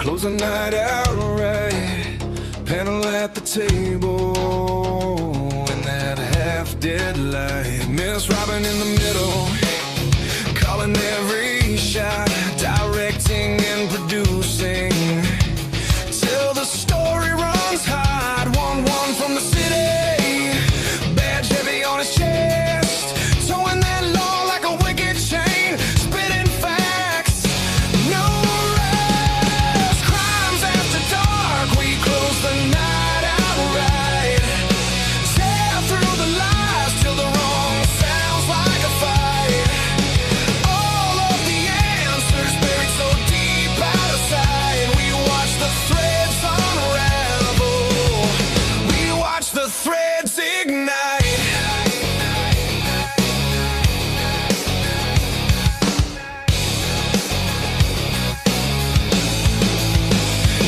Close the night out right, panel at the table, in that half-dead light. Miss Robin in the middle, calling every shot, directing and producing, till the story runs hot. 1-1 from the city, badge heavy on his chest, towing that law like a wicked chain, spitting facts, no rest. Crimes after dark, we close the night out right, tear through the lies till the wrong sounds like a fight. All of the answers buried so deep out of sight. We watch the threads unravel, we watch the threads ignite.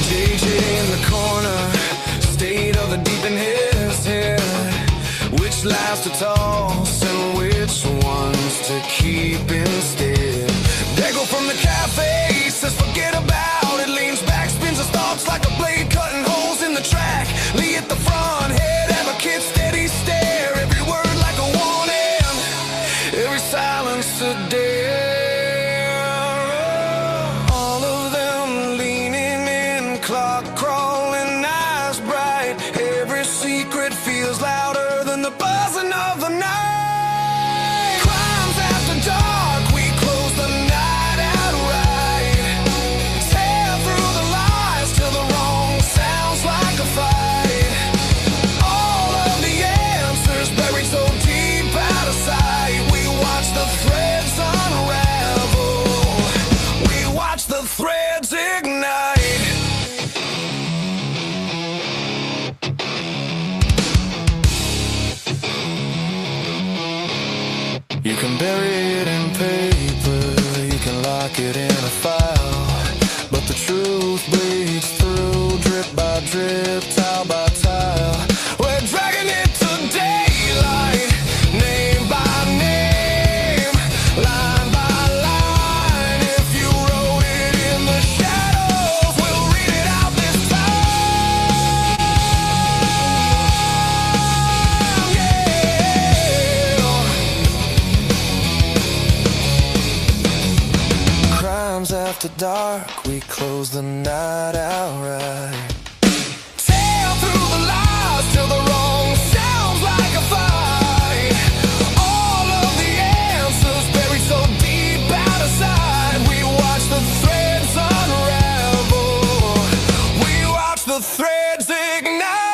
JJ in the corner, state of the deep in his head. Which lies to toss and which ones to keep instead? Dago from the cafe says forget about it, leans back, spins his thoughts like a blade cutting holes in the track. Lee at the front, head advocate, steady stare, every word like a warning, every silence a dare. All of them leaning in, clock crawling, eyes bright, every secret feels louder than the buzzing of the night. Crimes after dark, we close the night out right, tear through the lies till the wrong sounds like a fight. All of the answers buried so deep out of sight. We watch the threads unravel, we watch the threads ignite. You can bury it in paper, you can lock it in a file, but the truth bleeds through, drip by drip, tile by tile. We're dragging it to daylight, name by name, line by line. If you wrote it in the shadows, we'll read it out this time. Yeah. Crimes after dark, we close the night out right, tear through the lies till the wrong sounds like a fight. All of the answers buried so deep out of sight. We watch the threads unravel, we watch the threads ignite.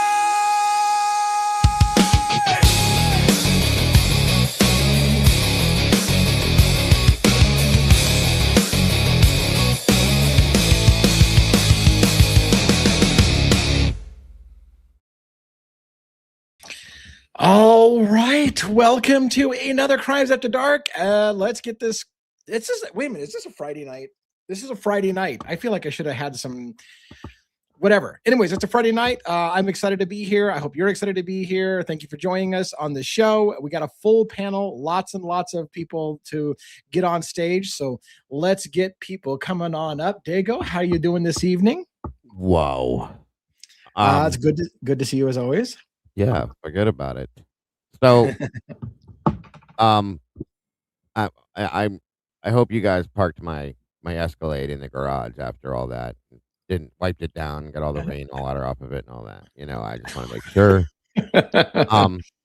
All right, welcome to another Crimes After Dark. Let's get this. Wait a minute, is this a Friday night? This is a Friday night. I feel like I should have had some whatever. Anyways, it's a Friday night. I'm excited to be here. I hope you're excited to be here. Thank you for joining us on the show. We got a full panel, lots and lots of people to get on stage. So let's get people coming on up. Dago, how are you doing this evening? Whoa. It's good to see you as always. Yeah, forget about it. So, I hope you guys parked my Escalade in the garage after all that. Didn't wiped it down, got all the rain, all water off of it, and all that. You know, I just want to make sure.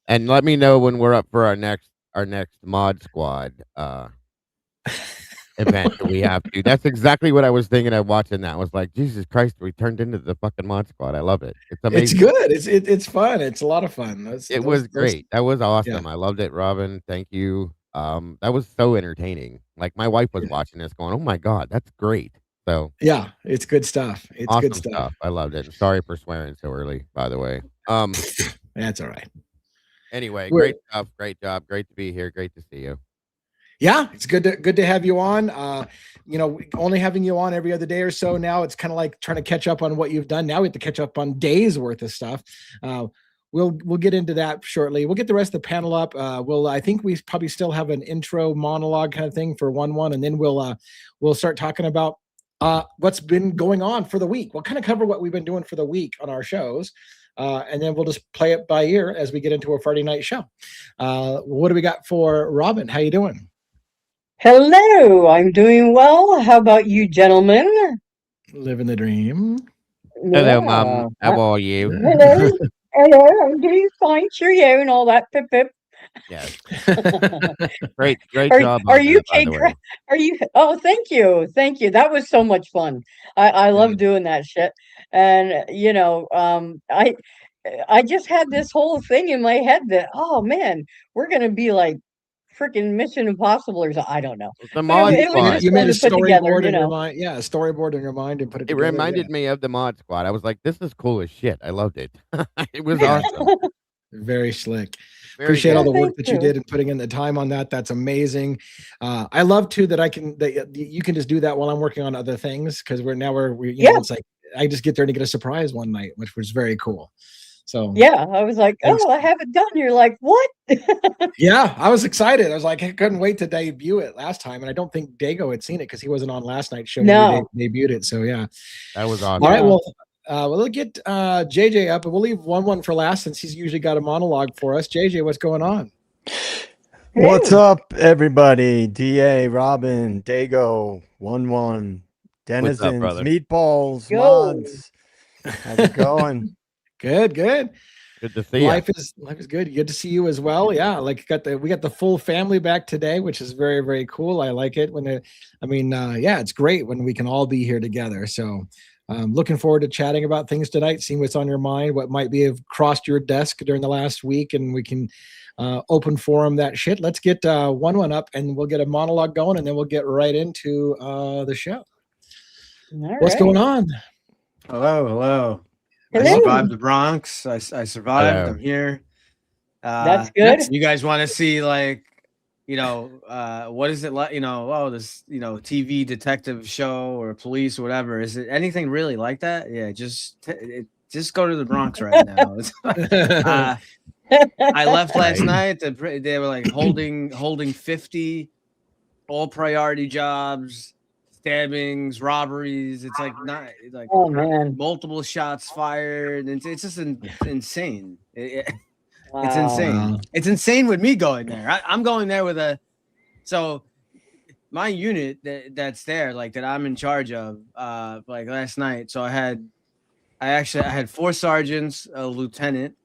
And let me know when we're up for our next mod squad event that we have to. That's exactly what I was thinking of watching that. I was like, Jesus Christ, we turned into the fucking mod squad. I love it. It's amazing. It's good. It's fun. It's a lot of fun. It was great. That was awesome. Yeah. I loved it, Robin. Thank you. That was so entertaining. Like my wife was watching this going, oh my God, that's great. So yeah, it's good stuff. It's awesome good stuff. I loved it. Sorry for swearing so early, by the way. That's all right. Anyway, great job. Great to be here. Great to see you. Yeah, it's good to have you on. Only having you on every other day or so now, it's kind of like trying to catch up on what you've done. Now we have to catch up on days worth of stuff. We'll get into that shortly. We'll get the rest of the panel up. I think we probably still have an intro monologue kind of thing for 1-1, and then we'll start talking about what's been going on for the week. We'll kind of cover what we've been doing for the week on our shows. And then we'll just play it by ear as we get into a Friday night show. What do we got for Robin? How you doing? Hello, I'm doing well. How about you, gentlemen? Living the dream. Hello, Yeah. Mom. How are you? Hello, hello. I'm doing fine, cheerio, and all that. Pip pip. Yes. Great Are job are on you that, by the way. Are you? Oh, thank you, thank you. That was so much fun. I love doing that shit, and I just had this whole thing in my head that, oh man, we're gonna be like freaking Mission Impossible or something. I don't know, The but Mod it was Squad. just You made fun a to put together. storyboard in your mind. Yeah, a storyboard in your mind and put it It together. reminded me of the Mod Squad. I was like, this is cool as shit. I loved it. It was Yeah. awesome. Very slick. Very Appreciate all good. the work Thank that you you. did and putting in the time on that. That's amazing. I love too that you can just do that while I'm working on other things, because we're you know, Yeah. it's like I just get there to get a surprise one night, which was very cool. So Yeah, I was like, thanks. "Oh, I have it done." You're like, "What?" Yeah, I was excited. I was like, I couldn't wait to debut it last time, and I don't think Dago had seen it because he wasn't on last night's show when No. we debuted it. So yeah. That was awesome. All right, Yeah. well, we'll get JJ up, and we'll leave one for last since he's usually got a monologue for us. JJ, what's going on? What's Hey. up, everybody? DA, Robin, Dago, 1-1, denizens, brother? meatballs, Yo. mods. How's it going? Good. Good to see you. Life is good. Good to see you as well. Yeah, like we got the full family back today, which is very, very cool. I like it when yeah, it's great when we can all be here together. So looking forward to chatting about things tonight, seeing what's on your mind, what might be have crossed your desk during the last week, and we can open forum that shit. Let's get one up, and we'll get a monologue going, and then we'll get right into the show. All What's right. going on? Hello. I Hello. survived the Bronx. I survived. Hello. I'm here. That's good. You guys want to see, like, what is it like? This, TV detective show or police or whatever. Is it anything really like that? Yeah, just go to the Bronx right now. I left last night. They were like holding 50 all priority jobs, stabbings, robberies. It's like not like Oh man. multiple shots fired. It's just insane. It's Wow. insane. Wow. It's insane with me going there. I'm going there with my unit that's there, like that I'm in charge of. Like last night, so I had 4 sergeants, a lieutenant,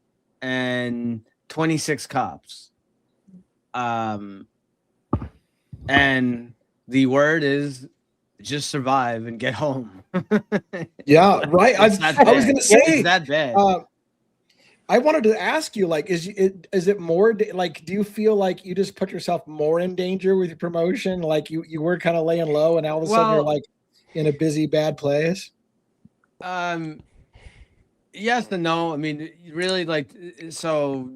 and 26 cops. And the word is just survive and get home. Yeah, right. I was going to say, it's that bad. I wanted to ask you, like, is it more like, do you feel like you just put yourself more in danger with your promotion? Like you were kind of laying low, and all of a sudden you're like in a busy, bad place. Yes and no. I mean, really, like, so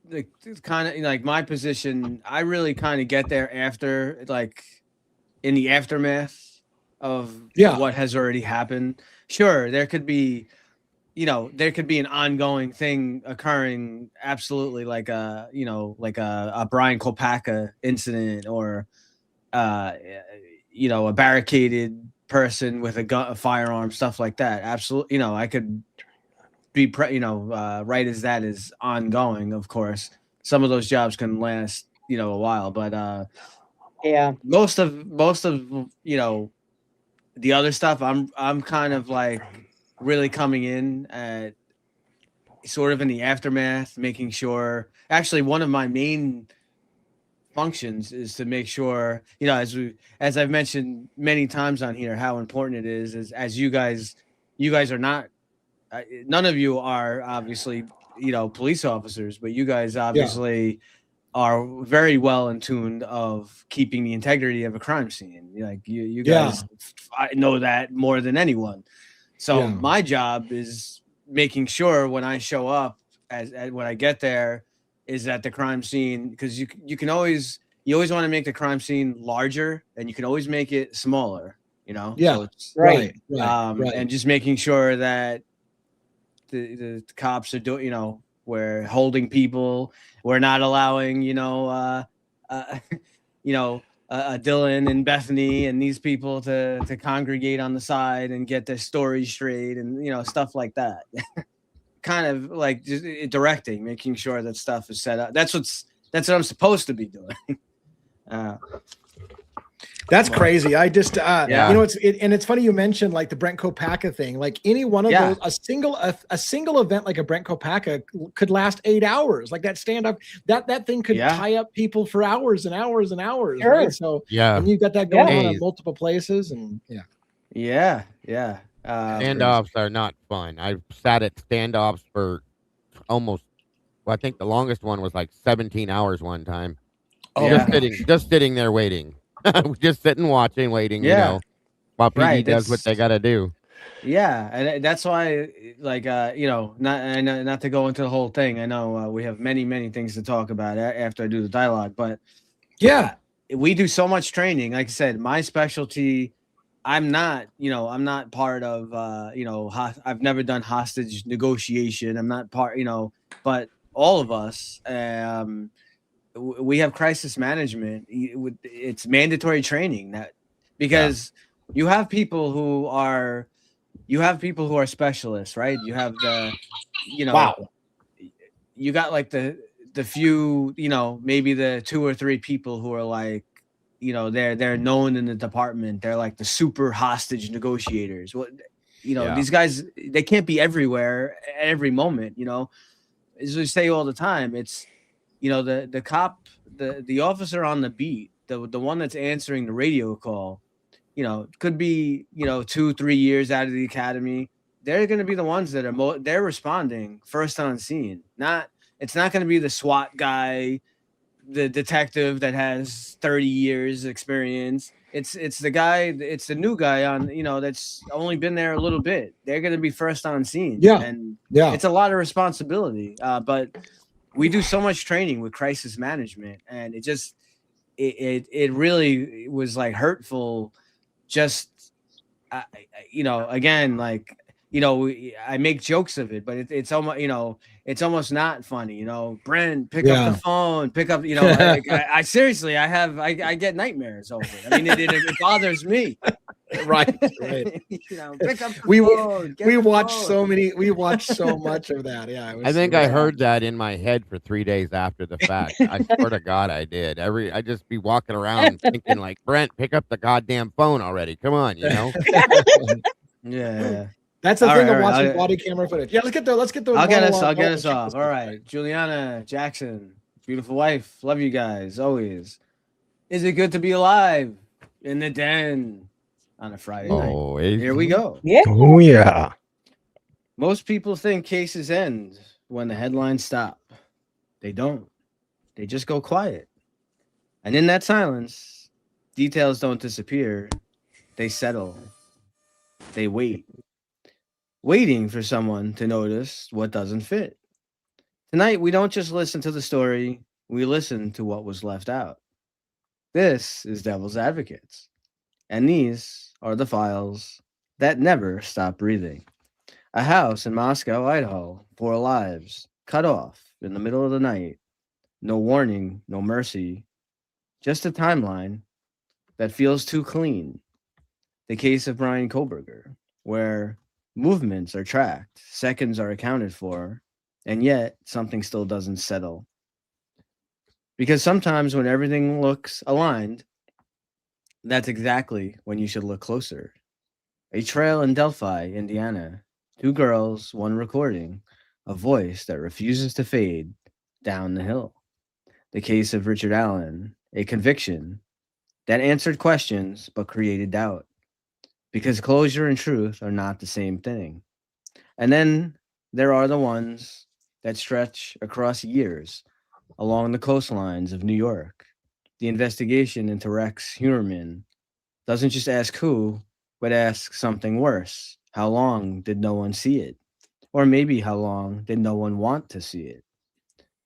the kind of like my position, I really kind of get there after, like, in the aftermath of what has already happened. Sure, there could be an ongoing thing occurring, absolutely, like a Brian Kolpaka incident, or a barricaded person with a gun, a firearm, stuff like that. Absolutely, I could be right as that is ongoing. Of course, some of those jobs can last a while, but Yeah. most of the other stuff, I'm kind of like really coming in at sort of in the aftermath, making sure. Actually, one of my main functions is to make sure, as I've mentioned many times on here, how important it is as you guys are not, none of you are obviously police officers, but you guys obviously are very well in tune of keeping the integrity of a crime scene. Like you guys, I know that more than anyone. So my job is making sure when I show up, when I get there, is that the crime scene, because you always want to make the crime scene larger, and you can always make it smaller. So it's, right. And just making sure that the cops are doing, we're holding people, we're not allowing Dylan and Bethany and these people to congregate on the side and get their stories straight and stuff like that. Kind of like just directing, making sure that stuff is set up. That's what I'm supposed to be doing. That's crazy. I just, Yeah. it's funny you mentioned like the Brent Kopacka thing. Like any one of those, a single event like a Brent Kopacka could last 8 hours. Like that stand up, that thing could tie up people for hours and hours and hours. Sure. Right? So and you got that going on in multiple places, and Standoffs are not fun. I've sat at standoffs for almost. Well, I think the longest one was like 17 hours one time. Oh, just sitting there waiting. Just sitting, watching, waiting, while PD does what they got to do. Yeah. And that's why, like, not to go into the whole thing. I know we have many, many things to talk about after I do the dialogue, but we do so much training. Like I said, my specialty, I'm not part of, I've never done hostage negotiation. I'm not part, but all of us, we have crisis management. It's mandatory training because you have people who are specialists, right? You have you got like the few, maybe the 2 or 3 people who are like, they're known in the department. They're like the super hostage negotiators. These guys, they can't be everywhere at every moment, as we say all the time. It's, the cop, the officer on the beat, the one that's answering the radio call, could be, 2-3 years out of the academy. They're going to be the ones that are they're responding first on scene. It's not going to be the SWAT guy, the detective that has 30 years experience. It's the guy, it's the new guy on, that's only been there a little bit. They're going to be first on scene. And it's a lot of responsibility. But we do so much training with crisis management, and it just, it really was like hurtful. Just, again, like, I make jokes of it, but it's almost, it's almost not funny. Brent, pick up the phone, I seriously, I get nightmares over it. I mean, it bothers me. Right. Pick up the we phone, we watched so much of that. I think I heard that in my head for 3 days after the fact. I swear to God, I did. I just be walking around thinking like, Brent, pick up the goddamn phone already. Come on, Yeah. That's the thing of watching body camera footage. Yeah, let's get the. I'll get us off. All right, Juliana Jackson, beautiful wife, love you guys always. Is it good to be alive in the den on a Friday night? Here we go. Yeah. Oh yeah. Most people think cases end when the headlines stop. They don't. They just go quiet. And in that silence, details don't disappear. They settle. They wait. Waiting for someone to notice what doesn't fit. Tonight, we don't just listen to the story. We listen to what was left out. This is Devil's Advocates. And these are the files that never stop breathing. A house in Moscow, Idaho, 4 lives, cut off in the middle of the night. No warning, no mercy. Just a timeline that feels too clean. The case of Brian Koberger, where movements are tracked, seconds are accounted for, and yet something still doesn't settle. Because sometimes when everything looks aligned, that's exactly when you should look closer. A trail in Delphi, Indiana. 2 girls, 1 recording. A voice that refuses to fade down the hill. The case of Richard Allen. A conviction that answered questions but created doubt. Because closure and truth are not the same thing. And then there are the ones that stretch across years along the coastlines of New York. The investigation into Rex Huerman doesn't just ask who, but asks something worse. How long did no one see it? Or maybe how long did no one want to see it?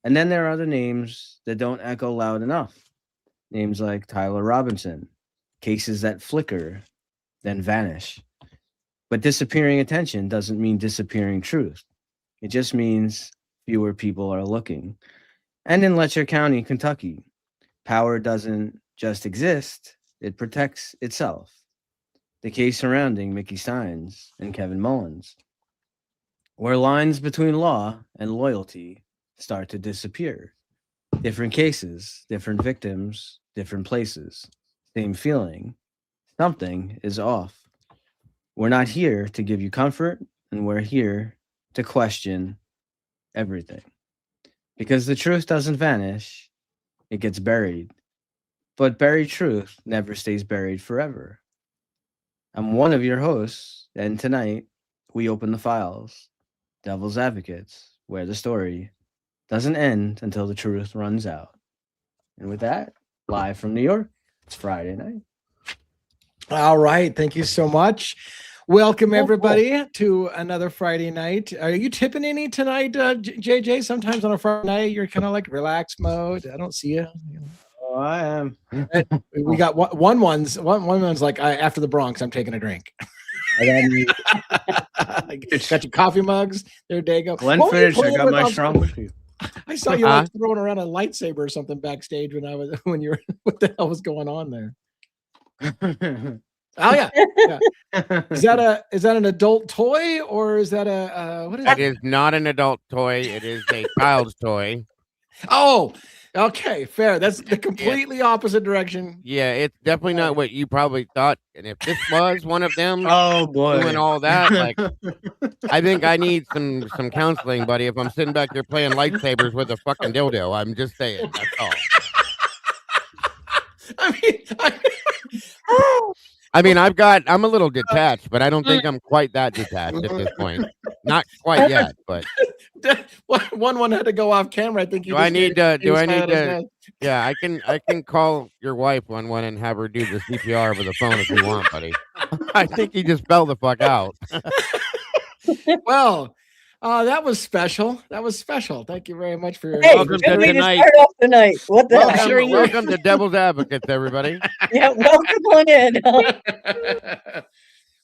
And then there are the names that don't echo loud enough. Names like Tyler Robinson, cases that flicker, then vanish. But disappearing attention doesn't mean disappearing truth. It just means fewer people are looking. And in Letcher County, Kentucky, power doesn't just exist, it protects itself. The case surrounding Mickey Steins and Kevin Mullins, where lines between law and loyalty start to disappear. Different cases, different victims, different places, same feeling. Something is off. We're not here to give you comfort, and we're here to question everything. Because the truth doesn't vanish, it gets buried. But buried truth never stays buried forever. I'm one of your hosts, and tonight we open the files. Devil's Advocates, where the story doesn't end until the truth runs out. And with that, live from New York, it's Friday night. All right. Thank you so much. Welcome, everybody, to another Friday night. Are you tipping any tonight, JJ? Sometimes on a Friday night, you're kind of like relaxed mode. I don't see you. Oh, I am. We got one one's like, after the Bronx, I'm taking a drink. I Got your coffee mugs there, Dago. Glenfiddich, I got my strong whiskey. I saw you like throwing around a lightsaber or something backstage when you were. What the hell was going on there? Oh yeah. Is that an adult toy or is that a what is It is not an adult toy. It is a child's toy. Oh, okay, fair. That's the completely opposite direction. Yeah, it's definitely not what you probably thought. And if this was one of them, Oh boy, doing all that, like, I think I need some counseling, buddy. If I'm sitting back here playing lightsabers with a fucking dildo, I'm just saying. That's all. I mean, I'm a little detached, but I don't think I'm quite that detached at this point. Not quite yet, but one had to go off camera. I think. Do I need to? Yeah, I can call your wife one and have her do the CPR over the phone if you want, buddy. I think he just fell the fuck out. Well, that was special. That was special. Thank you very much for your Welcome good to way tonight. to start off the night. What the hell? Welcome to Devil's Advocates, everybody. Yeah, welcome on in.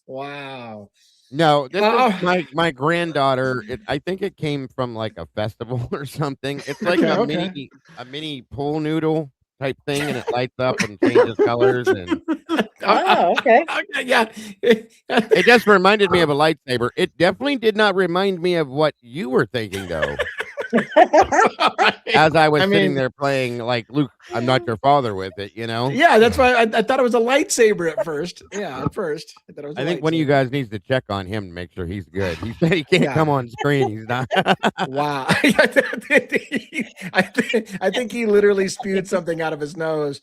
Wow. No, this is my granddaughter. I think it came from like a festival or something. It's like a mini pool noodle type thing, and it lights up and changes colors. And Oh, okay. Yeah. it just reminded me of a lightsaber. It definitely did not remind me of what you were thinking, though. As I was sitting there playing, like, Luke, I'm not your father with it, you know? Yeah, that's why I thought it was a lightsaber at first. Yeah, at first. I thought it was I think one of you guys needs to check on him to make sure he's good. He said he can't come on screen. He's not. Wow. I think he literally spewed something out of his nose.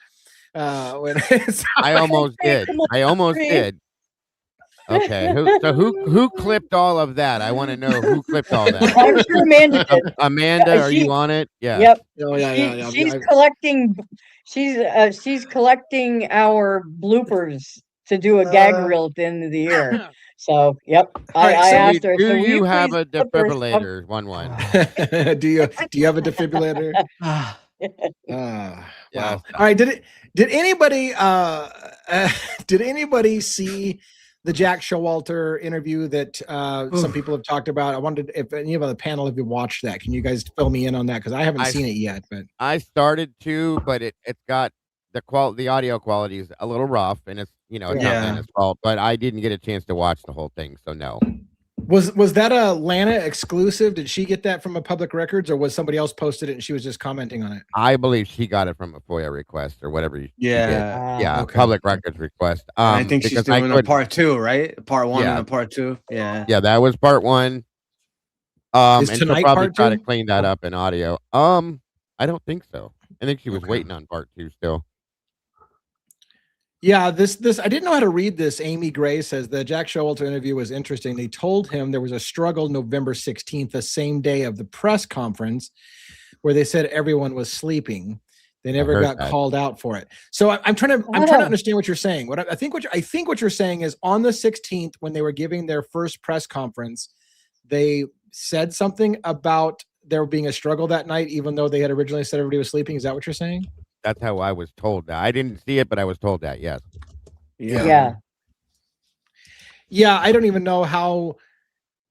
When I almost did. Okay, who clipped all of that? I want to know who clipped all that. I'm sure Amanda did. Amanda, are you on it? Yeah. Yep. Oh, yeah. She's collecting. She's collecting our bloopers to do a gag reel at the end of the year. So, yep. I asked her. Do So you have a defibrillator? One. Do you have a defibrillator? Wow. All right. Did anybody see the Jack Showalter interview that some people have talked about? I wondered if any of the panel have you watched that. Can you guys fill me in on that? Because I haven't seen it yet. But I started to, but it's got the audio quality is a little rough, and it's it's not Lana's fault. But I didn't get a chance to watch the whole thing, so no. Was that a Lana exclusive? Did she get that from a public records, or was somebody else posted it and she was just commenting on it? I believe she got it from a FOIA request or whatever. Public records request. I think she's doing a part 2, right? Part 1 and a part 2. Yeah, that was part 1. Is and tonight she'll probably part try 2? to clean that up in audio. I don't think so. I think she was waiting on part 2 still. Yeah, this I didn't know how to read this. Amy Gray says the Jack Showalter interview was interesting. They told him there was a struggle November 16th, the same day of the press conference, where they said everyone was sleeping. They never got called out for it. So I'm trying to understand what you're saying. I think what you're saying is on the 16th, when they were giving their first press conference, they said something about there being a struggle that night, even though they had originally said everybody was sleeping. Is that what you're saying? That's how I was told that. I didn't see it, but I was told that. Yes. Yeah. Yeah. I don't even know how.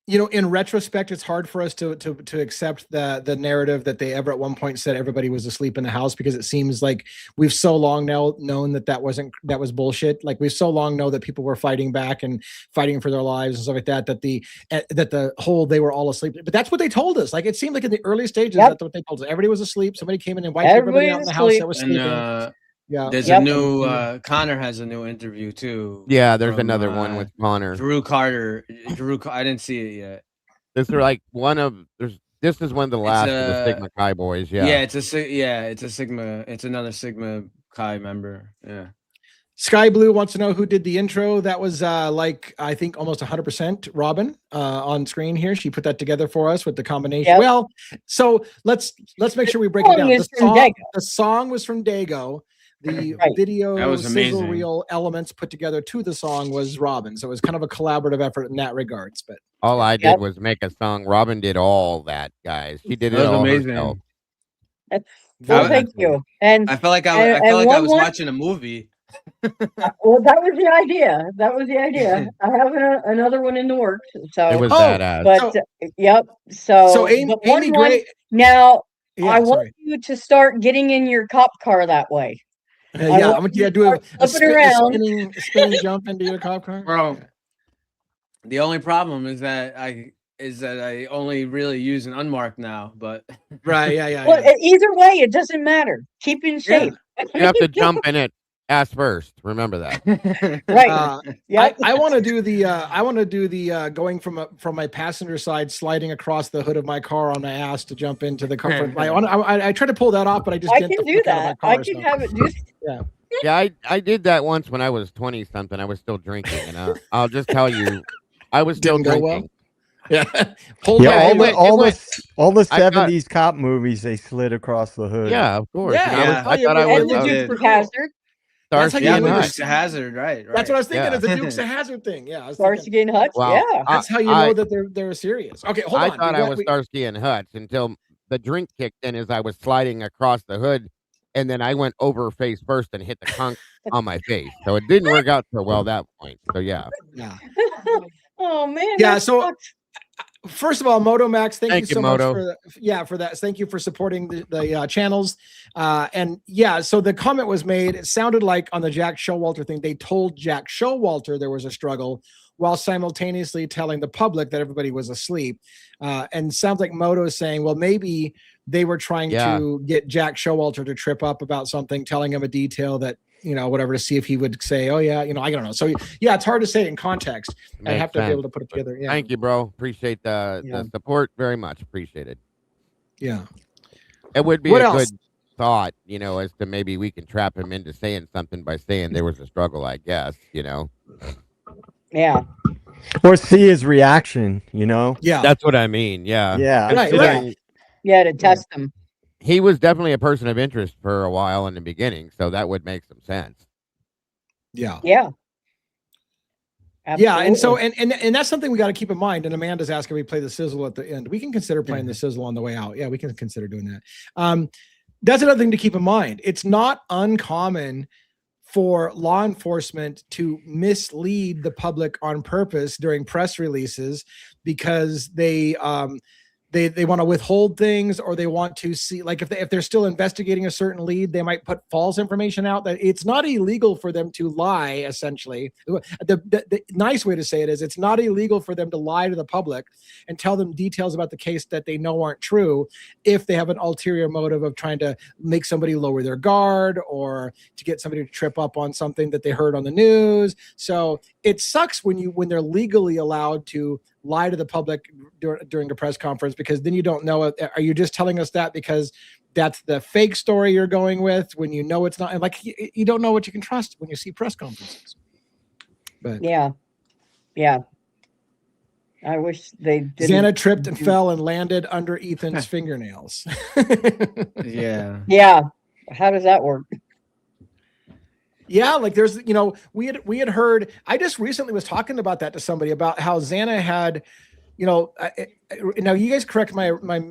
you know, in retrospect, it's hard for us to accept the narrative that they ever at one point said everybody was asleep in the house, because it seems like we've so long now known that was bullshit. Like we've so long know that people were fighting back and fighting for their lives and stuff like that. That the whole they were all asleep, but that's what they told us. Like it seemed like in the early stages, that's what they told us. Everybody was asleep. Somebody came in and wiped everybody out in the house that was sleeping. Yeah, there's a new Connor has a new interview too. Yeah, there's another one with Connor. Drew Carter. I didn't see it yet. This is like this is one of the last of the Sigma Chi boys. Yeah. Yeah, it's a Sigma. It's another Sigma Chi member. Yeah. Sky Blue wants to know who did the intro. That was like I think almost 100% Robin on screen here. She put that together for us with the combination. Yep. Well, so let's make sure we break it down. The song was from Dago. The video sizzle reel elements put together to the song was Robin. So it was kind of a collaborative effort in that regards. But all I did was make a song. Robin did all that, guys. She did it all herself. Well, thank you. And I felt like I was watching a movie. Well, that was the idea. I have another one in the works. So it was badass. But yep. So Amy Gray. Now I want you to start getting in your cop car that way. I'm gonna do a spinning jump into your cop car. Bro, the only problem is that I only really use an unmarked now, but right, Well, either way, it doesn't matter. Keep in shape. You have to jump in it ass first. Remember that. Right. I want to do the going from my passenger side, sliding across the hood of my car on my ass to jump into the car. I tried to pull that off, but I just can do that. I can have it do. Yeah, I did that once when I was 20 something. I was still drinking, and I'll just tell you, I was still drinking. Well. Yeah, all the 70s cop movies, they slid across the hood. Yeah, of course. Yeah, I thought I was the Dukes of Hazzard. Dukes of Hazzard, right? That's what I was thinking. It's a Dukes of Hazzard thing. Yeah, Starsky and Hutch. Well, yeah, that's how you know that they're serious. Okay, hold on. I thought I was Starsky and Hutch until the drink kicked in as I was sliding across the hood, and then I went over face first and hit the conch on my face. So it didn't work out so well that point. So yeah. Oh man. Yeah. So. First of all, Moto Max, thank you so Moto. much for that. Thank you for supporting the channels. And yeah, so the comment was made. It sounded like on the Jack Showalter thing, they told Jack Showalter there was a struggle while simultaneously telling the public that everybody was asleep. And sounds like Moto is saying, well, maybe they were trying to get Jack Showalter to trip up about something, telling him a detail that, whatever, to see if he would say, oh yeah, I don't know. So yeah, it's hard to say in context. I have to be able to put it together. Yeah. Thank you, bro. Appreciate the support very much. Appreciated. Yeah. It would be good thought, as to maybe we can trap him into saying something by saying there was a struggle, I guess, Yeah. Or see his reaction, Yeah. That's what I mean. Yeah. Yeah. Right. Yeah, to test him. He was definitely a person of interest for a while in the beginning, so that would make some sense. Yeah. Yeah. Absolutely. Yeah, and so and that's something we got to keep in mind. And Amanda's asking we play the sizzle at the end. We can consider playing the sizzle on the way out. Yeah, we can consider doing that. That's another thing to keep in mind. It's not uncommon for law enforcement to mislead the public on purpose during press releases because they want to withhold things, or they want to see, like if they're still investigating a certain lead, they might put false information out. That it's not illegal for them to lie. Essentially, the nice way to say it is it's not illegal for them to lie to the public and tell them details about the case that they know aren't true if they have an ulterior motive of trying to make somebody lower their guard or to get somebody to trip up on something that they heard on the news. So it sucks when they're legally allowed to lie to the public during a press conference, because then you don't know, are you just telling us that because that's the fake story you're going with when you know it's not? And like you don't know what you can trust when you see press conferences. But yeah. I wish they didn't. Xana tripped and fell and landed under Ethan's fingernails. Yeah. How does that work? Yeah, like there's, we had heard, I just recently was talking about that to somebody about how Xana had, now you guys correct my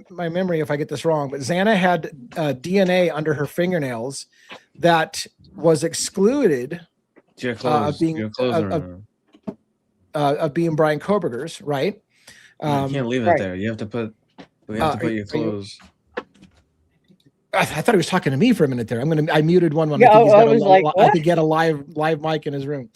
memory if I get this wrong, but Xana had DNA under her fingernails that was excluded of being Brian Koberger's, right? You can't leave it there. You have to put. We have to put your clothes. I thought he was talking to me for a minute there. I muted one. Yeah, I think he had a live mic in his room.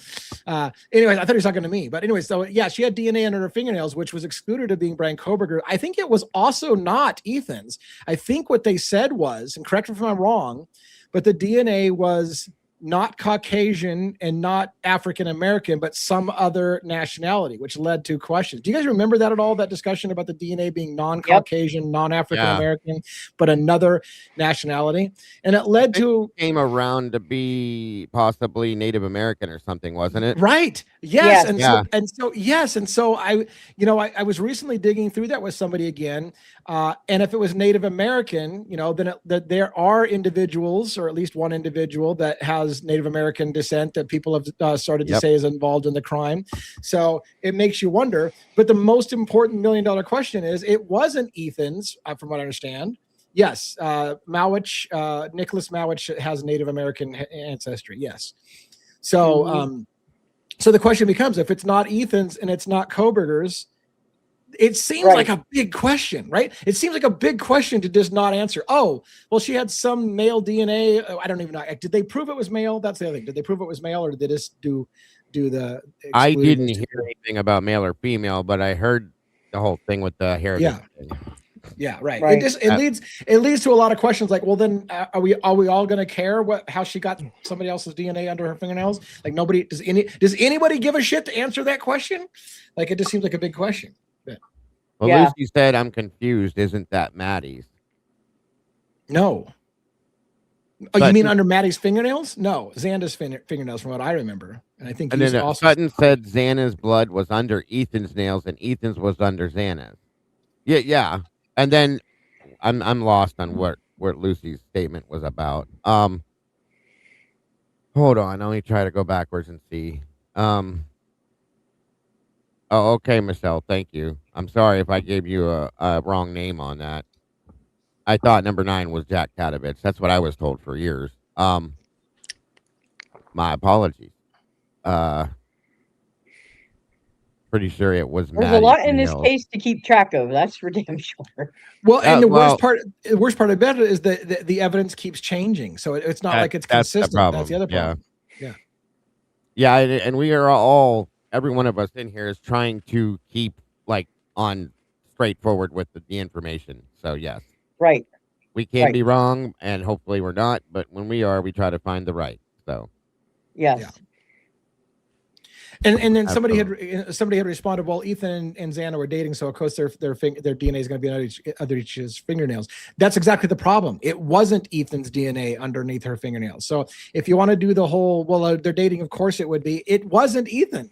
Anyways, I thought he was talking to me. But anyways, so yeah, she had DNA under her fingernails, which was excluded of being Brian Koberger. I think it was also not Ethan's. I think what they said was, and correct me if I'm wrong, but the DNA was not Caucasian and not African American, but some other nationality, which led to questions. Do you guys remember that at all? That discussion about the DNA being non-Caucasian, non-African American, but another nationality, and it led to came around to be possibly Native American or something, wasn't it? Right. Yes. And so I was recently digging through that with somebody again. And if it was Native American, then that there are individuals, or at least one individual that has Native American descent that people have started to say is involved in the crime. So it makes you wonder. But the most important $1 million question is, it wasn't Ethan's, from what I understand. Yes, Nicholas Mowich has Native American ancestry. Yes. So, so the question becomes, if it's not Ethan's and it's not Koberger's, it seems like a big question, right? It seems like a big question to just not answer. Oh, well, she had some male DNA. I don't even know. Did they prove it was male? That's the other thing. Did they prove it was male, or did they just do the? I didn't hear anything about male or female, but I heard the whole thing with the hair. Yeah, right. It leads to a lot of questions like, well, then are we all going to care how she got somebody else's DNA under her fingernails? Like, nobody does anybody give a shit to answer that question? Like, it just seems like a big question. Well, Lucy said, "I'm confused. Isn't that Maddie's?" No. Oh, you mean under Maddie's fingernails? No, Xanda's fingernails, from what I remember. And I think he's also. Sutton said Xana's blood was under Ethan's nails, and Ethan's was under Xana's. Yeah. And then I'm lost on what Lucy's statement was about. Hold on, let me try to go backwards and see. Oh, okay, Michelle. Thank you. I'm sorry if I gave you a wrong name on that. I thought number 9 was Jack Katovich. That's what I was told for years. My apologies. Pretty sure it was. There's a lot in this case to keep track of. That's for damn sure. Well, and the worst part about it is that the evidence keeps changing. So it's not like it's consistent. That's the other problem. Yeah, and we are all. Every one of us in here is trying to keep on straightforward with the information. So yes, right. We can't be wrong, and hopefully we're not. But when we are, we try to find the right. So yes. Yeah. And then somebody had responded, well, Ethan and Xana were dating, so of course their DNA is going to be under each's fingernails. That's exactly the problem. It wasn't Ethan's DNA underneath her fingernails. So if you want to do the whole, well, they're dating, of course it would be. It wasn't Ethan.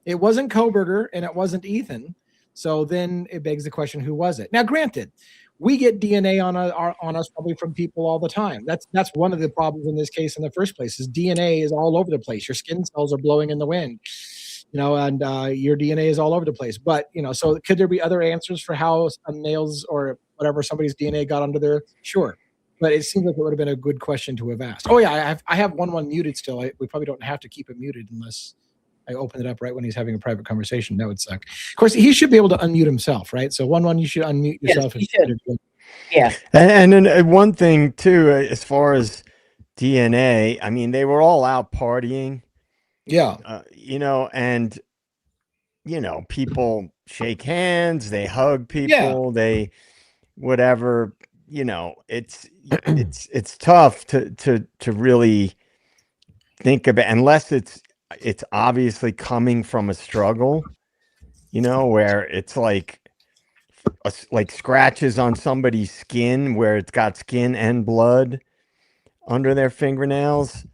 It wasn't Koberger, and it wasn't Ethan. So then it begs the question, who was it? Now, granted, we get DNA on us probably from people all the time. That's one of the problems in this case in the first place, is DNA is all over the place. Your skin cells are blowing in the wind, and your DNA is all over the place. But, so could there be other answers for how nails or whatever somebody's DNA got under there? Sure. But it seems like it would have been a good question to have asked. Oh, yeah, I have one muted still. We probably don't have to keep it muted unless I open it up right when he's having a private conversation. That would suck. Of course, he should be able to unmute himself, right? So one, you should unmute yourself. Yes, he should. Yeah. And then one thing too, as far as DNA, I mean, they were all out partying. Yeah. And people shake hands, they hug people, they whatever. It's tough to really think of it unless it's obviously coming from a struggle, where it's like scratches on somebody's skin where it's got skin and blood under their fingernails.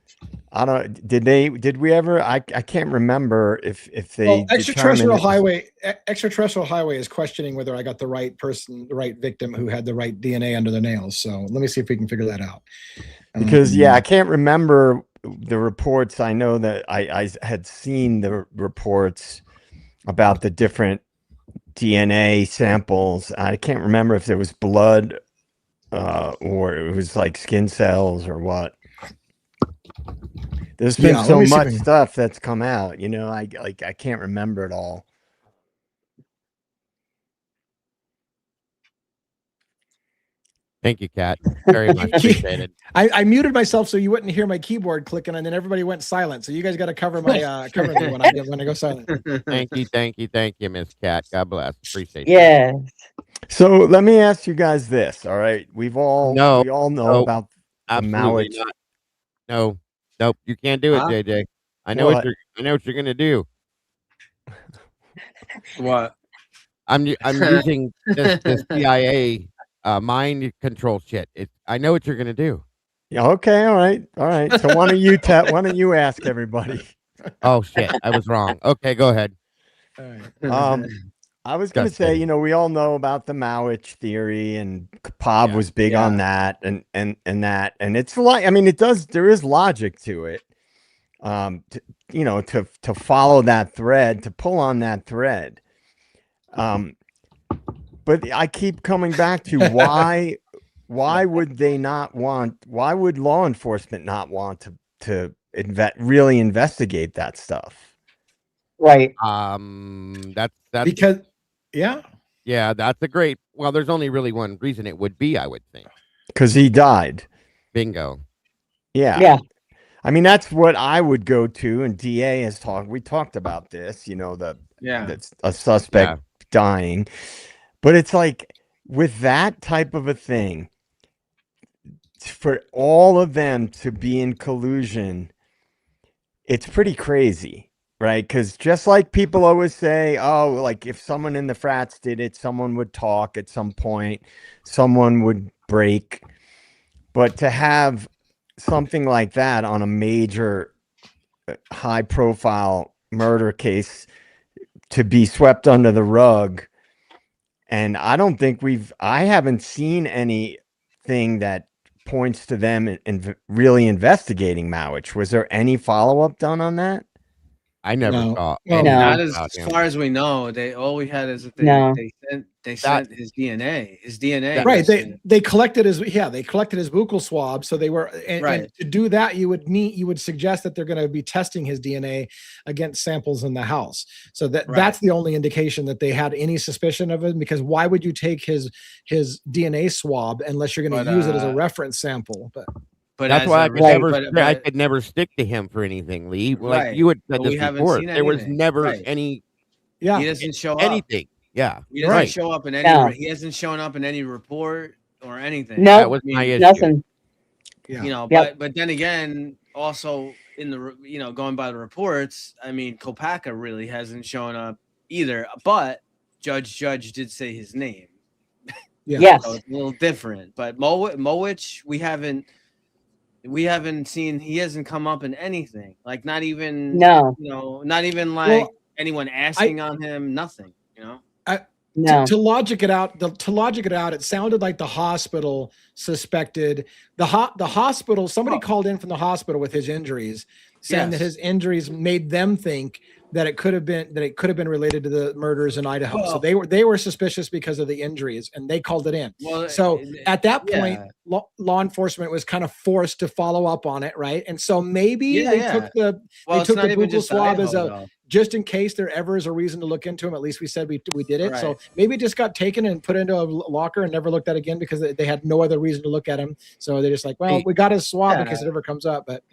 I don't. Did we ever? I can't remember if they. Well, extraterrestrial highway is questioning whether I got the right person, the right victim who had the right DNA under their nails. So let me see if we can figure that out. Because I can't remember the reports. I know that I had seen the reports about the different DNA samples. I can't remember if there was blood or it was like skin cells or what. There's been so much stuff that's come out, I can't remember it all. Thank you, Kat. Very much appreciated. I muted myself so you wouldn't hear my keyboard clicking, and then everybody went silent. So you guys got to cover my cover me when I go silent. Thank you, Miss Kat. God bless. Appreciate you. Yeah. So let me ask you guys this. All right, we all know No, about the Absolutely Mowich. not. No, nope. You can't do it, Huh? JJ. I know what you're gonna do. What? I'm using this CIA mind control shit. I know what you're gonna do. Yeah, okay, all right. So why don't you ask everybody? Oh shit, I was wrong. Okay, go ahead. All right. I was going to say, kidding. we all know about the Mowich theory, and Pob was big on that, and that, and it's like, I mean, there is logic to it. To follow that thread, to pull on that thread. But I keep coming back to why would law enforcement not want to really investigate that stuff? Right. That's Because yeah, that's a great. Well, there's only really one reason it would be, I would think. Because he died. Bingo. Yeah. Yeah. I mean, that's what I would go to, and DA has we talked about this, that's a suspect dying. But it's like, with that type of a thing, for all of them to be in collusion, it's pretty crazy, right? Because just like people always say, oh, like if someone in the frats did it, someone would talk at some point, someone would break. But to have something like that on a major high profile murder case to be swept under the rug, and I don't think I haven't seen anything that points to them in really investigating Mowich. Was there any follow-up done on that? I never saw. Not as far as we know. All we had is that they sent his DNA. His DNA. Right. They collected his buccal swab. So they were and to do that, you would suggest that they're going to be testing his DNA against samples in the house. So that's the only indication that they had any suspicion of him, because why would you take his DNA swab unless you're going to use it as a reference sample? But that's why I could never stick to him for anything, Lee. Like you had said this before, there was never any. Yeah, he doesn't show anything. Yeah, he doesn't show up in any. No. He hasn't shown up in any report or anything. No, that was my issue. nothing. Yeah. But then again, also in the going by the reports, I mean, Kopaka really hasn't shown up either. But Judge did say his name. Yes, so it's a little different. But Mowich, we haven't seen. He hasn't come up in anything. Like not even not even like anyone asking on him. Nothing. To logic it out, it sounded like the hospital suspected the hospital. Somebody called in from the hospital with his injuries, saying that his injuries made them think that it could have been related to the murders in Idaho. So they were suspicious because of the injuries, and they called it in. So at that point, law enforcement was kind of forced to follow up on it, right? And so maybe they took the buccal swab as just in case there ever is a reason to look into him. At least we said we did it. Right. So maybe it just got taken and put into a locker and never looked at again because they had no other reason to look at him. So they're just like, well, we got his swab in case it ever comes up. But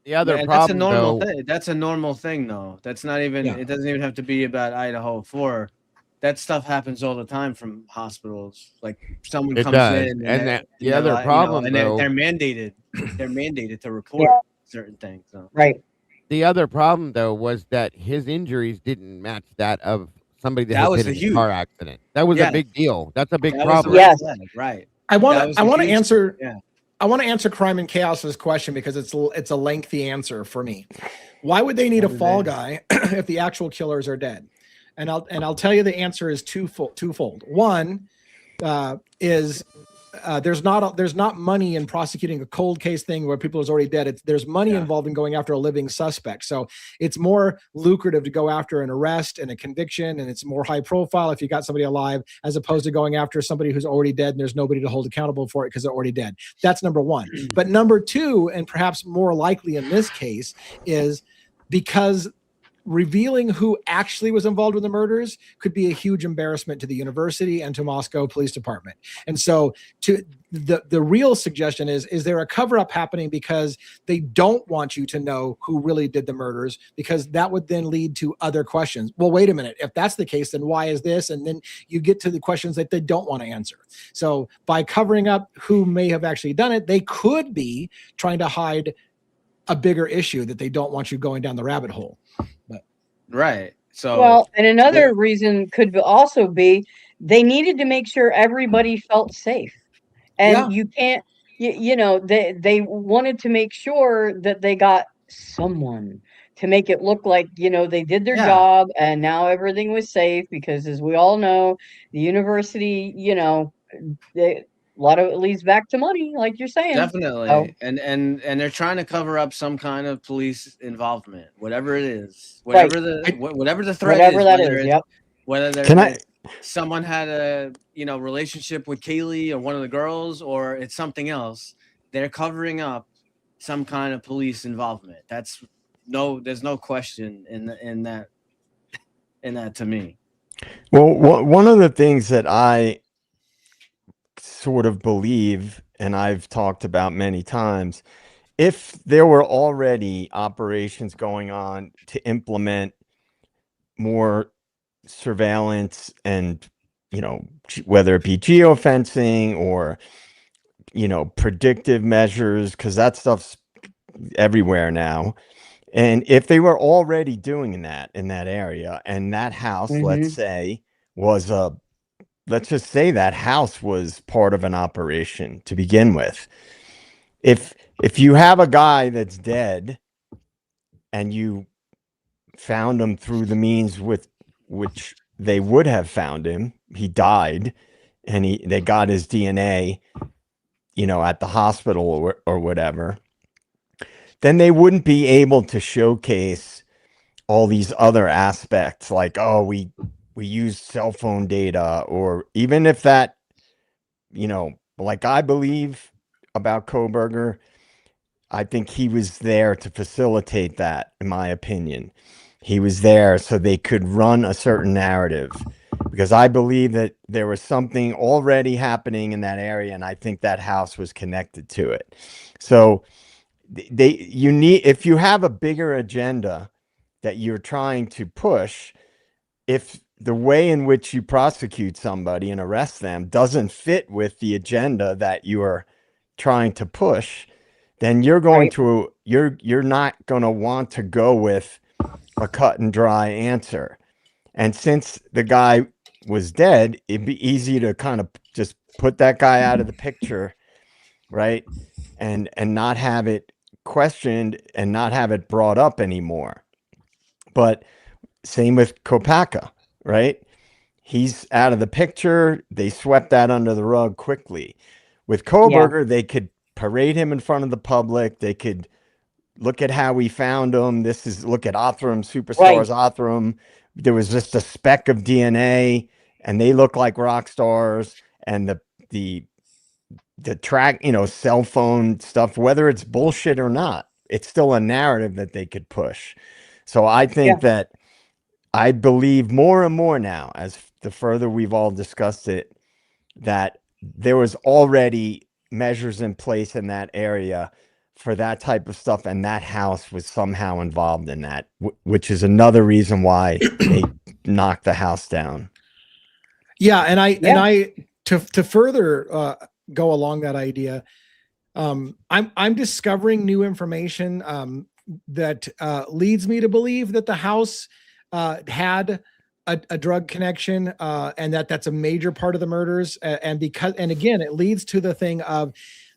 the other problem, that's a normal thing, though. That's not even. It doesn't even have to be about Idaho 4. That stuff happens all the time from hospitals. Like someone comes in, and the other problem, and they're mandated. They're mandated to report certain things. So. Right. The other problem, though, was that his injuries didn't match that of somebody that was been in a car accident. That was a big deal. That's a big problem. Yes. Right. I want to answer. I want to answer Crime and Chaos's question because it's a lengthy answer for me. Why would they need a fall guy if the actual killers are dead? And I'll tell you the answer is twofold. One is there's not money in prosecuting a cold case thing where people is already dead. There's money involved in going after a living suspect. So it's more lucrative to go after an arrest and a conviction, and it's more high profile if you got somebody alive as opposed to going after somebody who's already dead and there's nobody to hold accountable for it because they're already dead. That's number one. But number two, and perhaps more likely in this case, is because revealing who actually was involved with the murders could be a huge embarrassment to the university and to Moscow Police Department. And so to the real suggestion is there a cover-up happening because they don't want you to know who really did the murders, because that would then lead to other questions. Well, wait a minute. If that's the case, then why is this? And then you get to the questions that they don't want to answer. So by covering up who may have actually done it, they could be trying to hide a bigger issue that they don't want you going down the rabbit hole. But Right. So Well, and another reason could also be they needed to make sure everybody felt safe. And Yeah. you can't, you know, they wanted to make sure that they got someone to make it look like, you know, they did their Yeah. job and now everything was safe, because as we all know, the university, you know, a lot of it leads back to money, like you're saying. definitely, So, and they're trying to cover up some kind of police involvement, whatever it is, Right. whatever the threat whatever is, that whether is, it's yep. whether Can I? someone had a relationship with Kaylee or one of the girls, or it's something else. They're covering up some kind of police involvement. There's no question in that to me. Well, one of the things that I sort of believe, and I've talked about many times, if there were already operations going on to implement more surveillance and, whether it be geofencing or, predictive measures, because that stuff's everywhere now. And if they were already doing that in that area, and that house, let's say, let's just say that house was part of an operation to begin with. If you have a guy that's dead and you found him through the means with which they would have found him, he died, and they got his DNA, at the hospital or whatever, then they wouldn't be able to showcase all these other aspects, like, oh, we use cell phone data, or even if that, like I believe about Koberger, I think he was there to facilitate that, in my opinion. He was there so they could run a certain narrative, because I believe that there was something already happening in that area, and I think that house was connected to it. So if you have a bigger agenda that you're trying to push, if the way in which you prosecute somebody and arrest them doesn't fit with the agenda that you are trying to push, then you're going to you're not going to want to go with a cut and dry answer. And since the guy was dead, it'd be easy to kind of just put that guy out of the picture, right? And not have it questioned and not have it brought up anymore. But same with Kopaka, right? He's out of the picture. They swept that under the rug quickly. With Koberger, they could parade him in front of the public. They could look at how we found him. Look at Othram, Superstars Othram. There was just a speck of DNA, and they look like rock stars. And the track, cell phone stuff, whether it's bullshit or not, it's still a narrative that they could push. So I think that I believe more and more now, as the further we've all discussed it, that there was already measures in place in that area for that type of stuff, and that house was somehow involved in that, which is another reason why they knocked the house down. Yeah, and I to further go along that idea, I'm discovering new information that leads me to believe that the house had a drug connection, and that's a major part of the murders. And again, it leads to the thing of,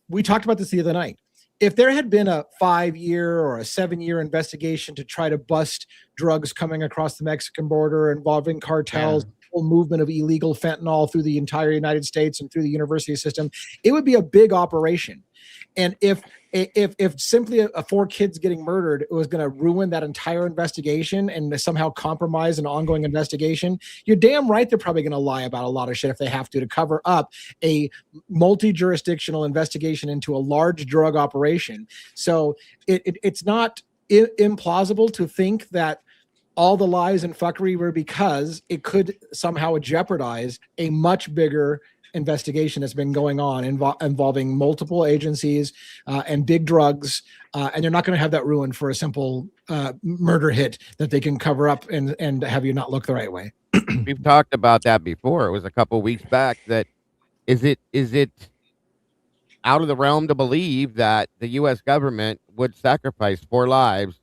we talked about this the other night. If there had been a 5-year or a 7-year investigation to try to bust drugs coming across the Mexican border involving cartels, movement of illegal fentanyl through the entire United States and through the university system, it would be a big operation. And if simply 4 kids getting murdered, it was going to ruin that entire investigation and somehow compromise an ongoing investigation, you're damn right they're probably going to lie about a lot of shit if they have to cover up a multi-jurisdictional investigation into a large drug operation. So it's not implausible to think that all the lies and fuckery were because it could somehow jeopardize a much bigger investigation that's been going on involving multiple agencies and big drugs. And they're not going to have that ruined for a simple murder hit that they can cover up and have you not look the right way. We've talked about that before. It was a couple weeks back. That is it out of the realm to believe that the U.S. government would sacrifice 4 lives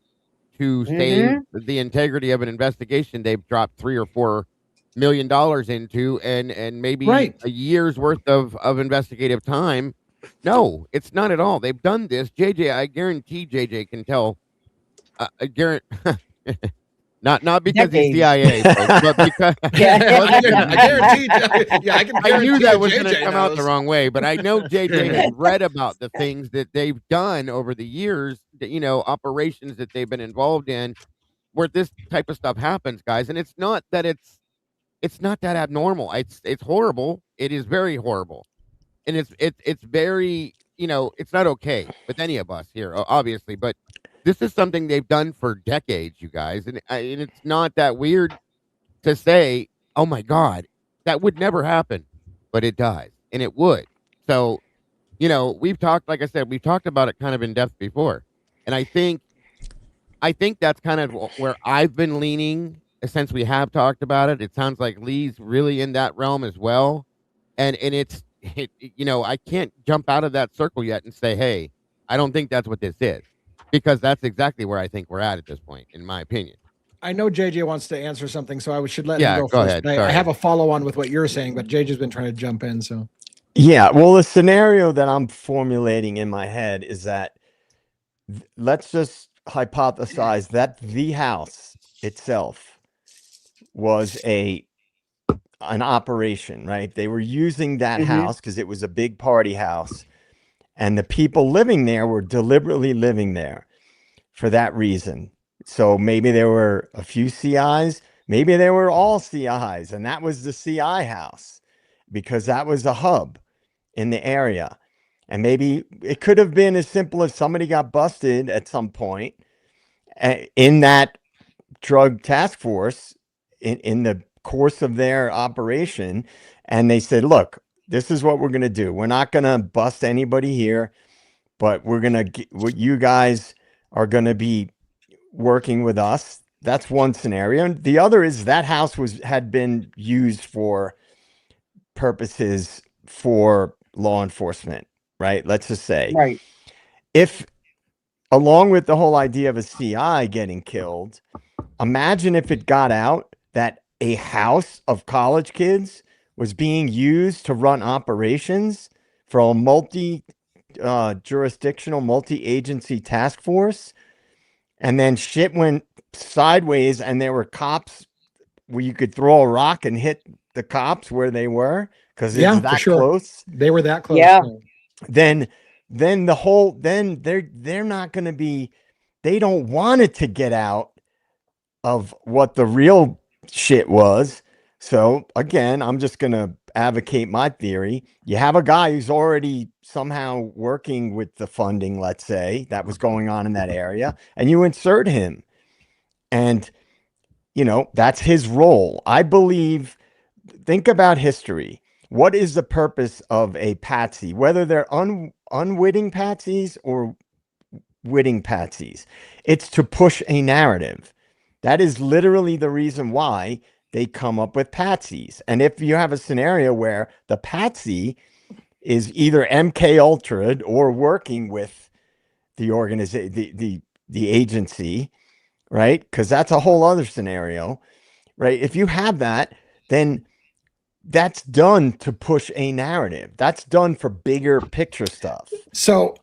to save the integrity of an investigation they've dropped $3 or $4 million into, and maybe a year's worth of investigative time? No, it's not at all. They've done this. JJ, I guarantee JJ can tell. I guarantee. Not because he's CIA, folks, but because I guarantee. Yeah, I knew that was going to come out the wrong way, but I know JJ has read about the things that they've done over the years, operations that they've been involved in, where this type of stuff happens, guys. And it's not that abnormal. It's horrible. It is very horrible, and it's very it's not okay with any of us here, obviously, but. This is something they've done for decades, you guys, and it's not that weird to say, "Oh my God, that would never happen," but it does, and it would. So, we've talked, like I said, we've talked about it kind of in depth before, and I think that's kind of where I've been leaning since we have talked about it. It sounds like Lee's really in that realm as well, and I can't jump out of that circle yet and say, "Hey, I don't think that's what this is." Because that's exactly where I think we're at this point, in my opinion. I know JJ wants to answer something, so I should let him go first. Ahead. I have a follow-on with what you're saying, but JJ's been trying to jump in. So, yeah, well, the scenario that I'm formulating in my head is that let's just hypothesize that the house itself was an operation, right? They were using that house because it was a big party house. And the people living there were deliberately living there for that reason. So maybe there were a few CIs, maybe they were all CIs, and that was the CI house because that was a hub in the area. And maybe it could have been as simple as somebody got busted at some point in that drug task force in the course of their operation. And they said, look, this is what we're going to do. We're not going to bust anybody here, but we're going to you guys are going to be working with us. That's one scenario. And the other is that house had been used for purposes for law enforcement, right? Let's just say. Right. If along with the whole idea of a CI getting killed, imagine if it got out that a house of college kids was being used to run operations for a multi-jurisdictional, multi-agency task force. And then shit went sideways and there were cops where you could throw a rock and hit the cops where they were because it's that close. They were that close. Yeah. Then they're not going to be, they don't want it to get out of what the real shit was. So again, I'm just going to advocate my theory. You have a guy who's already somehow working with the funding, let's say, that was going on in that area, and you insert him. And, that's his role. I believe, think about history. What is the purpose of a patsy, whether they're unwitting patsies or witting patsies? It's to push a narrative. That is literally the reason why they come up with patsies. And if you have a scenario where the patsy is either MK Ultra'd or working with the organization, the agency, right? Because that's a whole other scenario, right? If you have that, then that's done to push a narrative. That's done for bigger picture stuff. So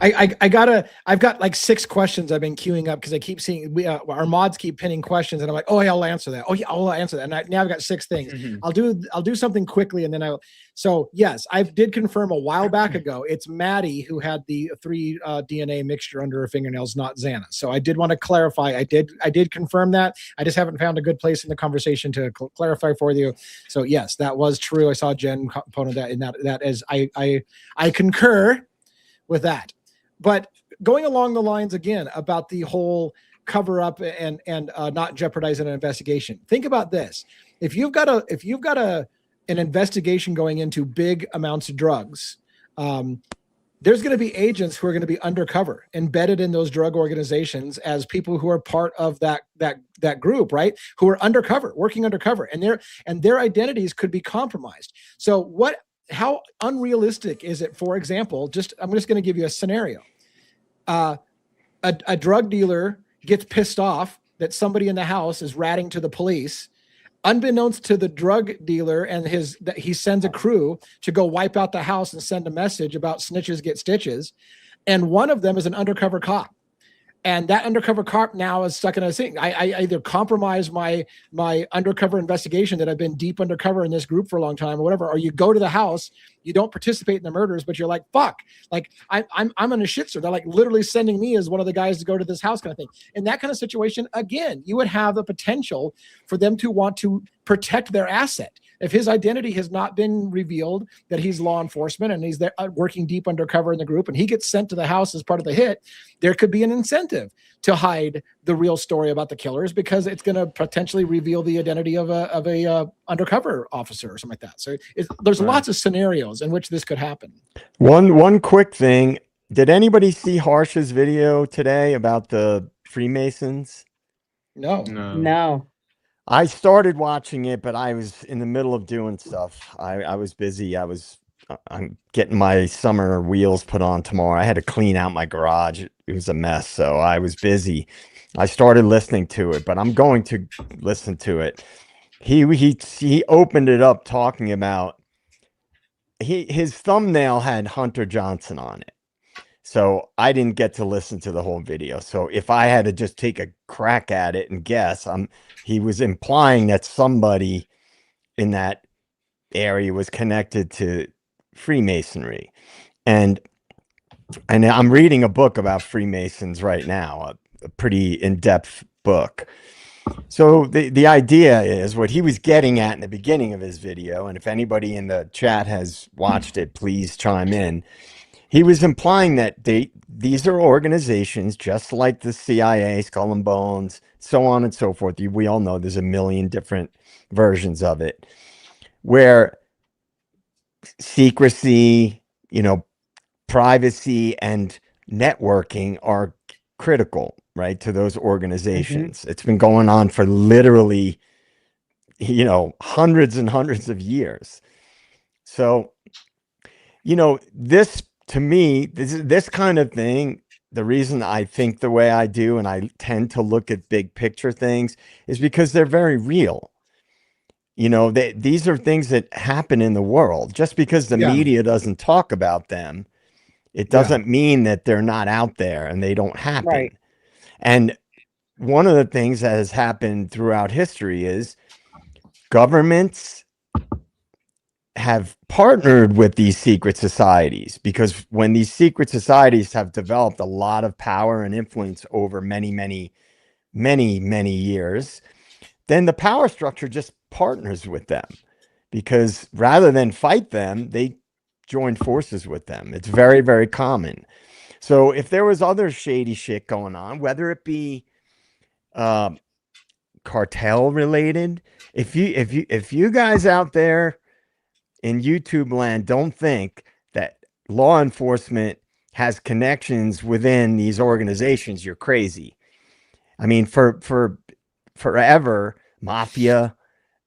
I've got like 6 questions I've been queuing up because I keep seeing our mods keep pinning questions and I'm like, oh yeah, I'll answer that. Oh yeah, I'll answer that. And now I've got 6 things. I'll do something quickly and then so yes, I did confirm a while back ago. It's Maddie who had the 3 DNA mixture under her fingernails, not Xana. So I did want to clarify. I did confirm that. I just haven't found a good place in the conversation to clarify for you. So yes, that was true. I saw Jen component that, and that is I concur with that. But going along the lines again about the whole cover up and not jeopardize an investigation. Think about this: if you've got an investigation going into big amounts of drugs, there's going to be agents who are going to be undercover, embedded in those drug organizations as people who are part of that group, right? Who are undercover, working undercover, and their identities could be compromised. So how unrealistic is it? For example, I'm just going to give you a scenario. A drug dealer gets pissed off that somebody in the house is ratting to the police. Unbeknownst to the drug dealer and he sends a crew to go wipe out the house and send a message about snitches get stitches. And one of them is an undercover cop. And that undercover cop now is stuck in a thing. I either compromise my undercover investigation that I've been deep undercover in this group for a long time or whatever, or you go to the house, you don't participate in the murders, but you're like, fuck, like I'm in a shit stir. They're like literally sending me as one of the guys to go to this house kind of thing. In that kind of situation, again, you would have the potential for them to want to protect their asset. If his identity has not been revealed, that he's law enforcement and he's there working deep undercover in the group, and he gets sent to the house as part of the hit, there could be an incentive to hide the real story about the killers because it's going to potentially reveal the identity of a undercover officer or something like that. So there's lots of scenarios in which this could happen. One quick thing. Did anybody see Harsh's video today about the Freemasons? No. I started watching it, but I was in the middle of doing stuff. I was busy. I'm getting my summer wheels put on tomorrow. I had to clean out my garage. It was a mess, so I was busy. I started listening to it, but I'm going to listen to it. He opened it up talking about his thumbnail had Hunter Johnson on it. So I didn't get to listen to the whole video. So if I had to just take a crack at it and guess, he was implying that somebody in that area was connected to Freemasonry. And I'm reading a book about Freemasons right now, a pretty in-depth book. So the idea is what he was getting at in the beginning of his video, and if anybody in the chat has watched it, please chime in. He was implying that these are organizations just like the CIA, Skull and Bones, so on and so forth. We all know there's a million different versions of it, where secrecy, privacy and networking are critical, right, to those organizations. Mm-hmm. It's been going on for literally, hundreds and hundreds of years. So, this, to me, this kind of thing, the reason I think the way I do and I tend to look at big picture things is because they're very real. These are things that happen in the world. Just because the media doesn't talk about them, it doesn't mean that they're not out there and they don't happen. Right. And one of the things that has happened throughout history is governments have partnered with these secret societies, because when these secret societies have developed a lot of power and influence over many, many, many, many years, then the power structure just partners with them, because rather than fight them, they join forces with them. It's very, very common. So if there was other shady shit going on, whether it be cartel related, if you guys out there in YouTube land don't think that law enforcement has connections within these organizations, you're crazy. I mean, for forever, mafia,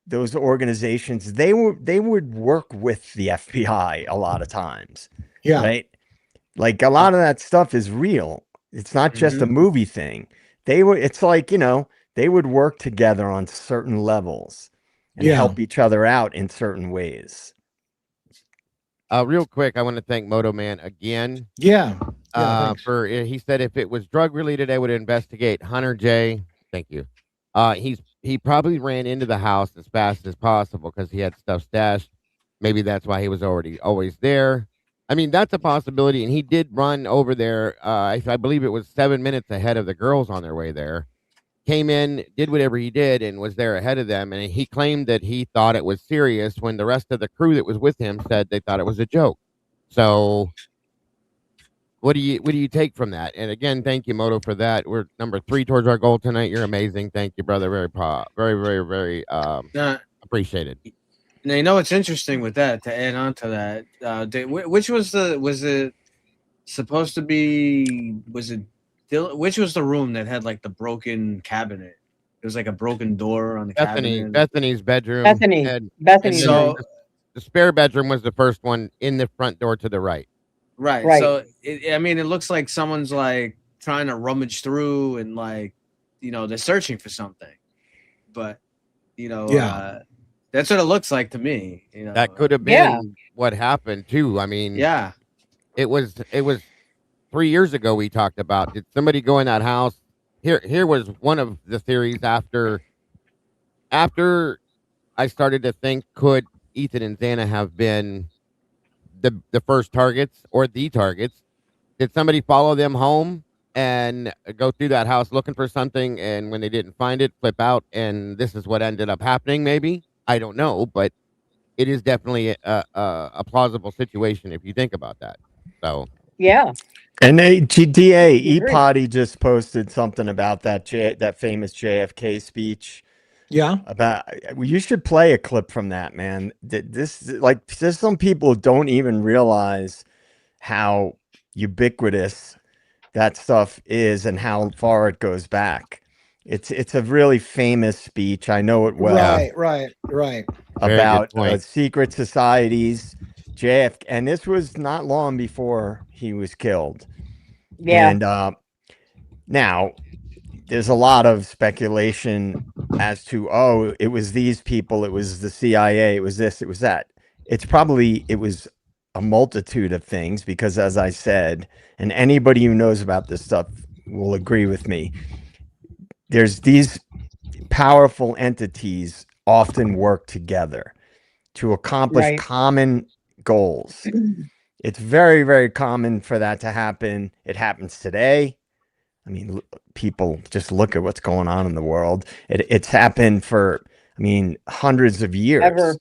those organizations, they would work with the FBI a lot of times. Yeah. Right? Like a lot of that stuff is real. It's not just a movie thing. It's like, they would work together on certain levels and help each other out in certain ways. Real quick, I want to thank Moto Man again. Yeah. He said if it was drug related, I would investigate. Hunter J. Thank you. He probably ran into the house as fast as possible because he had stuff stashed. Maybe that's why he was always there. I mean, that's a possibility. And he did run over there. I believe it was 7 minutes ahead of the girls on their way there. Came in, did whatever he did, and was there ahead of them. And he claimed that he thought it was serious when the rest of the crew that was with him said they thought it was a joke. So what do you take from that? And again, thank you, Moto, for that. We're number 3 towards our goal tonight. You're amazing. Thank you, brother. Very appreciated. Now, you know what's interesting with that, to add on to that, which was it supposed to be, which was the room that had like the broken cabinet? It was like a broken door on the cabinet. Bethany's bedroom. Bethany's So room. the spare bedroom was the first one in the front door to the right. Right. Right. So I mean, it looks like someone's like trying to rummage through and like, you know, they're searching for something. But, you know, that's what it looks like to me. You know, That could have been what happened too. I mean, yeah. It was 3 years ago we talked about. Did somebody go in that house? Here was one of the theories after I started to think, could Ethan and Xana have been the first targets or the targets? Did somebody follow them home and go through that house looking for something, and when they didn't find it, flip out, and this is what ended up happening? Maybe, I don't know, but it is definitely a plausible situation if you think about that. So Yeah. And DA Agree. E-Potty just posted something about that famous JFK speech. Yeah. About, you should play a clip from that, man. There's some people don't even realize how ubiquitous that stuff is and how far it goes back. It's a really famous speech. I know it well. Right. About secret societies, JFK, and this was not long before he was killed. Yeah. And now there's a lot of speculation as to, oh, it was these people, it was the CIA, it was this, it was that. It was a multitude of things, because as I said, and anybody who knows about this stuff will agree with me, there's these powerful entities often work together to accomplish common goals. It's very, very common for that to happen. It happens today. I mean, people just look at what's going on in the world. It's happened for, I mean, hundreds of years. Ever.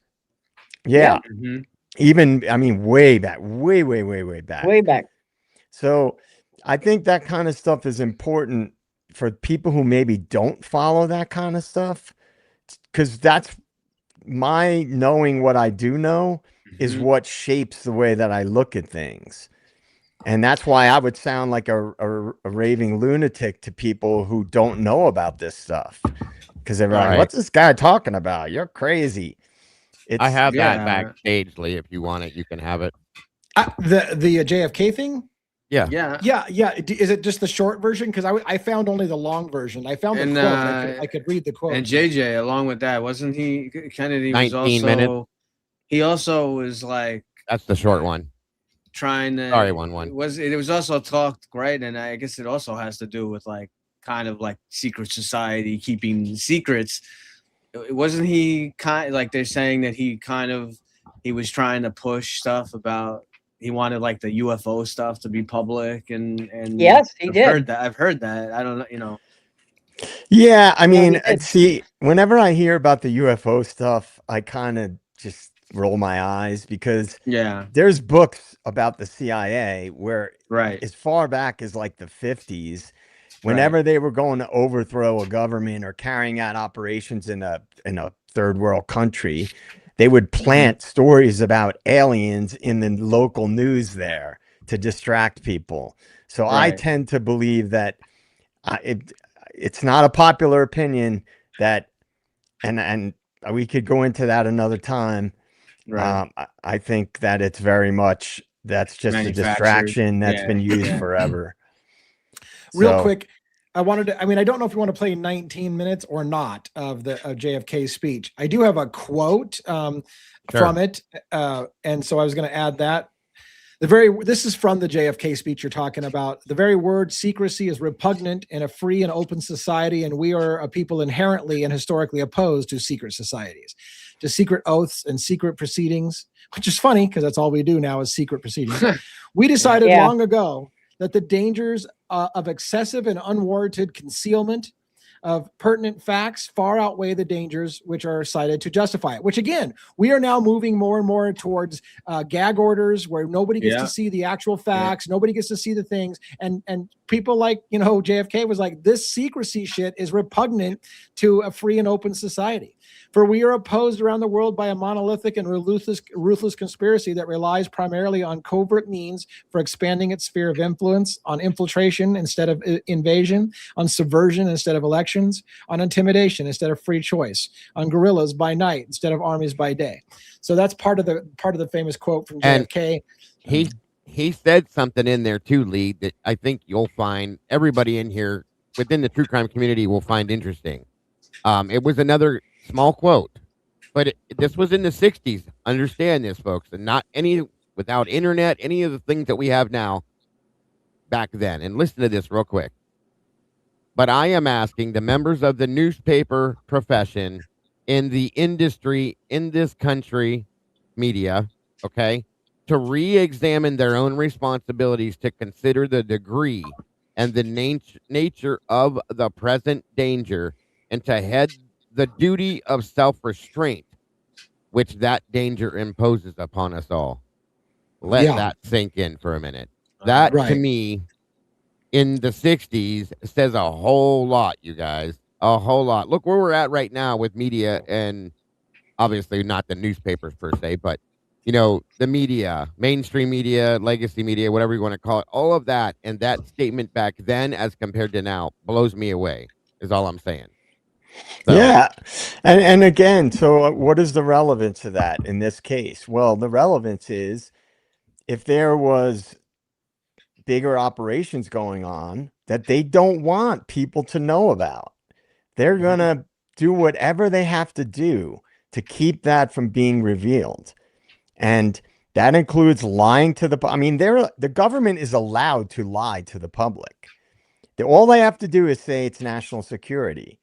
Yeah. Mm-hmm. Even, I mean, way back, way back. Way back. So I think that kind of stuff is important for people who maybe don't follow that kind of stuff, because that's my knowing what I do know is what shapes the way that I look at things. And that's why I would sound like a raving lunatic to people who don't know about this stuff, because they're like, what's this guy talking about? You're crazy. I have that backstage, Lee. If you want it, you can have it. The JFK thing? Yeah. Is it just the short version? Because I found only the long version. I found the quote. I could read the quote. And JJ, along with that, wasn't he? Kennedy was 19 minutes. He also was like, that's the short one. Trying to. Sorry, one. It was also talked, right? And I guess it also has to do with like kind of like secret society, keeping secrets. Wasn't he kind like they're saying that he was trying to push stuff about, he wanted like the UFO stuff to be public, and yes, he did. I've heard that. I don't know, you know. Yeah, I mean, see, whenever I hear about the UFO stuff, I kind of just roll my eyes, because there's books about the CIA where as far back as like the 50s, whenever they were going to overthrow a government or carrying out operations in a third world country, they would plant stories about aliens in the local news there to distract people. So I tend to believe that it's not a popular opinion that, and we could go into that another time. I think that it's very much, that's just a distraction that's been used forever. Real quick, I don't know if you want to play 19 minutes or not of JFK's speech. I do have a quote from it. And so I was going to add that. This is from the JFK speech you're talking about. The very word secrecy is repugnant in a free and open society, and we are a people inherently and historically opposed to secret societies, to secret oaths and secret proceedings, which is funny because that's all we do now is secret proceedings. We decided long ago that the dangers of excessive and unwarranted concealment, of pertinent facts far outweigh the dangers which are cited to justify it. Which again, we are now moving more and more towards gag orders where nobody gets to see the actual facts, nobody gets to see the things, and people like JFK was like, this secrecy shit is repugnant to a free and open society. For we are opposed around the world by a monolithic and ruthless conspiracy that relies primarily on covert means for expanding its sphere of influence, on infiltration instead of invasion, on subversion instead of elections, on intimidation instead of free choice, on guerrillas by night instead of armies by day. So that's part of the famous quote from JFK. And he said something in there too, Lee, that I think you'll find everybody in here within the true crime community will find interesting. It was another small quote, but this was in the 60s. Understand this, folks, and not without internet, any of the things that we have now back then. And listen to this real quick. But I am asking the members of the newspaper profession in the industry in this country, media, okay, to re-examine their own responsibilities, to consider the degree and the nature of the present danger, and to head the duty of self-restraint, which that danger imposes upon us all. Let that sink in for a minute. That, to me, in the 60s, says a whole lot, you guys. A whole lot. Look where we're at right now with media, and obviously not the newspapers per se, but, the media, mainstream media, legacy media, whatever you want to call it, all of that, and that statement back then as compared to now blows me away, is all I'm saying. So. Yeah. And again, so what is the relevance of that in this case? Well, the relevance is if there was bigger operations going on that they don't want people to know about, they're going to do whatever they have to do to keep that from being revealed. And that includes lying to the government is allowed to lie to the public. All they have to do is say it's national security,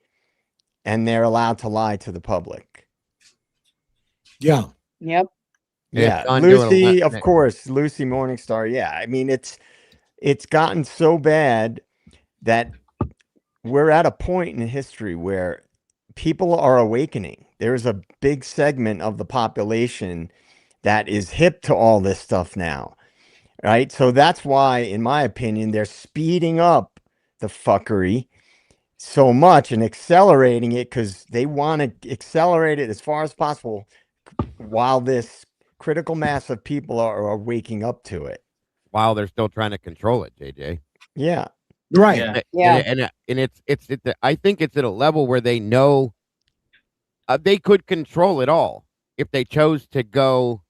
and they're allowed to lie to the public. Yeah. Yep. Yeah. Lucy, of course, Lucy Morningstar. Yeah. I mean, it's gotten so bad that we're at a point in history where people are awakening. There's a big segment of the population that is hip to all this stuff now. Right. So that's why, in my opinion, they're speeding up the fuckery so much and accelerating it because they want to accelerate it as far as possible while this critical mass of people are waking up to it. While they're still trying to control it, JJ. Yeah. Right. Yeah. And it's I think it's at a level where they know they could control it all if they chose to go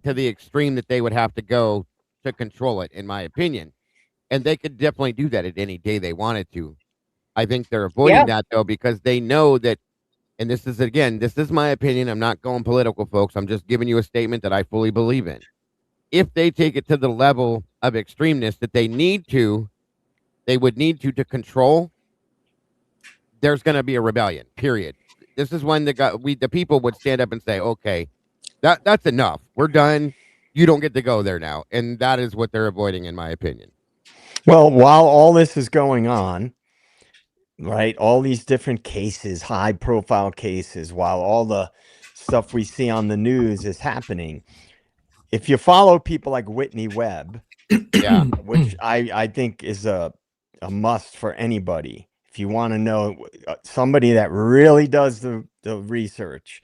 to the extreme that they would have to go to control it, in my opinion. And they could definitely do that at any day they wanted to. I think they're avoiding that, though, because they know that, and this is my opinion. I'm not going political, folks. I'm just giving you a statement that I fully believe in. If they take it to the level of extremeness that they would need to control, there's going to be a rebellion, period. This is when the people would stand up and say, okay, that's enough. We're done. You don't get to go there now. And that is what they're avoiding, in my opinion. Well, while all this is going on, right, all these different cases, high profile cases, while all the stuff we see on the news is happening, if you follow people like Whitney Webb, which I think is a must for anybody, if you want to know somebody that really does the research,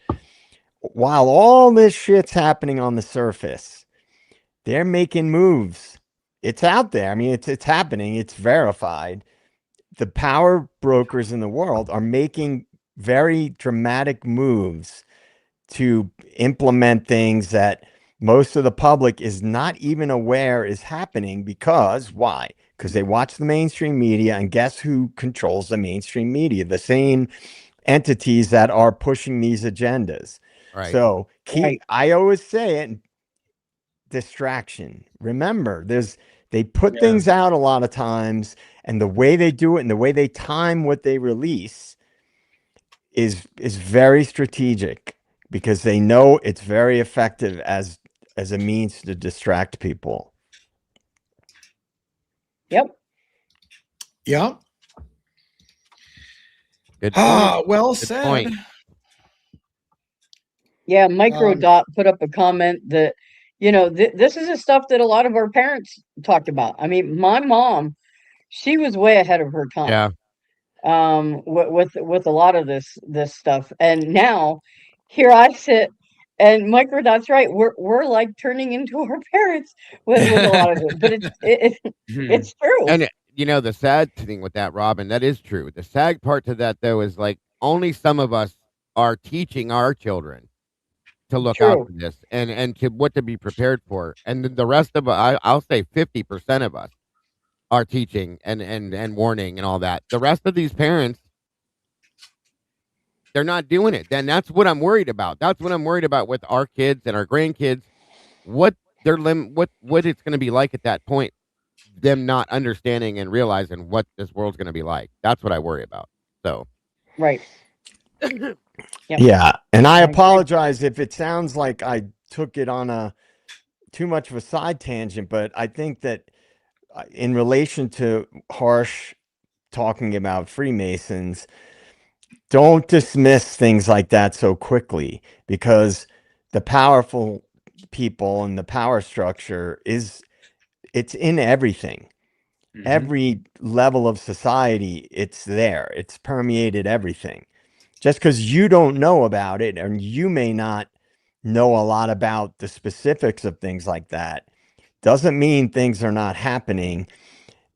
while all this shit's happening on the surface, they're making moves. It's out there. I mean, it's happening. It's verified. The power brokers in the world are making very dramatic moves to implement things that most of the public is not even aware is happening. Because why? Because they watch the mainstream media, and guess who controls the mainstream media? The same entities that are pushing these agendas. Right. So I always say it, distraction. Remember, they put things out a lot of times, and the way they do it and the way they time what they release is very strategic, because they know it's very effective as a means to distract people. Yep. Yeah. Good point. Well Good said. point. Yeah, Microdot put up a comment that, this is the stuff that a lot of our parents talked about. I mean, my mom, she was way ahead of her time. Yeah. With a lot of this stuff. And now here I sit, and Microdot's right. We're like turning into our parents with a lot of it. But it's true. And the sad thing with that, Robin, that is true. The sad part to that, though, is like only some of us are teaching our children to look out True. for this and to what to be prepared for. And then the rest of us, I'll say 50% of us are teaching and warning and all that. The rest of these parents, they're not doing it. Then that's what I'm worried about. That's what I'm worried about with our kids and our grandkids. What what it's going to be like at that point. Them not understanding and realizing what this world's going to be like. That's what I worry about. So, Right. Yeah. Yep. And I I agree. apologize if it sounds like I took it on a too much of a side tangent, but I think that in relation to Harsh talking about Freemasons, don't dismiss things like that so quickly, because the powerful people and the power structure it's in everything. Every level of society, it's there. It's permeated everything. Just because you don't know about it, and you may not know a lot about the specifics of things like that, doesn't mean things are not happening.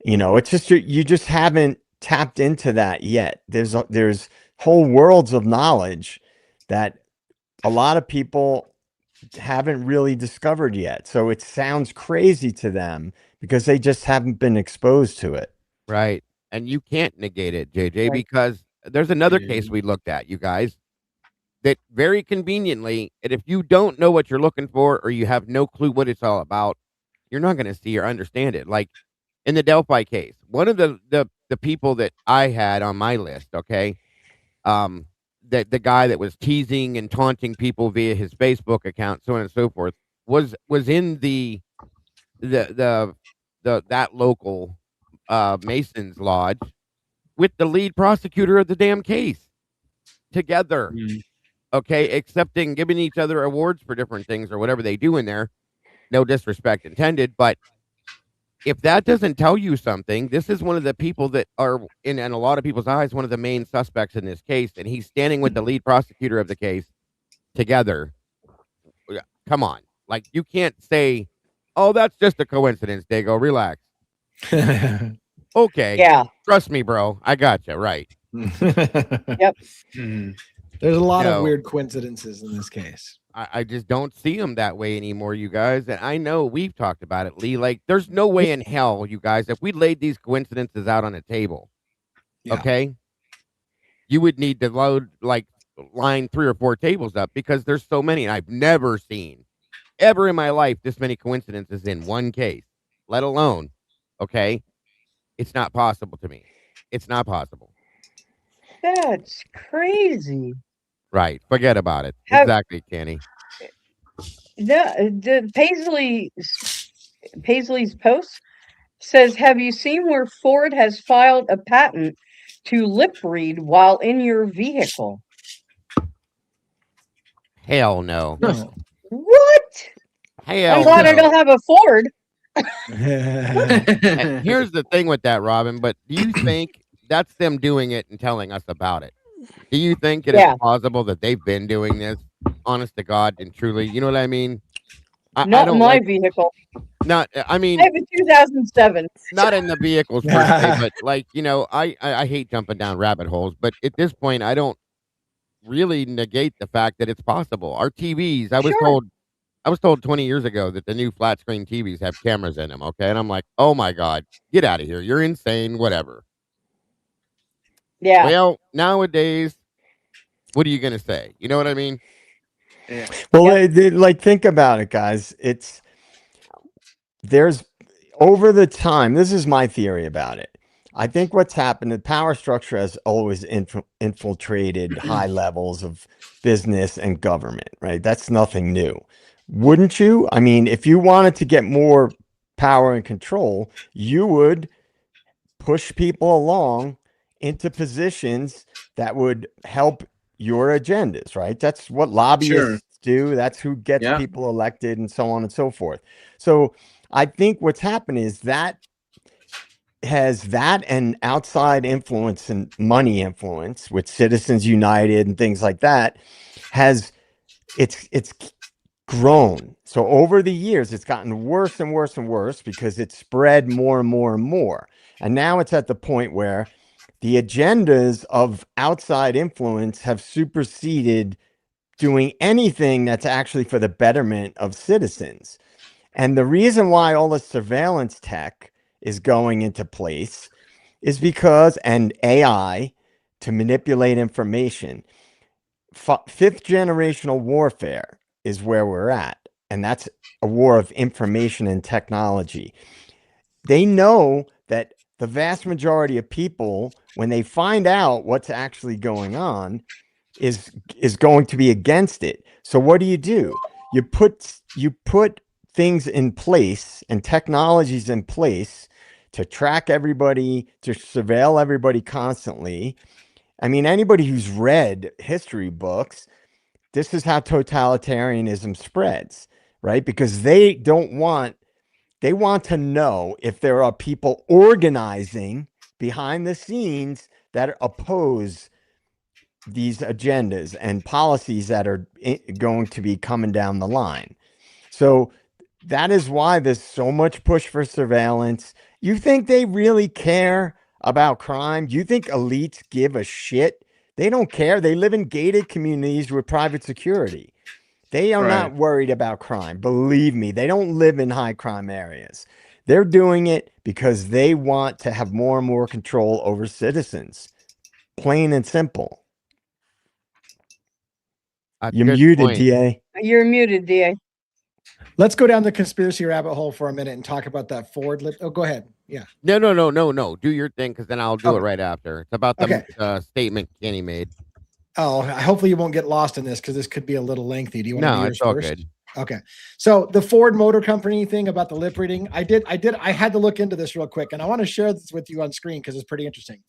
It's just you just haven't tapped into that yet. There's whole worlds of knowledge that a lot of people haven't really discovered yet. So it sounds crazy to them because they just haven't been exposed to it. right. And you can't negate it, JJ, Right. because there's another case we looked at, you guys, that very conveniently, and if you don't know what you're looking for or you have no clue what it's all about, you're not going to see or understand it. Like in the Delphi case, one of the people that I had on my list, okay, that the guy that was teasing and taunting people via his Facebook account, so on and so forth, was in the that local Masons lodge with the lead prosecutor of the damn case together. Okay, accepting, giving each other awards for different things or whatever they do in there. No disrespect intended, but if that doesn't tell you something, this is one of the people that are in a lot of people's eyes, one of the main suspects in this case, and he's standing with the lead prosecutor of the case together. Come on. Like, you can't say, oh, that's just a coincidence, Dago. Relax. Okay. Yeah. Trust me, bro. I got you. Right. Yep. There's a lot No. of weird coincidences in this case. I just don't see them that way anymore, you guys. And I know we've talked about it, Lee. Like, there's no way in hell, you guys, if we laid these coincidences out on a table, Yeah. okay, you would need to line 3 or 4 tables up because there's so many. And I've never seen, ever in my life, this many coincidences in one case, let alone, okay, it's not possible to me. It's not possible. That's crazy. Right. Forget about it. Have- Exactly, Kenny. The Paisley's post says, have you seen where Ford has filed a patent to lip read while in your vehicle? Hell no. No. What? Hell I'm glad I no. don't have a Ford. And here's the thing with that, Robin, but do you think that's them doing it and telling us about it? Do you think it Yeah. is plausible that they've been doing this, honest to God and truly? You know what I mean? I Not don't in my like, vehicle. I mean, I have a 2007. not in the vehicles per se, but like, I hate jumping down rabbit holes, but at this point, I don't really negate the fact that it's possible. Our TVs, I was told 20 years ago that the new flat screen TVs have cameras in them. Okay. And I'm like, oh my God, get out of here. You're insane. Whatever. Yeah. Well, nowadays, what are you going to say? You know what I mean? Yeah. Well, like, think about it, guys. There's over the time, this is my theory about it. I think what's happened, the power structure has always infiltrated high levels of business and government, right? That's nothing new. Wouldn't you? I mean, if you wanted to get more power and control, you would push people along into positions that would help your agendas, right? That's what lobbyists do. That's who gets people elected and so on and so forth. So I think what's happened is that has that and outside influence and money influence with Citizens United and things like that has it's grown. So over the years, it's gotten worse and worse and worse because it's spread more and more and more. And now it's at the point where the agendas of outside influence have superseded doing anything that's actually for the betterment of citizens. And the reason why all the surveillance tech is going into place is because, and AI to manipulate information, fifth generational warfare is where we're at. And that's a war of information and technology. They know that the vast majority of people, when they find out what's actually going on, is going to be against it. So what do? You put things in place and technologies in place to track everybody, to surveil everybody constantly. I mean, anybody who's read history books, this is how totalitarianism spreads, right? Because they want to know if there are people organizing behind the scenes that oppose these agendas and policies that are going to be coming down the line. So that is why there's so much push for surveillance. You think they really care about crime? Do you think elites give a shit? They don't care. They live in gated communities with private security. They are not worried about crime. Believe me, they don't live in high crime areas. They're doing it because they want to have more and more control over citizens. Plain and simple. You're muted, DA. You're muted, DA. Let's go down the conspiracy rabbit hole for a minute and talk about that Ford. Go ahead. Yeah. No. Do your thing, because then I'll do it right after. It's about the statement Kenny made. Oh, hopefully you won't get lost in this because this could be a little lengthy. Do you want to do yours it's all first? good. Okay. So the Ford Motor Company thing about the lip reading, I had to look into this real quick, and I want to share this with you on screen because it's pretty interesting.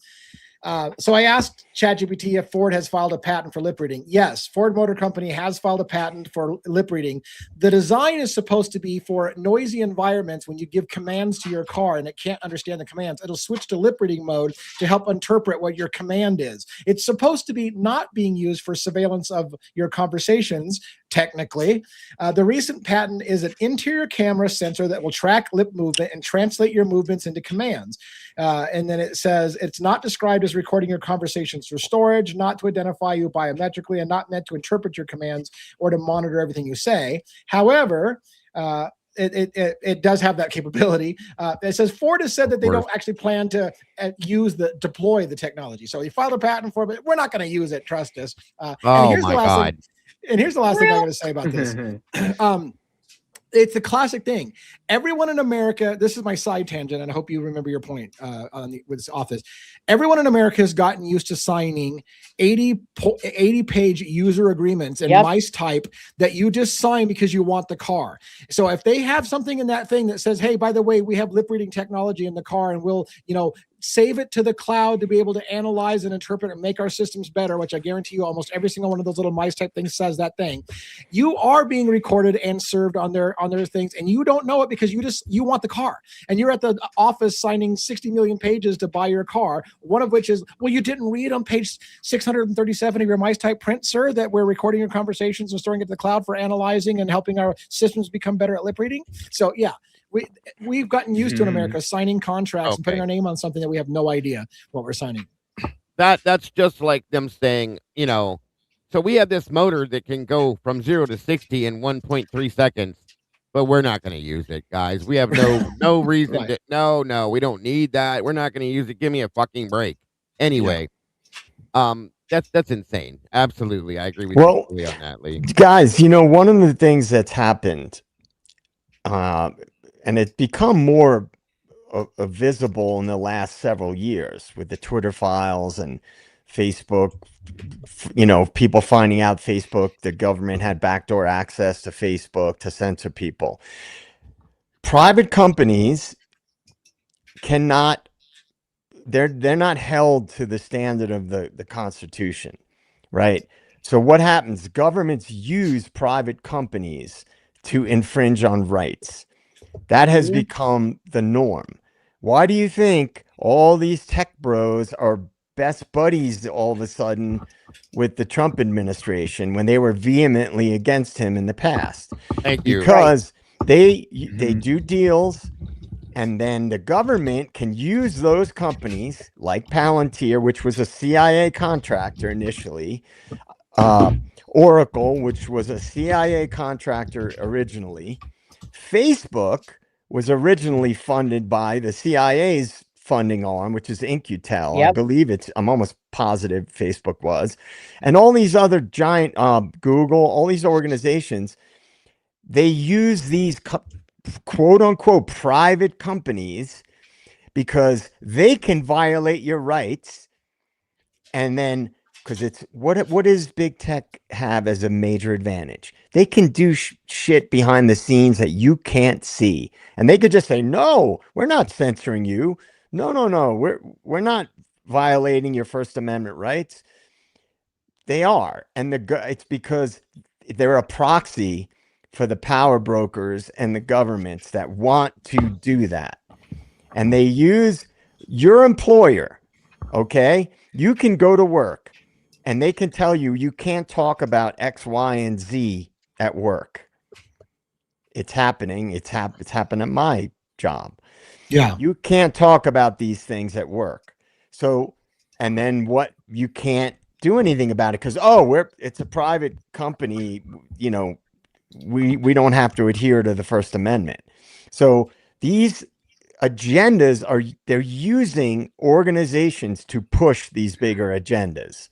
So I asked ChatGPT if Ford has filed a patent for lip reading. Yes, Ford Motor Company has filed a patent for lip reading. The design is supposed to be for noisy environments. When you give commands to your car and it can't understand the commands, it'll switch to lip reading mode to help interpret what your command is. It's supposed to be not being used for surveillance of your conversations, technically. The recent patent is an interior camera sensor that will track lip movement and translate your movements into commands. And then it says it's not described as recording your conversations for storage, not to identify you biometrically, and not meant to interpret your commands or to monitor everything you say. However, it does have that capability. It says Ford has said that they don't actually plan to deploy the technology. So he filed a patent for it, but we're not going to use it. Trust us. And here's the last thing I'm going to say about this. It's a classic thing. Everyone in America, this is my side tangent, and I hope you remember your point with this office. Everyone in America has gotten used to signing 80-page user agreements and mice type that you just sign because you want the car. So if they have something in that thing that says, hey, by the way, we have lip reading technology in the car and we'll, save it to the cloud to be able to analyze and interpret and make our systems better, which I guarantee you almost every single one of those little mice type things says that thing. You are being recorded and served on their things, and you don't know it because you want the car. And you're at the office signing 60 million pages to buy your car, one of which is, well, you didn't read on page 637 of your mice type print, sir, that we're recording your conversations and storing it to the cloud for analyzing and helping our systems become better at lip reading. So yeah. We've gotten used to in America signing contracts and putting our name on something that we have no idea what we're signing. That's just like them saying, so we have this motor that can go from 0 to 60 in 1.3 seconds, but we're not going to use it, guys. We have no reason to. No, we don't need that. We're not going to use it. Give me a fucking break. Anyway, that's insane. Absolutely, I agree with you on that, Lee. Guys, one of the things that's happened, and it's become more visible in the last several years with the Twitter files and Facebook, people finding out the government had backdoor access to Facebook to censor people. Private companies cannot they're not held to the standard of the Constitution, right? So what happens? Governments use private companies to infringe on rights. That has Mhm. become the norm. Why do you think all these tech bros are best buddies all of a sudden with the Trump administration when they were vehemently against him in the past? Thank you. Because they Mhm. do deals, and then the government can use those companies like Palantir, which was a CIA contractor initially, Oracle, which was a CIA contractor originally. Facebook was originally funded by the CIA's funding arm, which is InQtel. I Yep. believe I'm almost positive Facebook was. And all these other giant, Google, all these organizations, they use these quote unquote private companies because they can violate your rights. And then, because it's what does big tech have as a major advantage? They can do shit behind the scenes that you can't see, and they could just say, "No, we're not censoring you. No, we're not violating your First Amendment rights." They are, and it's because they're a proxy for the power brokers and the governments that want to do that, and they use your employer. Okay, you can go to work and they can tell you you can't talk about X, Y, and Z at work. It's happening. It's happened at my job. Yeah. You can't talk about these things at work. So, and then what? You can't do anything about it because it's a private company. You know, we don't have to adhere to the First Amendment. So these agendas they're using organizations to push these bigger agendas.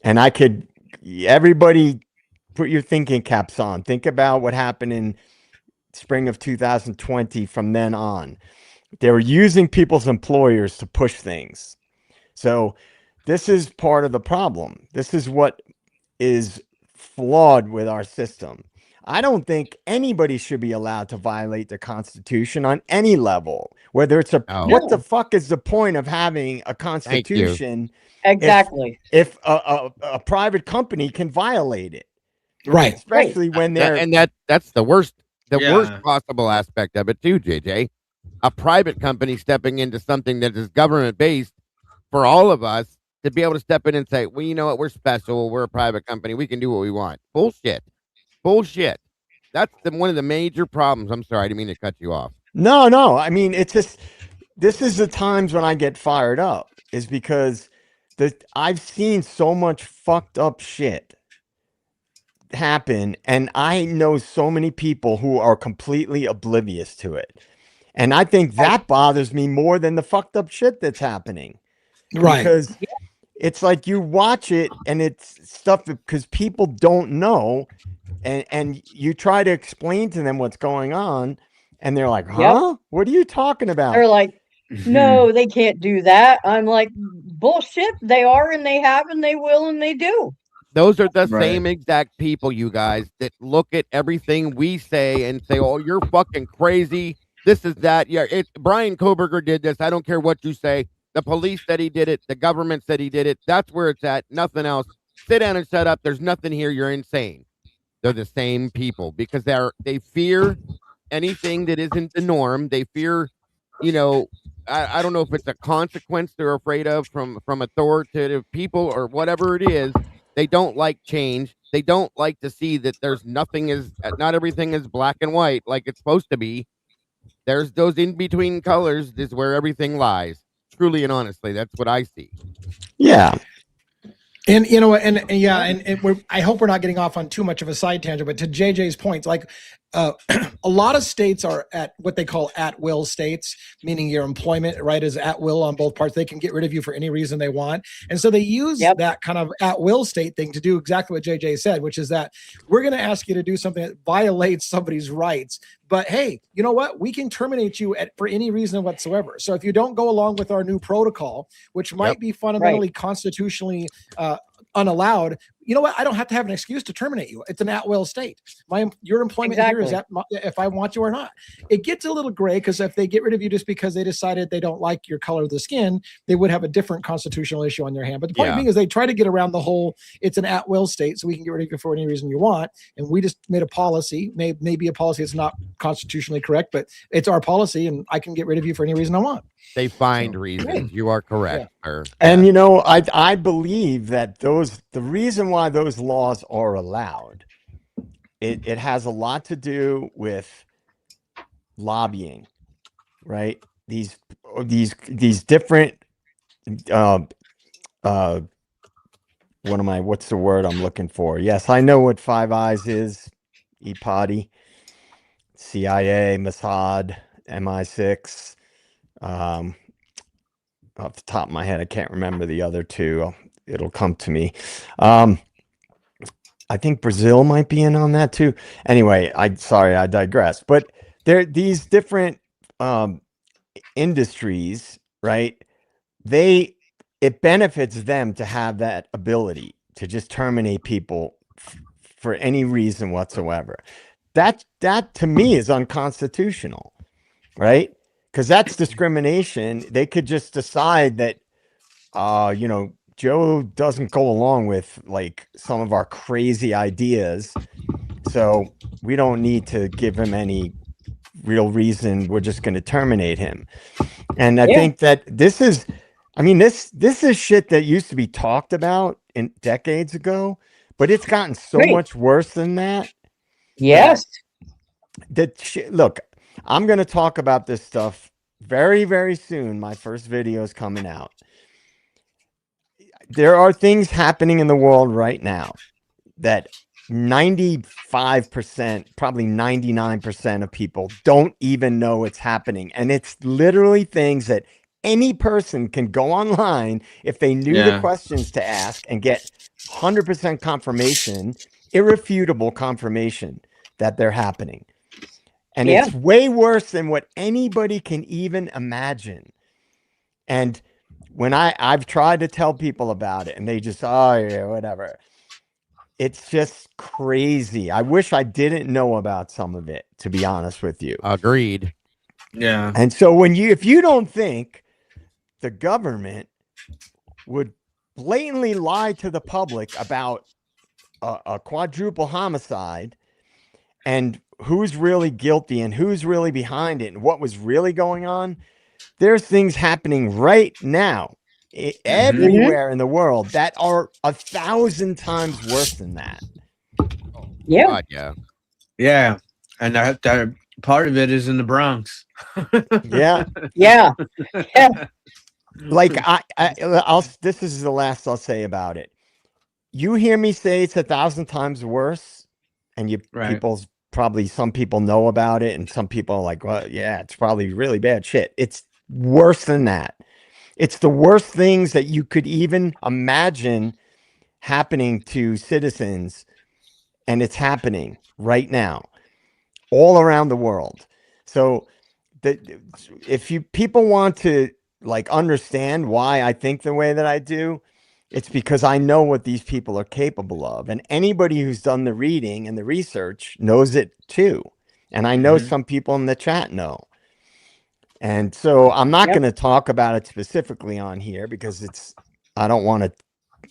And everybody put your thinking caps on. Think about what happened in spring of 2020 from then on. They were using people's employers to push things. So this is part of the problem. This is what is flawed with our system. I don't think anybody should be allowed to violate the Constitution on any level. Whether it's Oh. what the No. fuck is the point of having a Thank you. Constitution Exactly. if a private company can violate it, Right. especially when they're And that's the worst Yeah. possible aspect of it too, JJ. A private company stepping into something that is government based for all of us to be able to step in and say, well, you know what, we're special, we're a private company, we can do what we want. Bullshit. That's one of the major problems. I'm sorry, I didn't mean to cut you off. no. I mean, it's just this is the times when I get fired up is because I've seen so much fucked up shit happen, and I know so many people who are completely oblivious to it. And I think that bothers me more than the fucked up shit that's happening. Right. Because it's like you watch it and it's stuff because people don't know, and you try to explain to them what's going on, and they're like, huh? What are you talking about? They're like, Mhm. no, they can't do that. I'm like, bullshit. They are, and they have, and they will, and they do. Those are the Right. same exact people, you guys, that look at everything we say and say, oh, you're fucking crazy. This is that. Yeah, Brian Koberger did this. I don't care what you say. The police said he did it. The government said he did it. That's where it's at. Nothing else. Sit down and shut up. There's nothing here. You're insane. They're the same people because they fear anything that isn't the norm. They fear, I don't know if it's a consequence they're afraid of from authoritative people or whatever it is. They don't like change. They don't like to see that not everything is black and white like it's supposed to be. There's those in between colors is where everything lies. Truly and honestly, that's what I see. Yeah. And I hope we're not getting off on too much of a side tangent, but to JJ's point, like a lot of states are at what they call at will states, meaning your employment right is at will on both parts. They can get rid of you for any reason they want. And so they use that kind of at will state thing to do exactly what JJ said, which is that we're going to ask you to do something that violates somebody's rights. But hey, you know what? We can terminate you for any reason whatsoever. So if you don't go along with our new protocol, which might be fundamentally constitutionally unallowed, you know what? I don't have to have an excuse to terminate you. It's an at-will state. Your employment here is if I want you or not. It gets a little gray because if they get rid of you just because they decided they don't like your color of the skin, they would have a different constitutional issue on their hand. But the point being is they try to get around the whole, it's an at-will state, so we can get rid of you for any reason you want. And we just made a policy, maybe a policy that's not constitutionally correct, but it's our policy, and I can get rid of you for any reason I want. They find reasons. You are correct. Yeah. And, you know, I believe that the reason why those laws are allowed, it has a lot to do with lobbying, right? These different, what's the word I'm looking for? Yes, I know what Five Eyes is, E-Potty, CIA, Mossad, MI6, off the top of my head, I can't remember the other two. It'll come to me. I think Brazil might be in on that too. Anyway, I digress. But these different industries, right? It benefits them to have that ability to just terminate people for any reason whatsoever. That to me is unconstitutional, right? Because that's discrimination. They could just decide that, you know, Joe doesn't go along with like some of our crazy ideas, so we don't need to give him any real reason. We're just going to terminate him. And I think that this is shit that used to be talked about in decades ago, but it's gotten so much worse than that. Yes. Look, I'm going to talk about this stuff very, very soon. My first video is coming out. There are things happening in the world right now that 95%, probably 99% of people don't even know it's happening. And it's literally things that any person can go online if they knew the questions to ask and get 100% confirmation, irrefutable confirmation that they're happening. And it's way worse than what anybody can even imagine. And when I've tried to tell people about it and they just, oh yeah, whatever. It's just crazy. I wish I didn't know about some of it, to be honest with you. Agreed. Yeah. And so if you don't think the government would blatantly lie to the public about a quadruple homicide and who's really guilty and who's really behind it and what was really going on, there's things happening right now everywhere in the world that are 1,000 times worse than that. Yeah. God, yeah. Yeah. And that part of it is in the Bronx. Yeah. Yeah. Like this is the last I'll say about it. You hear me say it's 1,000 times worse, and some people know about it, and some people are like, well, yeah, it's probably really bad shit. It's worse than that. It's the worst things that you could even imagine happening to citizens, and it's happening right now all around the world. So if people want to like understand why I think the way that I do, it's because I know what these people are capable of. And anybody who's done the reading and the research knows it too. And I know some people in the chat know. And so I'm not going to talk about it specifically on here because I don't want to,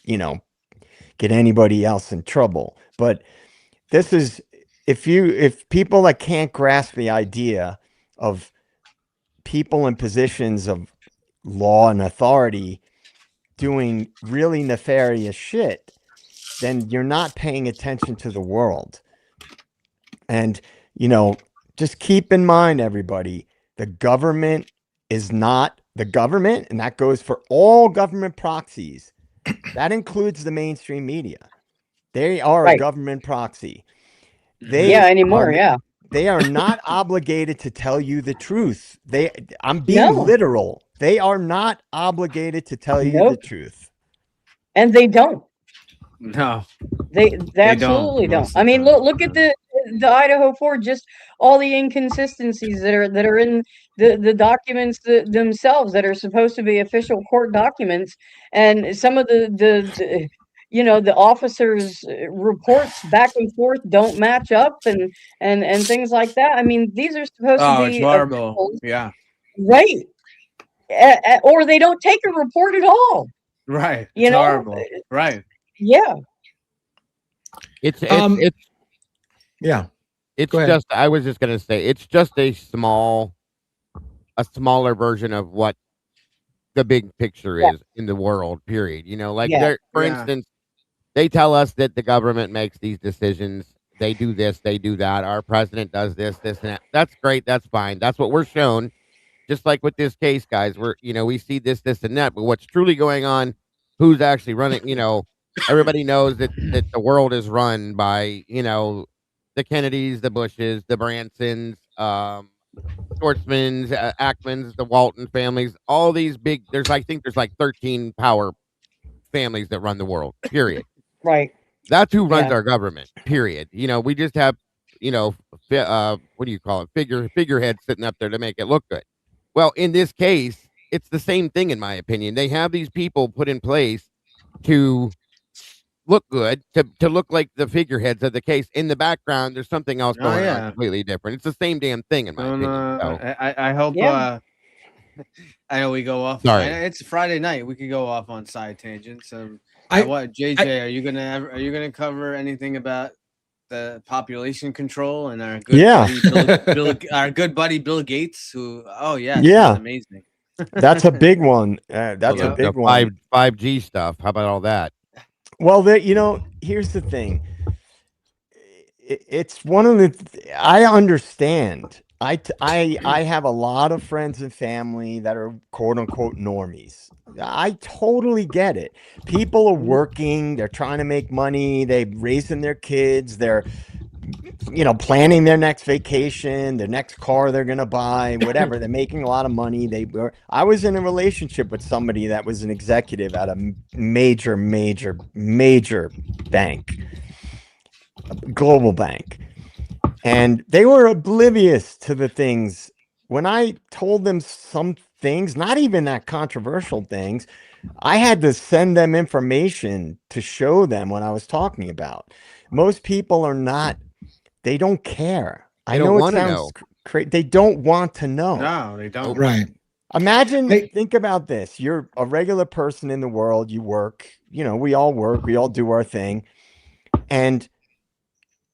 you know, get anybody else in trouble. But this is, if people that can't grasp the idea of people in positions of law and authority doing really nefarious shit, then you're not paying attention to the world. And, you know, just keep in mind, everybody, the government is not the government, and that goes for all government proxies. That includes the mainstream media. They are a government proxy. They are not obligated to tell you the truth. I'm being literal. They are not obligated to tell you the truth. And they don't. No. They absolutely don't. I mean, look at the Idaho 4, just all the inconsistencies that are in the documents themselves that are supposed to be official court documents, and some of the the officers' reports back and forth don't match up, and things like that. I mean, these are supposed to Oh, it's be horrible. officials, Yeah. right? Or they don't take a report at all. Right. You It's know, horrible. Right. yeah, It's Yeah. it's Go ahead. just I was just gonna say it's just a smaller version of what the big picture yeah, is in the world. Period. Like yeah, for Yeah. instance, they tell us that the government makes these decisions. They do this, they do that. Our president does this, this, and that. That's great. That's fine. That's what we're shown. Just like with this case, guys, we see this, and that. But what's truly going on? Who's actually running? Everybody knows that the world is run by the Kennedys, the Bushes, the Bransons, Schwartzmans, Ackmans, the Walton families. All these big. I think there's like 13 power families that run the world. Period. right, That's who runs yeah, our government. Period. We just have, what do you call it? Figureheads sitting up there to make it look good. Well, in this case, it's the same thing, in my opinion. They have these people put in place to look good, to look like the figureheads of the case. In the background, there's something else Oh, going on yeah. completely different. It's the same damn thing, in my So, opinion. So, I hope. yeah. I know we go off. Sorry. It's Friday night. We could go off on side tangents. I- What, JJ? Are you gonna cover anything about the population control and our good Yeah. buddy our good buddy Bill Gates? Who? Oh yeah, Yeah. amazing. That's a big one. That's Yeah. a big the one. 5G stuff. How about all that? Well, here's the thing. It's one of the. I understand. I have a lot of friends and family that are quote unquote normies. I totally get it. People are working. They're trying to make money. They're raising their kids. They're planning their next vacation, their next car they're going to buy, whatever. They're making a lot of money. I was in a relationship with somebody that was an executive at a major, major, major bank, global bank. And they were oblivious to the things. When I told them some things, not even that controversial things, I had to send them information to show them what I was talking about. Most people are not. They don't care. They I don't know it wanna sounds know. crazy. They don't want to know. No, they don't. Right. Imagine, Hey- think about this. You're a regular person in the world. You work, we all work. We all do our thing. And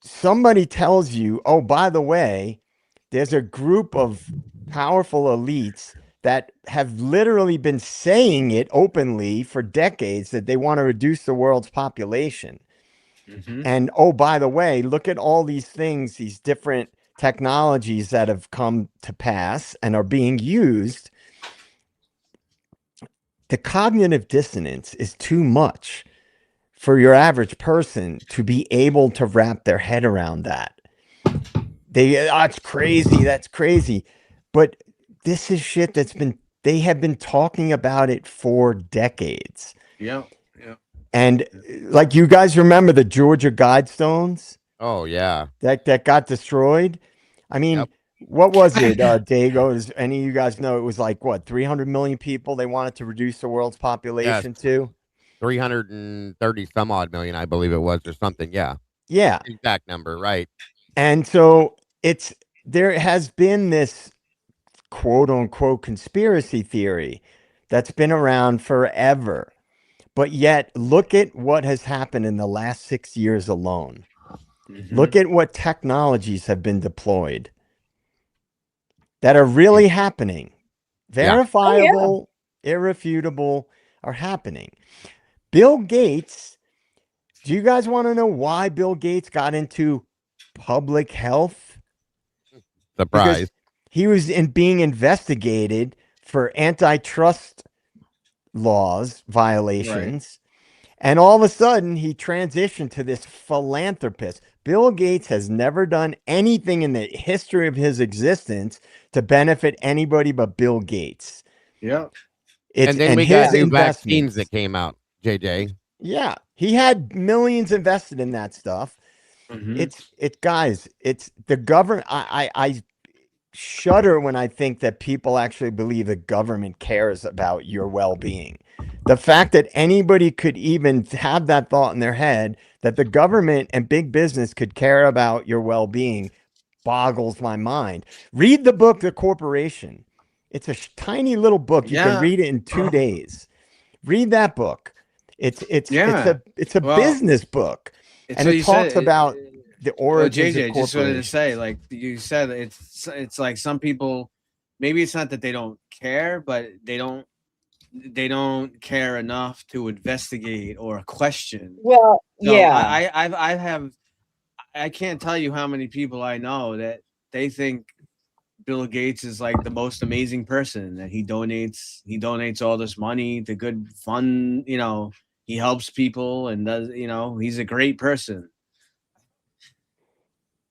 somebody tells you, oh, by the way, there's a group of powerful elites that have literally been saying it openly for decades that they want to reduce the world's population. Mhm. And oh, by the way, look at all these things, these different technologies that have come to pass and are being used. The cognitive dissonance is too much for your average person to be able to wrap their head around that. It's crazy. That's crazy. But this is shit they have been talking about it for decades. Yeah. And like, you guys remember the Georgia Guidestones Oh yeah. that got destroyed? I mean, Yep. what was it, Dago? Does any of you guys know? It was like, what, 300 million people they wanted to reduce the world's population to? 330 some odd million, I believe it was, or something. Yeah. Yeah. Exact number, right? And so there has been this quote unquote conspiracy theory that's been around forever. But yet, look at what has happened in the last 6 years alone. Mhm. Look at what technologies have been deployed that are really happening. Verifiable, irrefutable, are happening. Bill Gates, do you guys want to know why Bill Gates got into public health? Surprise. Because he was being investigated for antitrust laws violations. And all of a sudden, he transitioned to this philanthropist. Bill Gates has never done anything in the history of his existence to benefit anybody but Bill Gates. Yeah. And then we got new vaccines that came out, JJ. Yeah, he had millions invested in that stuff. Mhm. It's guys, it's the government. shudder when I think that people actually believe the government cares about your well-being. The fact that anybody could even have that thought in their head that the government and big business could care about your well-being boggles my mind. Read the book The Corporation. It's a tiny little book. You can Yeah. read it in 2 days. Read that book. It's Yeah. a Well, business book, It's and what it you talks said. about the Well, origins JJ, of just wanted to corporations. say, like you said, it's like some people. Maybe it's not that they don't care, but they don't care enough to investigate or question. Well, So yeah. I can't tell you how many people I know that they think Bill Gates is like the most amazing person, that he donates all this money to good fun, he helps people and does, he's a great person.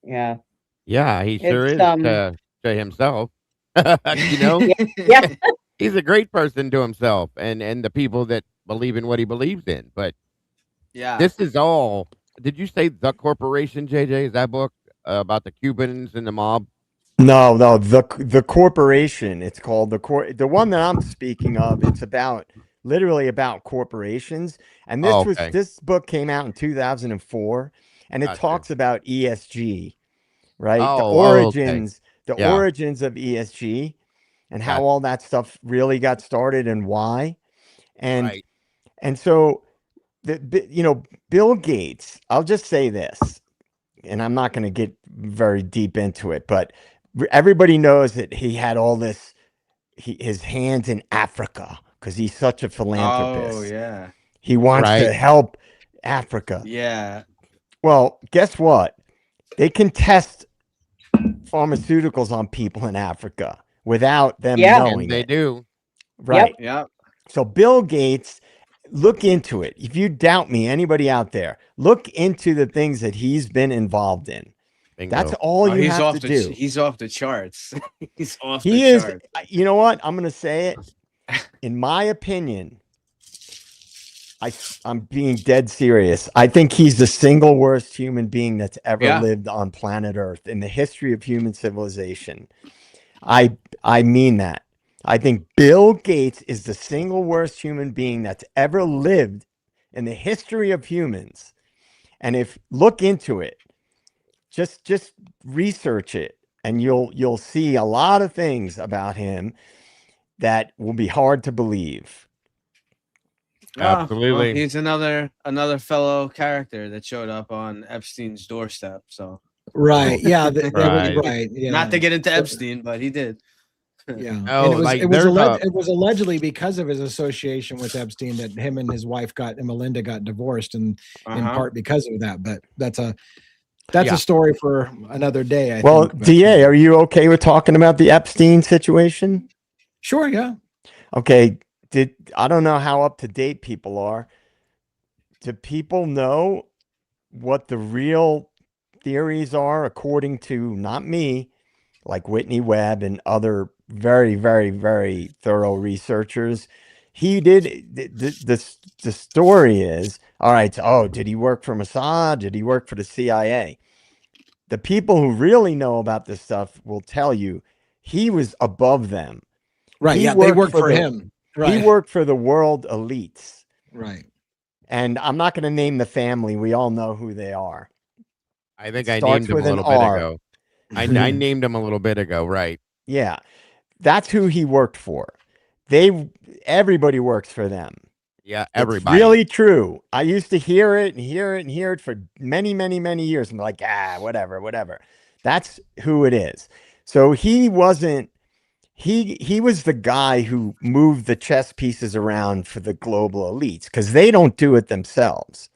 Yeah. Yeah, he sure It's is to himself. You know, yeah. he's a great person to himself and the people that believe in what he believes in. But Yeah. this is all. Did you say The Corporation, JJ? Is that book about the Cubans and the mob? No, the corporation. It's called the one that I'm speaking of. It's about literally about corporations, and Oh, okay, this book came out in 2004, and it gotcha. talks about ESG, right? Oh, okay, The yeah, origins of ESG, and how gotcha. all that stuff really got started and why, and Right. and so Bill Gates. I'll just say this, and I'm not going to get very deep into it, but everybody knows that he had all this, his hands in Africa because he's such a Oh philanthropist. yeah. He wants Right. to help Africa. Yeah. Well, guess what? They can test pharmaceuticals on people in Africa without them Yeah. And knowing they it. do. Right. Yep. So Bill Gates, look into it. If you doubt me, anybody out there, look into the things that he's been involved in. That's Bingo. all Oh, you have to do. he's off the charts. He's off the He is, charts. you know what? I'm going to say it. In my opinion, I'm being dead serious. I think he's the single worst human being that's ever Yeah. lived on planet Earth in the history of human civilization. I mean that. I think Bill Gates is the single worst human being that's ever lived in the history of humans. And if look into it, just research it, and you'll see a lot of things about him that will be hard to believe. Yeah. Well, Absolutely. he's another fellow character that showed up on Epstein's doorstep. So Right. Yeah. Right. Right. Yeah. not to get into Epstein, but he did. Yeah. And Oh, like there's a it was allegedly because of his association with Epstein that him and his wife and Melinda got divorced, and in Uh-huh. part because of that. But that's Yeah. a story for another day. I Well, think. DA, are you okay with talking about the Epstein situation? Sure. Yeah. Okay. I don't know how up to date people are. Do people know what the real theories are according to not me, like Whitney Webb and other very, very, very thorough researchers? He did the story is all right. So, oh, did he work for Mossad? Did he work for the CIA? The people who really know about this stuff will tell you he was above them. Right. He Yeah. They worked for the- him. Right. He worked for the world elites. Right. And I'm not going to name the family. We all know who they are. I think It I starts named him with a an little bit R. ago. I named him a little bit ago, right? Yeah. That's who he worked for. Everybody works for them. Yeah, It's everybody. really true. I used to hear it and hear it and hear it for many, many, many years. I'm like, whatever. That's who it is. So he wasn't, he was the guy who moved the chess pieces around for the global elites because they don't do it themselves.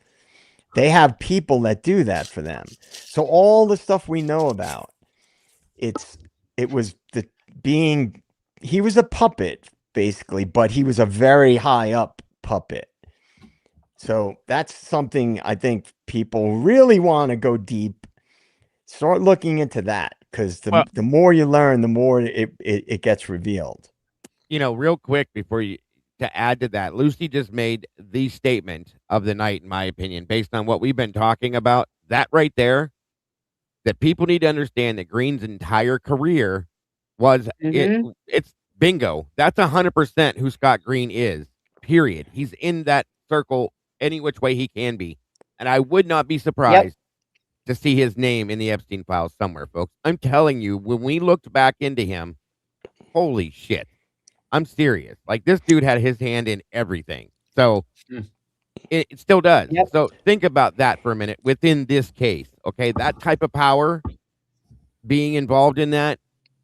They have people that do that for them. So all the stuff we know about, he was a puppet basically, but he was a very high up puppet. So that's something I think people really want to go deep, start looking into that, because Well- the more you learn, the more it gets revealed. Real quick to add to that, Lucy just made the statement of the night, in my opinion, based on what we've been talking about. That right there, that people need to understand that Green's entire career was Mhm. it's bingo. That's 100% who Scott Green is. Period. He's in that circle any which way he can be. And I would not be Yep. surprised to see his name in the Epstein files somewhere, folks. I'm telling you, when we looked back into him, holy shit. I'm serious. Like, this dude had his hand in everything. So Hmm. it still does. Yep. So think about that for a minute within this case. Okay. That type of power being involved in that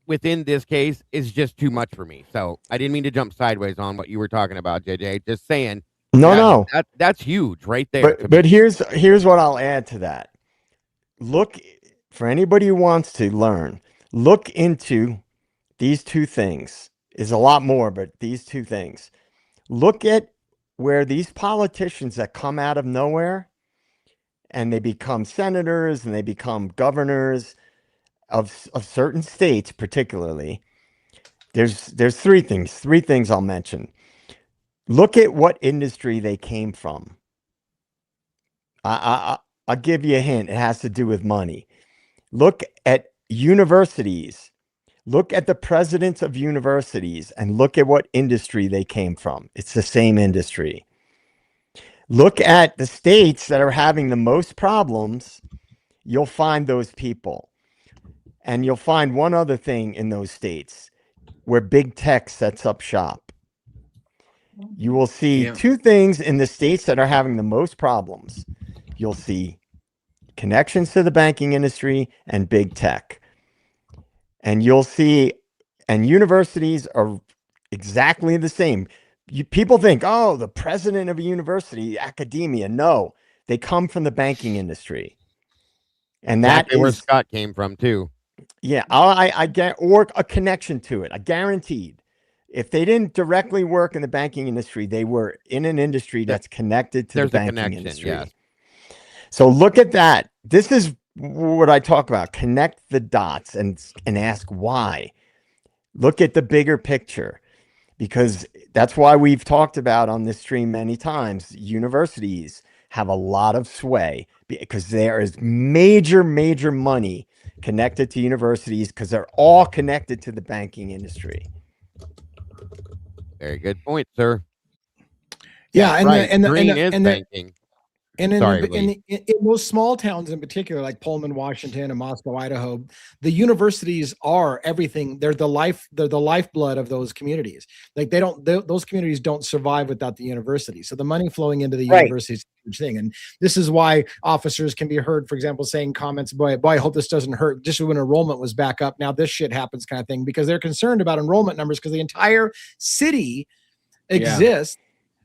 within this case is just too much for me. So I didn't mean to jump sideways on what you were talking about, JJ. Just saying. No. That's huge right there. But here's what I'll add to that. Look, for anybody who wants to learn, look into these two things. Is a lot more, but these two things. Look at where these politicians that come out of nowhere and they become senators and they become governors of certain states, particularly. There's three things I'll mention. Look at what industry they came from. I'll give you a hint. It has to do with money. Look at universities. Look at the presidents of universities and look at what industry they came from. It's the same industry. Look at the states that are having the most problems. You'll find those people. And you'll find one other thing in those states where big tech sets up shop. You will see two things in the states that are having the most problems. You'll see connections to the banking industry and big tech. And you'll see, and universities are exactly the same. People think, oh, the president of a university, academia. No, they come from the banking industry. And exactly that where is Scott came from too. Yeah, I get, or a connection to it. I guaranteed. If they didn't directly work in the banking industry, they were in an industry that's connected to the banking industry. Yes. So look at that. This is what I talk about. Connect the dots and ask why. Look at the bigger picture, because that's why we've talked about on this stream many times. Universities have a lot of sway because there is major money connected to universities because they're all connected to the banking industry. Very good point, sir. Yeah, and right. and Green is banking. And in, Sorry, in those small towns in particular, like Pullman, Washington, and Moscow, Idaho, the universities are everything. They're the lifeblood of those communities. Like those communities don't survive without the university. So the money flowing into the university is a huge thing. And this is why officers can be heard, for example, saying comments, boy, I hope this doesn't hurt. Just when enrollment was back up, now this shit happens, kind of thing, because they're concerned about enrollment numbers because the entire city exists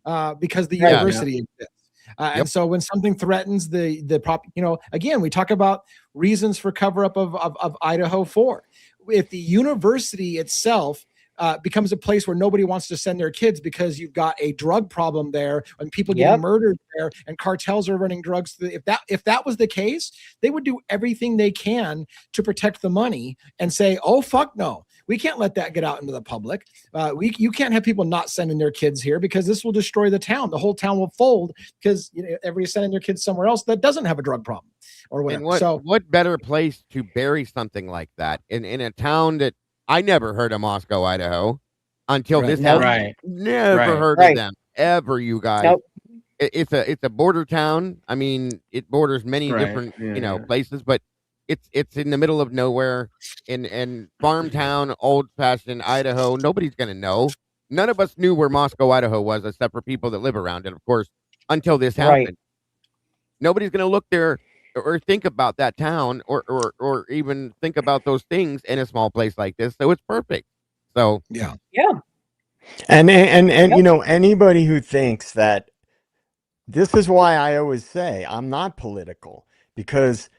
because the university exists. And so when something threatens the prop, again, we talk about reasons for cover up of Idaho 4. If the university itself becomes a place where nobody wants to send their kids because you've got a drug problem there and people getting murdered there and cartels are running drugs. If that was the case, they would do everything they can to protect the money and say, oh, fuck no. We can't let that get out into the public. You can't have people not sending their kids here because this will destroy the town. The whole town will fold because everybody's sending their kids somewhere else that doesn't have a drug problem or whatever. And what better place to bury something like that in a town that I never heard of Moscow, Idaho, until this happened. Never heard of them ever, you guys. Nope. It's a border town. I mean, it borders many different places, but it's in the middle of nowhere in farm town, old fashioned Idaho. Nobody's gonna know. None of us knew where Moscow, Idaho was, except for people that live around it, of course, until this happened. Nobody's gonna look there or think about that town or even think about those things in a small place like this. So it's perfect. So and anybody who thinks that, this is why I always say I'm not political, because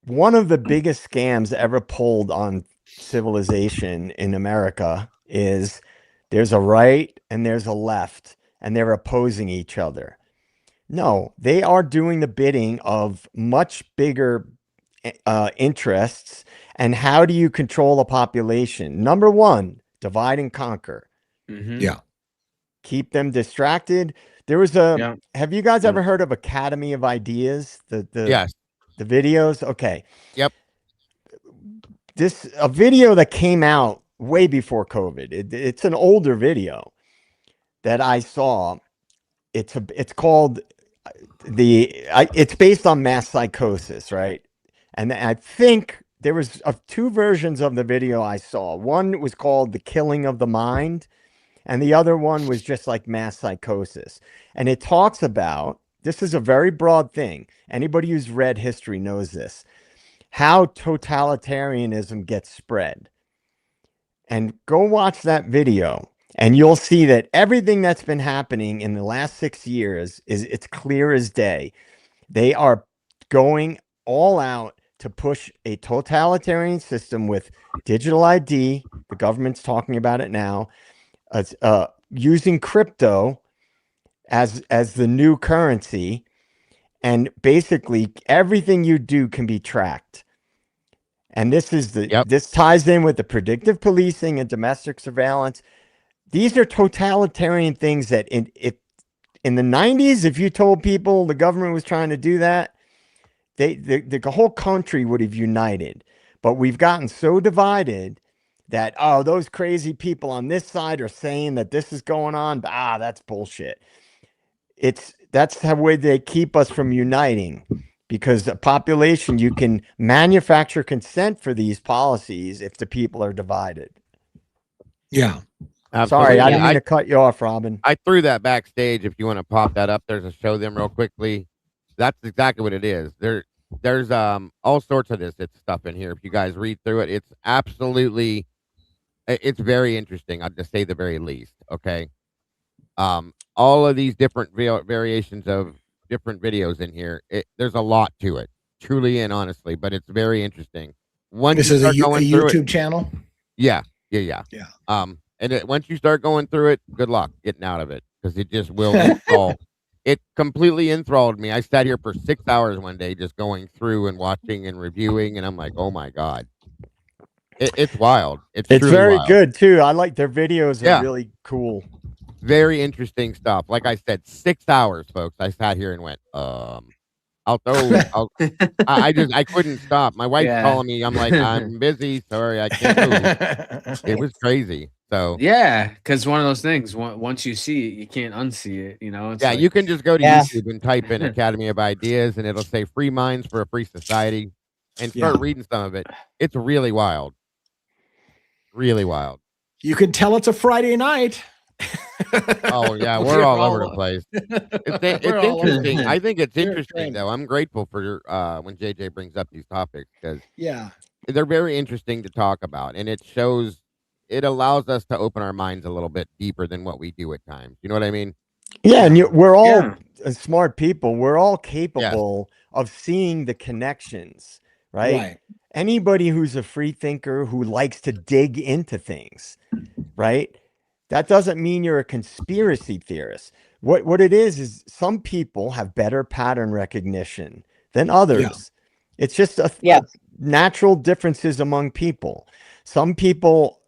one of the biggest scams ever pulled on civilization in America is there's a right and there's a left and they're opposing each other. No, they are doing the bidding of much bigger interests. And how do you control a population? Number one, divide and conquer. Keep them distracted. There was have you guys ever heard of Academy of Ideas? The videos? Okay. Yep. a video that came out way before COVID. It's an older video that I saw. It's called it's based on mass psychosis, right? And I think there was two versions of the video I saw. One was called The Killing of the Mind, and the other one was just like mass psychosis. And it talks about, this is a very broad thing. Anybody who's read history knows this, how totalitarianism gets spread. And go watch that video, and you'll see that everything that's been happening in the last 6 years it's clear as day. They are going all out to push a totalitarian system with digital ID. The government's talking about it now. Using crypto as the new currency, and basically everything you do can be tracked. And this is this ties in with the predictive policing and domestic surveillance. These are totalitarian things that in the 90s, if you told people the government was trying to do that, the whole country would have united. But we've gotten so divided that, oh, those crazy people on this side are saying that this is going on. That's bullshit. That's the way they keep us from uniting, because the population, you can manufacture consent for these policies if the people are divided. Yeah. Absolutely. Sorry, I didn't mean to cut you off, Robin. I threw that backstage. If you want to pop that up there to show them real quickly, that's exactly what it is. There's all sorts of this stuff in here. If you guys read through it, it's absolutely, it's very interesting, I'll just say the very least. Okay. All of these different variations of different videos in here. There's a lot to it, truly and honestly, but it's very interesting. This is a YouTube channel. Yeah. And once you start going through it, good luck getting out of it, because it just will enthrall. It completely enthralled me. I sat here for 6 hours one day just going through and watching and reviewing, and I'm like, oh my God. It's wild. It's very wild. Good too. I like their videos. Are really cool. Very interesting stuff. Like I said, 6 hours, folks. I sat here and went, I couldn't stop. My wife's calling me. I'm like, I'm busy. Sorry, I can't move. It was crazy. So yeah, because one of those things, once you see it, you can't unsee it. You know. It's like, you can just go to YouTube and type in Academy of Ideas, and it'll say "Free Minds for a Free Society," and start reading some of it. It's really wild. Really wild. You can tell it's a Friday night. Oh yeah, we're all over the place. It's interesting. I think it's interesting though. I'm grateful for when JJ brings up these topics, because they're very interesting to talk about, and it allows us to open our minds a little bit deeper than what we do at times. You know what I mean? Yeah, and we're all smart people. We're all capable of seeing the connections, right? Anybody who's a free thinker who likes to dig into things, right? That doesn't mean you're a conspiracy theorist. What it is some people have better pattern recognition than others. It's just natural differences among people. Some people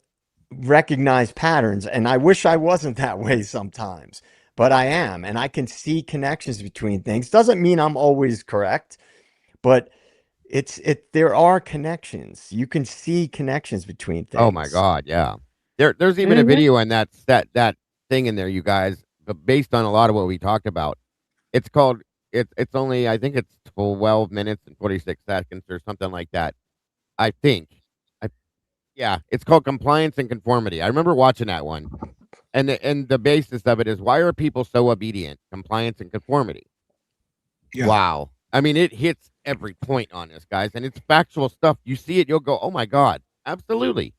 recognize patterns, and I wish I wasn't that way sometimes, but I am, and I can see connections between things. Doesn't mean I'm always correct, but there are connections. You can see connections between things. Oh my God, yeah. There's even a video on that thing in there, you guys, but based on a lot of what we talked about. It's called it's only, I think it's 12 minutes and 46 seconds or something like that. I think. Yeah, it's called Compliance and Conformity. I remember watching that one. And the basis of it is, why are people so obedient? Compliance and conformity. Yeah. Wow. I mean, it hits every point on this, guys, and it's factual stuff. You see it, you'll go, oh my God, absolutely.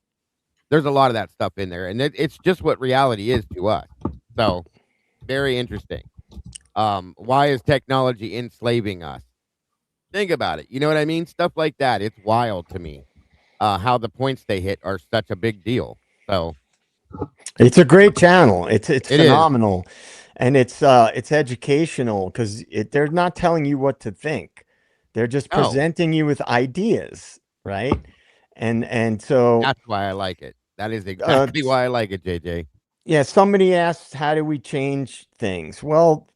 There's a lot of that stuff in there, and it's just what reality is to us. So, very interesting. Why is technology enslaving us? Think about it. You know what I mean? Stuff like that. It's wild to me. How the points they hit are such a big deal. So it's a great channel. It's phenomenal, and it's educational, because they're not telling you what to think. They're just presenting you with ideas, right? And so that's why I like it. That is exactly why I like it, JJ. Yeah. Somebody asked, how do we change things? Well,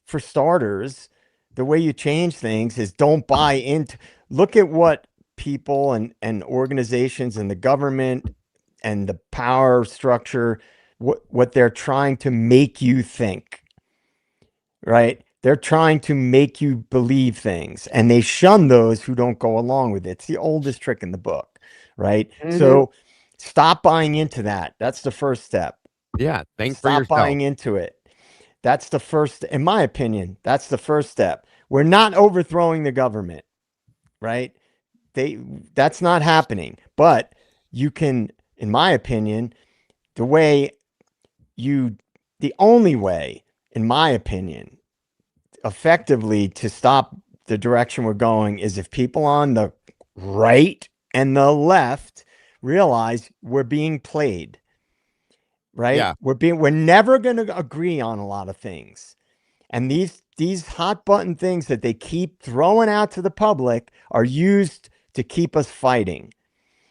for starters, the way you change things is don't buy into. Look at what people and organizations and the government and the power structure, what they're trying to make you think, right? They're trying to make you believe things, and they shun those who don't go along with it. It's the oldest trick in the book, right? So stop buying into that. That's the first step. Yeah, think for Stop yourself. buying into it. That's the first, in my opinion, that's the first step. We're not overthrowing the government, right? That's not happening. But you can, in my opinion, the only way, in my opinion, effectively to stop the direction we're going is if people on the right and the left realize we're being played, right? Yeah. We're never going to agree on a lot of things. And these hot button things that they keep throwing out to the public are used to keep us fighting.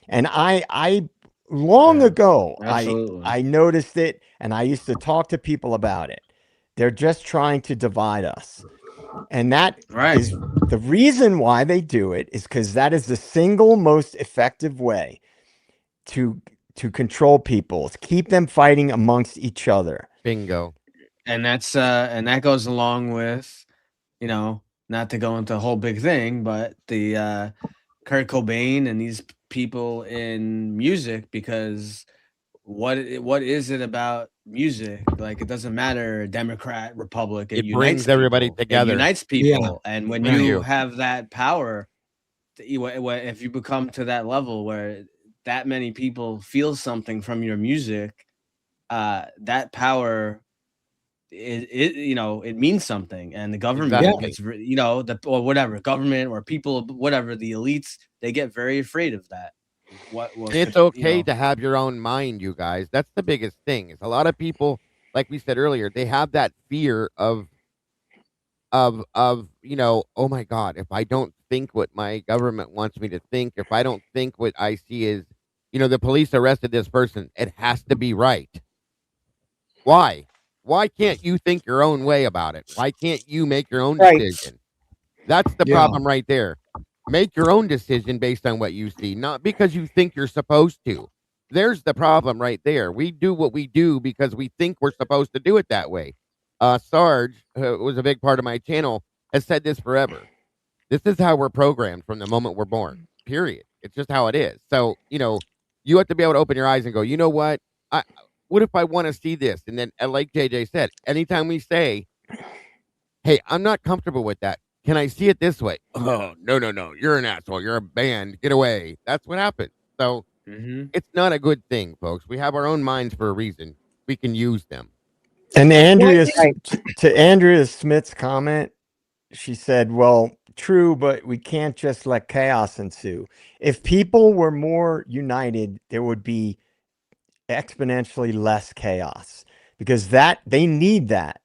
And I long ago, absolutely. I noticed it, and I used to talk to people about it. They're just trying to divide us. And that is the reason why they do it, is because that is the single most effective way to control people, to keep them fighting amongst each other. Bingo. And that goes along with, you know, not to go into a whole big thing, but the Kurt Cobain and these people in music, because what is it about music? Like, it doesn't matter Democrat, Republic, it brings everybody together. It unites people. And when Right. you have that power, if you become to that level where that many people feel something from your music, that power, it means something. And the government Exactly. gets, or whatever government or people, whatever, the elites, they get very afraid of that. It's okay to have your own mind, you guys. That's the biggest thing. Is a lot of people, like we said earlier, they have that fear of oh my God, if I don't think what my government wants me to think, if I don't think what I see is, the police arrested this person, it has to be right. Why? Why can't you think your own way about it? Why can't you make your own decision? That's the problem right there. Make your own decision based on what you see, not because you think you're supposed to. There's the problem right there. We do what we do because we think we're supposed to do it that way. Sarge, who was a big part of my channel, has said this forever. This is how we're programmed from the moment we're born, period. It's just how it is. So, you have to be able to open your eyes and go, you know what? What if I want to see this? And then, like JJ said, anytime we say, hey, I'm not comfortable with that. Can I see it this way? Oh, no. You're an asshole. You're a band. Get away. That's what happens. So it's not a good thing, folks. We have our own minds for a reason. We can use them. And to Andrea Smith's comment, she said, well, true, but we can't just let chaos ensue. If people were more united, there would be exponentially less chaos, because they need that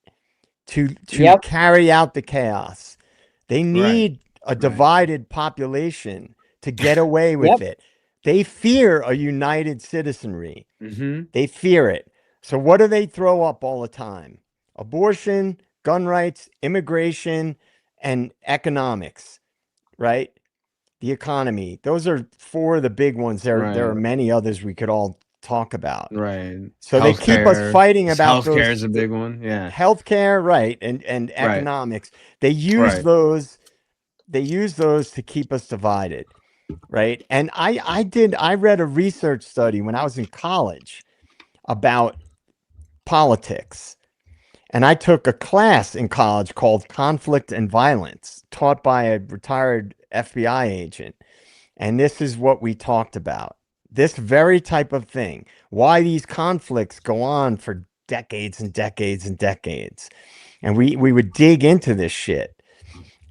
to carry out the chaos. They need a divided population to get away with it. They fear a united citizenry. They fear it. So what do they throw up all the time? Abortion, gun rights, immigration, and economics, right? The economy. Those are four of the big ones. There are many others we could all talk about. Right. So they keep us fighting about healthcare is a big one. Yeah. Healthcare, right, and economics. They use those. They use those to keep us divided, right? And I read a research study when I was in college about politics. And I took a class in college called Conflict and Violence, taught by a retired FBI agent. And this is what we talked about. This very type of thing. Why these conflicts go on for decades and decades and decades. And we would dig into this shit.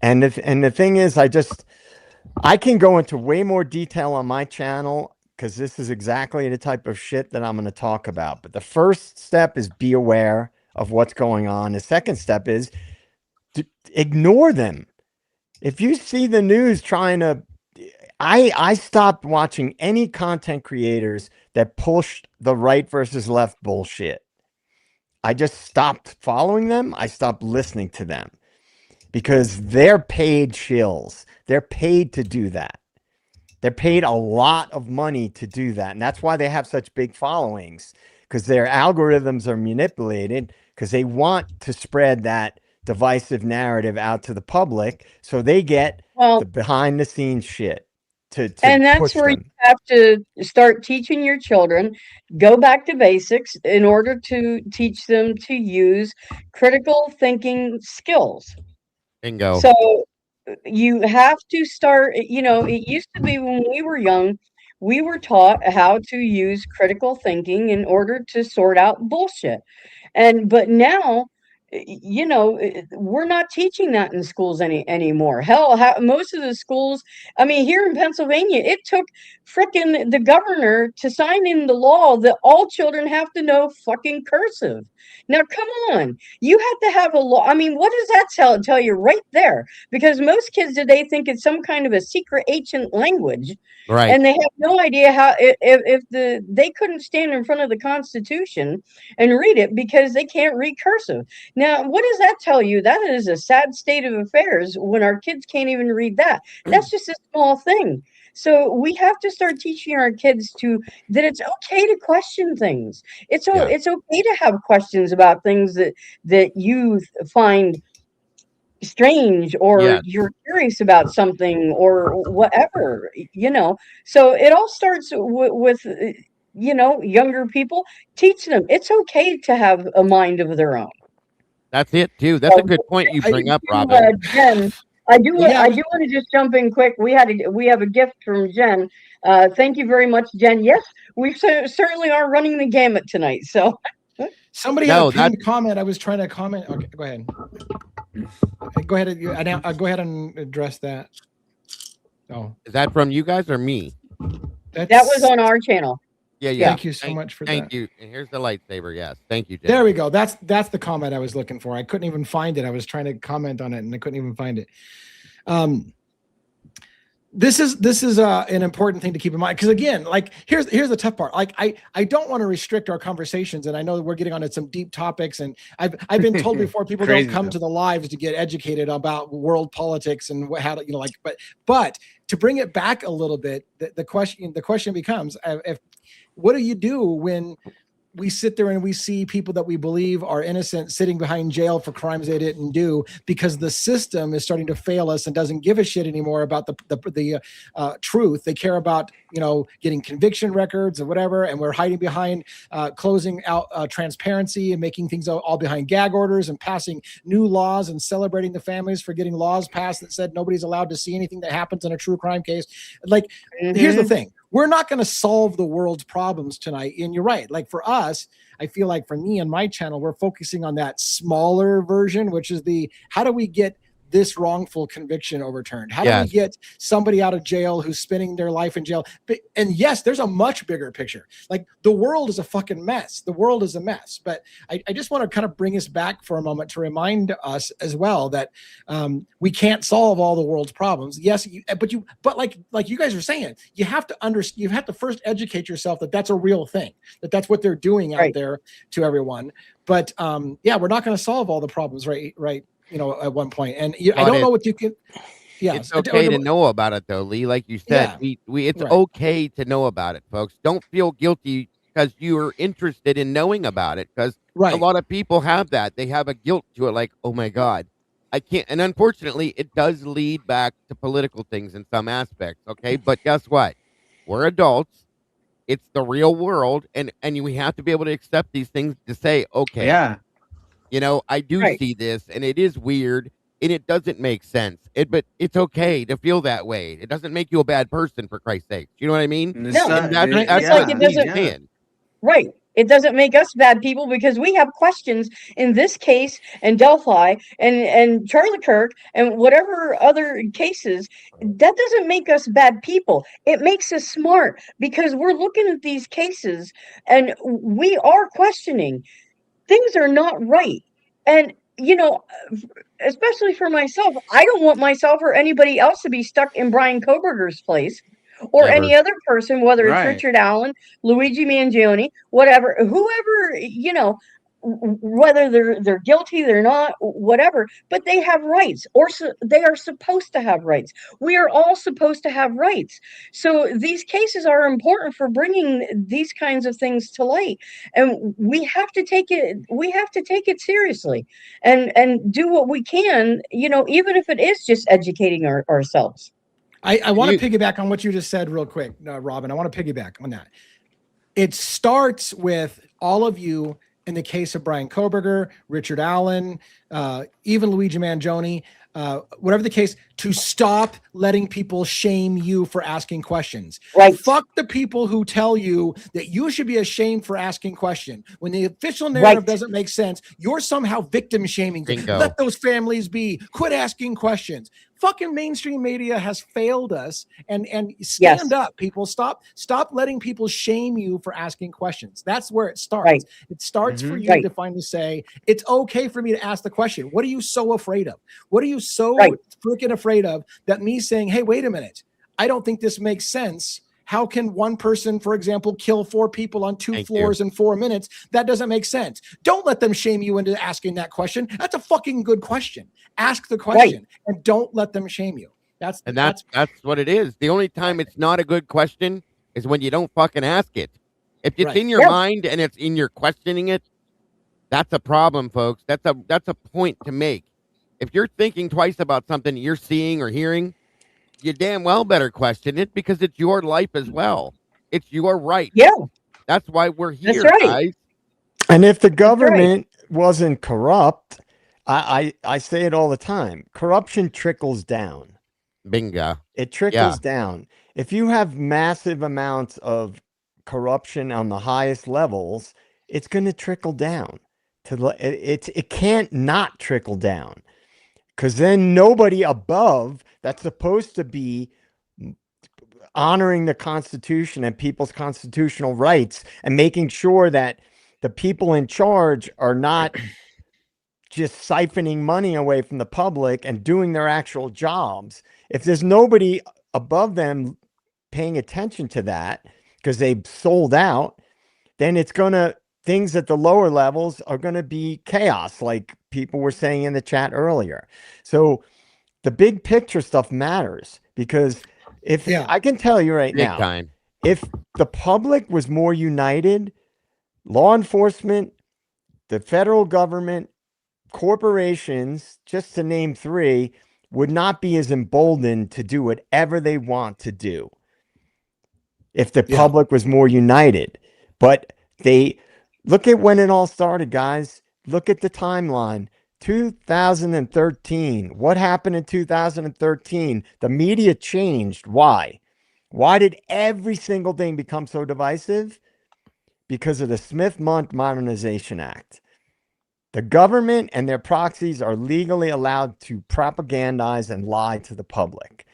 And the thing is, I can go into way more detail on my channel, because this is exactly the type of shit that I'm going to talk about. But the first step is be aware of what's going on. The second step is to ignore them. If you see the news trying to, I stopped watching any content creators that pushed the right versus left bullshit. I just stopped following them. I stopped listening to them, because they're paid shills. They're paid to do that. They're paid a lot of money to do that. And that's why they have such big followings, because their algorithms are manipulated because they want to spread that divisive narrative out to the public. So they get the behind the scenes shit to and that's push where you them. have to start teaching your children, go back to basics in order to teach them to use critical thinking skills. Bingo. So you have to start, it used to be when we were young, we were taught how to use critical thinking in order to sort out bullshit. But now, we're not teaching that in schools anymore. Hell, most of the schools, I mean, here in Pennsylvania, it took frickin' the governor to sign in the law that all children have to know fucking cursive. Now, come on, you have to have a law. I mean, what does that tell you right there? Because most kids today think it's some kind of a secret ancient language, Right. and they have no idea how if they couldn't stand in front of the Constitution and read it because they can't read cursive. Now, what does that tell you? That is a sad state of affairs when our kids can't even read that. That's just a small thing. So we have to start teaching our kids that it's okay to question things. It's okay to have questions about things that you find strange, or you're curious about something, or whatever. So it all starts with younger people. Teach them it's okay to have a mind of their own. That's it too. That's a good point you bring up, Robin. Jen, I do want to just jump in quick. We have a gift from Jen. Thank you very much, Jen. Yes, we certainly are running the gamut tonight. So somebody had a pinned comment. I was trying to comment. Okay, go ahead. Go ahead and address that. Oh, is that from you guys or me? That was on our channel. Yeah. Thank you so much for that. Thank you. And here's the lightsaber. Yes. Thank you, Jen. There we go. That's the comment I was looking for. I couldn't even find it. I was trying to comment on it and I couldn't even find it. This is an important thing to keep in mind, because again, like here's the tough part. Like I don't want to restrict our conversations, and I know that we're getting onto some deep topics, and I've been told before, people don't come to the lives to get educated about world politics and how to but to bring it back a little bit, the question becomes, what do you do when we sit there and we see people that we believe are innocent sitting behind jail for crimes they didn't do, because the system is starting to fail us and doesn't give a shit anymore about the truth. They care about, getting conviction records or whatever. And we're hiding behind closing out transparency and making things all behind gag orders and passing new laws and celebrating the families for getting laws passed that said nobody's allowed to see anything that happens in a true crime case. Here's the thing. We're not going to solve the world's problems tonight. And you're right. Like for us, I feel like for me and my channel, we're focusing on that smaller version, which is how do we get this wrongful conviction overturned? How do we get somebody out of jail who's spending their life in jail? And yes, there's a much bigger picture. Like the world is a fucking mess. The world is a mess. But I just want to kind of bring us back for a moment to remind us as well that we can't solve all the world's problems. Yes, but like you guys are saying, you have to first educate yourself that that's a real thing, that's what they're doing out there to everyone. But we're not going to solve all the problems, right? At one point, and I don't know what you can. Yeah, it's okay to know about it, though, Lee. Like you said, it's okay to know about it, folks. Don't feel guilty because you are interested in knowing about it. Because a lot of people have that; they have a guilt to it, like, oh my god, I can't. And unfortunately, it does lead back to political things in some aspects. Okay, but guess what? We're adults. It's the real world, and we have to be able to accept these things to say, okay, I do see this, and it is weird, and it doesn't make sense. But it's okay to feel that way. It doesn't make you a bad person, for Christ's sake. You know what I mean? No, it's like it doesn't. Right. It doesn't make us bad people because we have questions in this case and Delphi and Charlie Kirk and whatever other cases. That doesn't make us bad people. It makes us smart because we're looking at these cases and we are questioning. Things are not right. And, especially for myself, I don't want myself or anybody else to be stuck in Brian Koberger's place or any other person, whether it's Richard Allen, Luigi Mangione, whatever, whoever, whether they're guilty, they're not, whatever, but they have rights, or they are supposed to have rights. We are all supposed to have rights. So these cases are important for bringing these kinds of things to light, and we have to take it seriously, and do what we can, even if it is just educating ourselves. I want to piggyback on what you just said real quick, Robin. I want to piggyback on that. It starts with all of you, in the case of Brian Koberger, Richard Allen, even Luigi Mangione, whatever the case, to stop letting people shame you for asking questions. Right. Fuck the people who tell you that you should be ashamed for asking questions. When the official narrative doesn't make sense, you're somehow victim shaming. Let those families be. Quit asking questions. Fucking mainstream media has failed us, and stand up, people. Stop letting people shame you for asking questions. That's where it starts. Right. It starts for you to finally say, it's okay for me to ask the question. What are you so afraid of? What are you so freaking afraid of that me saying, hey, wait a minute, I don't think this makes sense. How can one person, for example, kill 4 people on 2 floors in 4 minutes? That doesn't make sense. Don't let them shame you into asking that question. That's a fucking good question. Ask the question and don't let them shame you. That's what it is. The only time it's not a good question is when you don't fucking ask it. If it's in your mind and it's in your questioning it, that's a problem, folks. That's a point to make. If you're thinking twice about something you're seeing or hearing, you damn well better question it, because it's your life as well. It's your right. Yeah. That's why we're here, guys. And if the government wasn't corrupt, I say it all the time, corruption trickles down. Bingo. It trickles down. If you have massive amounts of corruption on the highest levels, it's going to trickle down. It can't not trickle down, because then nobody above that's supposed to be honoring the Constitution and people's constitutional rights and making sure that the people in charge are not just siphoning money away from the public and doing their actual jobs. If there's nobody above them paying attention to that because they've sold out, then things at the lower levels are going to be chaos, like people were saying in the chat earlier. So the big picture stuff matters, because I can tell you right now, if the public was more united, law enforcement, the federal government, corporations, just to name 3, would not be as emboldened to do whatever they want to do if the public was more united. But look at when it all started, guys. Look at the timeline. 2013. What happened in 2013? The media changed. Why? Why did every single thing become so divisive? Because of the Smith-Mundt Modernization Act. The government and their proxies are legally allowed to propagandize and lie to the public.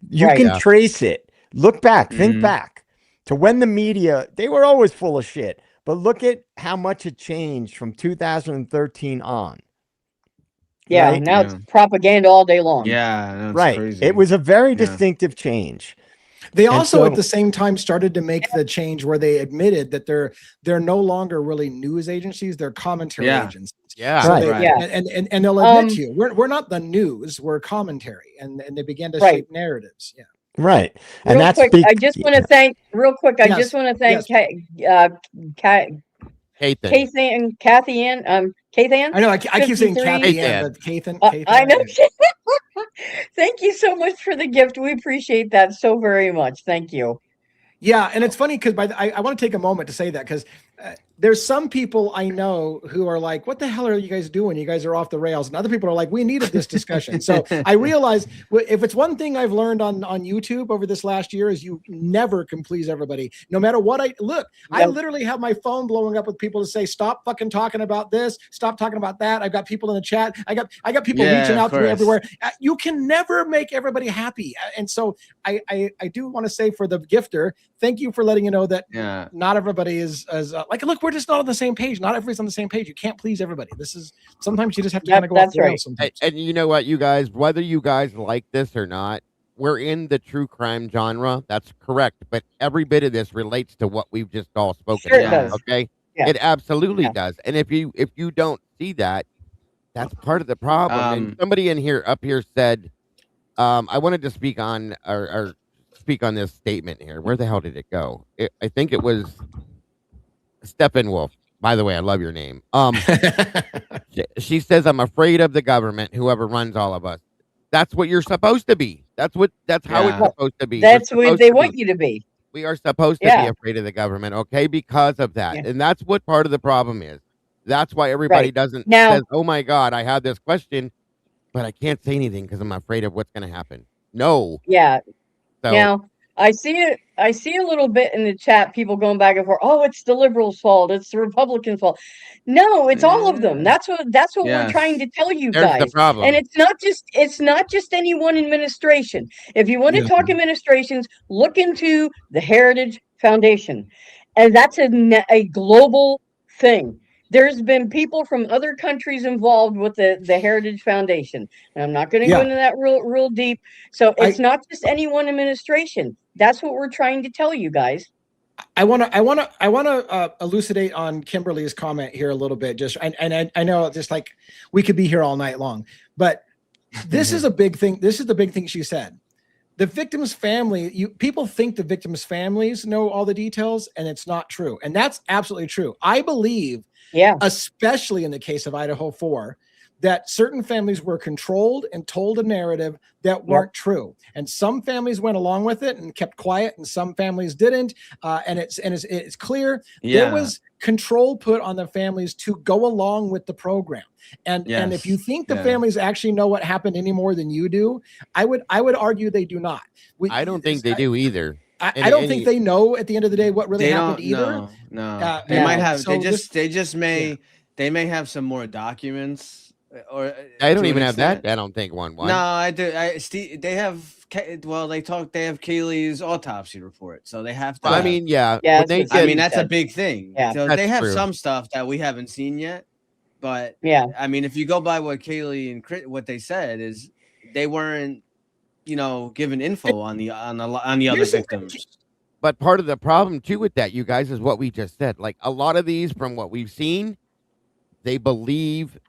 You can trace it. Look back, think back to when the media, they were always full of shit. But look at how much it changed from 2013 on. Yeah, now it's propaganda all day long. Yeah, that's crazy. It was a very distinctive change. They also at the same time started to make the change where they admitted that they're no longer really news agencies, they're commentary agencies. Yeah. So and they'll admit to you, we're not the news, we're commentary. And they began to shape narratives. Yeah. Right. And I just want to thank Kathy Ann. I know I keep saying Kathy Ann, but Kathan. I know. Thank you so much for the gift. We appreciate that so very much. Thank you. Yeah, and it's funny because I want to take a moment to say that, because there's some people I know who are like, what the hell are you guys doing? You guys are off the rails. And other people are like, we needed this discussion. So I realize if it's one thing I've learned on YouTube over this last year is you never can please everybody. No matter what I literally have my phone blowing up with people to say, stop fucking talking about this. Stop talking about that. I've got people in the chat. I got people reaching out to me everywhere. You can never make everybody happy. And so I do want to say, for the gifter, thank you for letting you know that not everybody is as like, look, we're just not on the same page. Not everybody's on the same page. You can't please everybody. Sometimes you just have to kind of go off the rails sometimes. And you know what, you guys, whether you guys like this or not, we're in the true crime genre. That's correct. But every bit of this relates to what we've just all spoken about. Okay. Yeah. It absolutely Yeah. does. And if you don't see that, that's part of the problem. And somebody up here said, I wanted to speak on or speak on this statement here. Where the hell did it go? I think it was Steppenwolf. By the way, I love your name. She says, "I'm afraid of the government, whoever runs all of us." That's what you're supposed to be. That's how it's Yeah. supposed to be. That's what they want you to be. We are supposed to be Yeah. afraid of the government, okay? Because of that. Yeah. And that's what part of the problem is. That's why everybody Right. doesn't Now- says, "Oh my God, I have this question, but I can't say anything because I'm afraid of what's going to happen." No. Yeah. So Now, I see it. I see a little bit in the chat, people going back and forth. Oh, it's the liberals' fault. It's the Republicans' fault. No, it's all of them. That's what we're trying to tell you there's the guys. problem. And it's not just any one administration. If you want to Yeah. talk administrations, look into the Heritage Foundation, and that's a global thing. There's been people from other countries involved with the Heritage Foundation. And I'm not going to go Yeah. into that real deep. So it's not just any one administration. That's what we're trying to tell you guys. I want to elucidate on Kimberly's comment here a little bit. I know just like we could be here all night long, but this is a big thing. This is the big thing she said. The victim's family, people think the victim's families know all the details, and it's not true. And that's absolutely true. I believe, especially in the case of Idaho 4, that certain families were controlled and told a narrative that weren't true. And some families went along with it and kept quiet, and some families didn't. And it's clear there was control put on the families to go along with the program. And if you think the families actually know what happened any more than you do, I would argue they do not. I don't think they do either. I don't think they know at the end of the day what really happened either. No. They might have. So they may have some more documents. Or I don't even have that. I don't think one. No, I do. They have. Well, they have Kaylee's autopsy report, so they have to. I mean, yeah. I mean, that's a big thing. Yeah. So they have some stuff that we haven't seen yet, but I mean, if you go by what Kaylee and what they said is they weren't, given info on the other victims. But part of the problem too with that, you guys, is what we just said. Like a lot of these, from what we've seen, they believe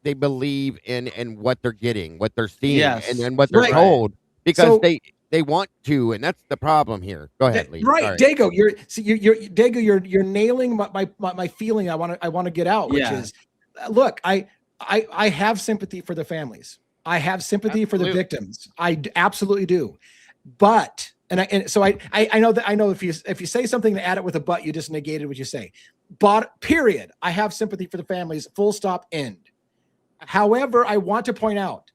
in what they're getting, what they're seeing, and then what they're told, because they want to, and that's the problem here. Go ahead, Lee. Right, Dago, you're nailing my feeling. I want to get out, which is, look, I have sympathy for the families. I have sympathy for the victims. I absolutely do, but. So I know if you say something to add it with a but, you just negated what you say. But period. I have sympathy for the families. Full stop. End. However, I want to point out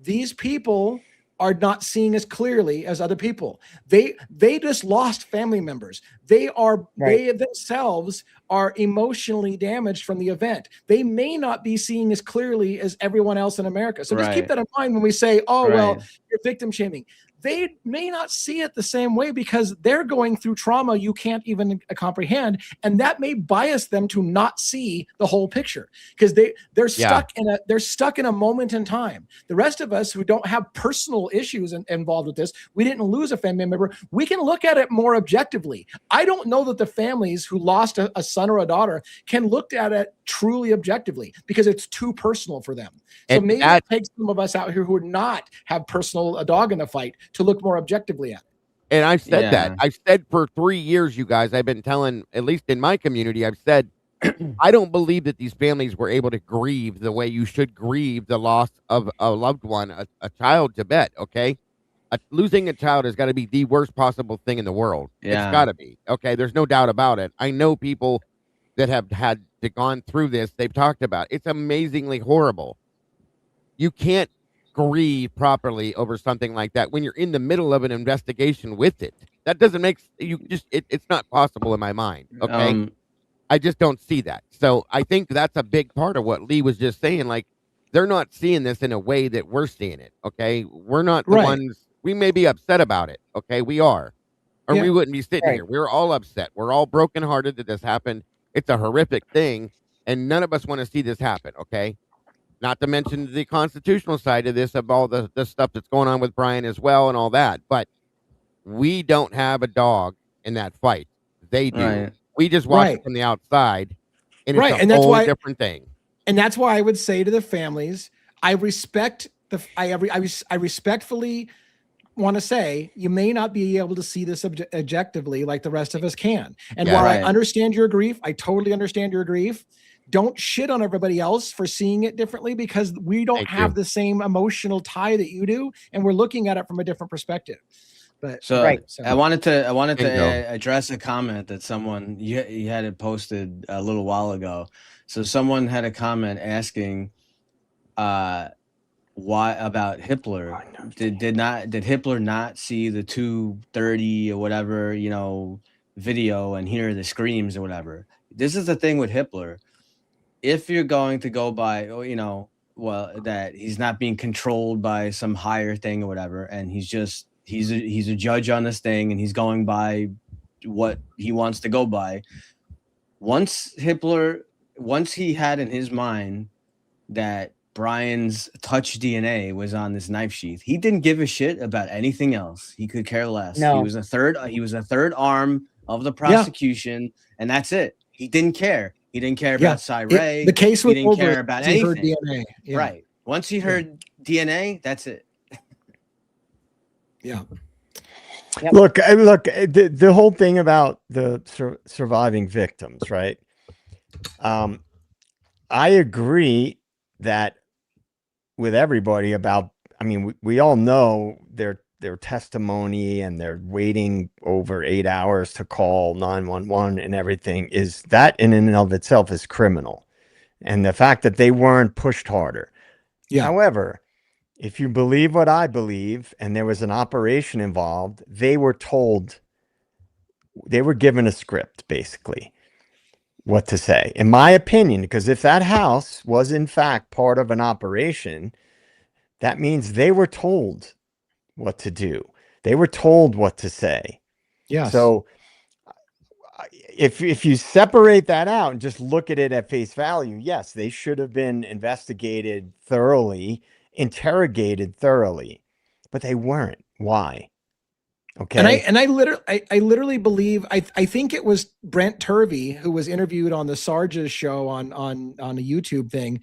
these people are not seeing as clearly as other people. They just lost family members. They themselves are emotionally damaged from the event. They may not be seeing as clearly as everyone else in America. So just keep that in mind when we say, well, you're victim shaming. They may not see it the same way because they're going through trauma you can't even comprehend, and that may bias them to not see the whole picture because they're stuck in a moment in time. The rest of us who don't have personal issues involved with this, we didn't lose a family member. We can look at it more objectively. I don't know that the families who lost a son or a daughter can look at it truly objectively because it's too personal for them. So maybe it takes some of us out here who would not have a dog in the fight to look more objectively at it. And I've said that. I've said for 3 years, you guys, I've been telling, at least in my community, I've said, I don't believe that these families were able to grieve the way you should grieve the loss of a loved one, a child, Tibet, okay? Losing a child has got to be the worst possible thing in the world. It's got to be, okay? There's no doubt about it. I know people that have gone through this. They've talked about it. It's amazingly horrible. You can't grieve properly over something like that when you're in the middle of an investigation with it. That doesn't make it's not possible in my mind. Okay. I just don't see that. So I think that's a big part of what Lee was just saying. Like, they're not seeing this in a way that we're seeing it. Okay. We're not the ones, we may be upset about it. Okay. We are, or we wouldn't be sitting here. We're all upset. We're all brokenhearted that this happened. It's a horrific thing. And none of us want to see this happen. Okay. Not to mention the constitutional side of this, of all the stuff that's going on with Brian as well and all that. But we don't have a dog in that fight. They do. We just watch Right. it from the outside, and it's Right, a and that's whole why- different thing. And that's why I would say to the families, I respect I respectfully want to say you may not be able to see this objectively like the rest of us can. And Yeah. while Right. I understand your grief, I totally understand your grief. Don't shit on everybody else for seeing it differently, because we don't Thank have you. the same emotional tie that you do, and we're looking at it from a different perspective. But So Right. I wanted to Bingo. address a comment that someone you had it posted a little while ago. So someone had a comment asking why about Hitler. Did Hitler not see the 230 or whatever, video and hear the screams or whatever? This is the thing with Hitler. If you're going to go by, that he's not being controlled by some higher thing or whatever, and he's a judge on this thing, and he's going by what he wants to go by. Once he had in his mind that Brian's touch DNA was on this knife sheath, he didn't give a shit about anything else. He could care less. No. He was a third arm of the prosecution, and that's it. He didn't care. He didn't care about Ray. The case He was didn't over care about as he heard anything. DNA. Yeah. Right. Once he heard DNA, that's it. Yeah. Yep. Look, the whole thing about the surviving victims, right? I agree that with everybody about, I mean, we all know their testimony, and they're waiting over 8 hours to call 911 and everything, is that in and of itself is criminal. And the fact that they weren't pushed harder. Yeah. However, if you believe what I believe, and there was an operation involved, they were given a script, basically, what to say, in my opinion, because if that house was in fact part of an operation, that means they were told what to do. They were told what to say. Yes. So if you separate that out and just look at it at face value, yes, they should have been investigated thoroughly, interrogated thoroughly, but they weren't. Why? Okay. And I literally believe, I think it was Brent Turvey who was interviewed on the Sarge's show on a YouTube thing.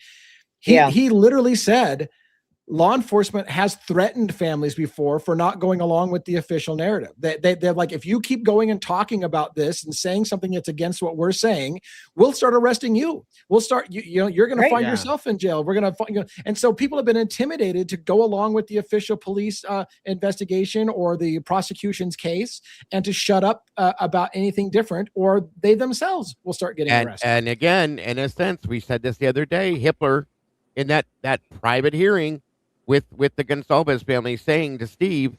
He literally said law enforcement has threatened families before for not going along with the official narrative. They're like, if you keep going and talking about this and saying something that's against what we're saying, we'll start arresting you. We'll start, you're going to find yourself in jail. We're going to find, and so people have been intimidated to go along with the official police investigation or the prosecution's case, and to shut up about anything different, or they themselves will start getting arrested. And again, in a sense, we said this the other day, Hitler in that private hearing with the Gonsalves family, saying to Steve,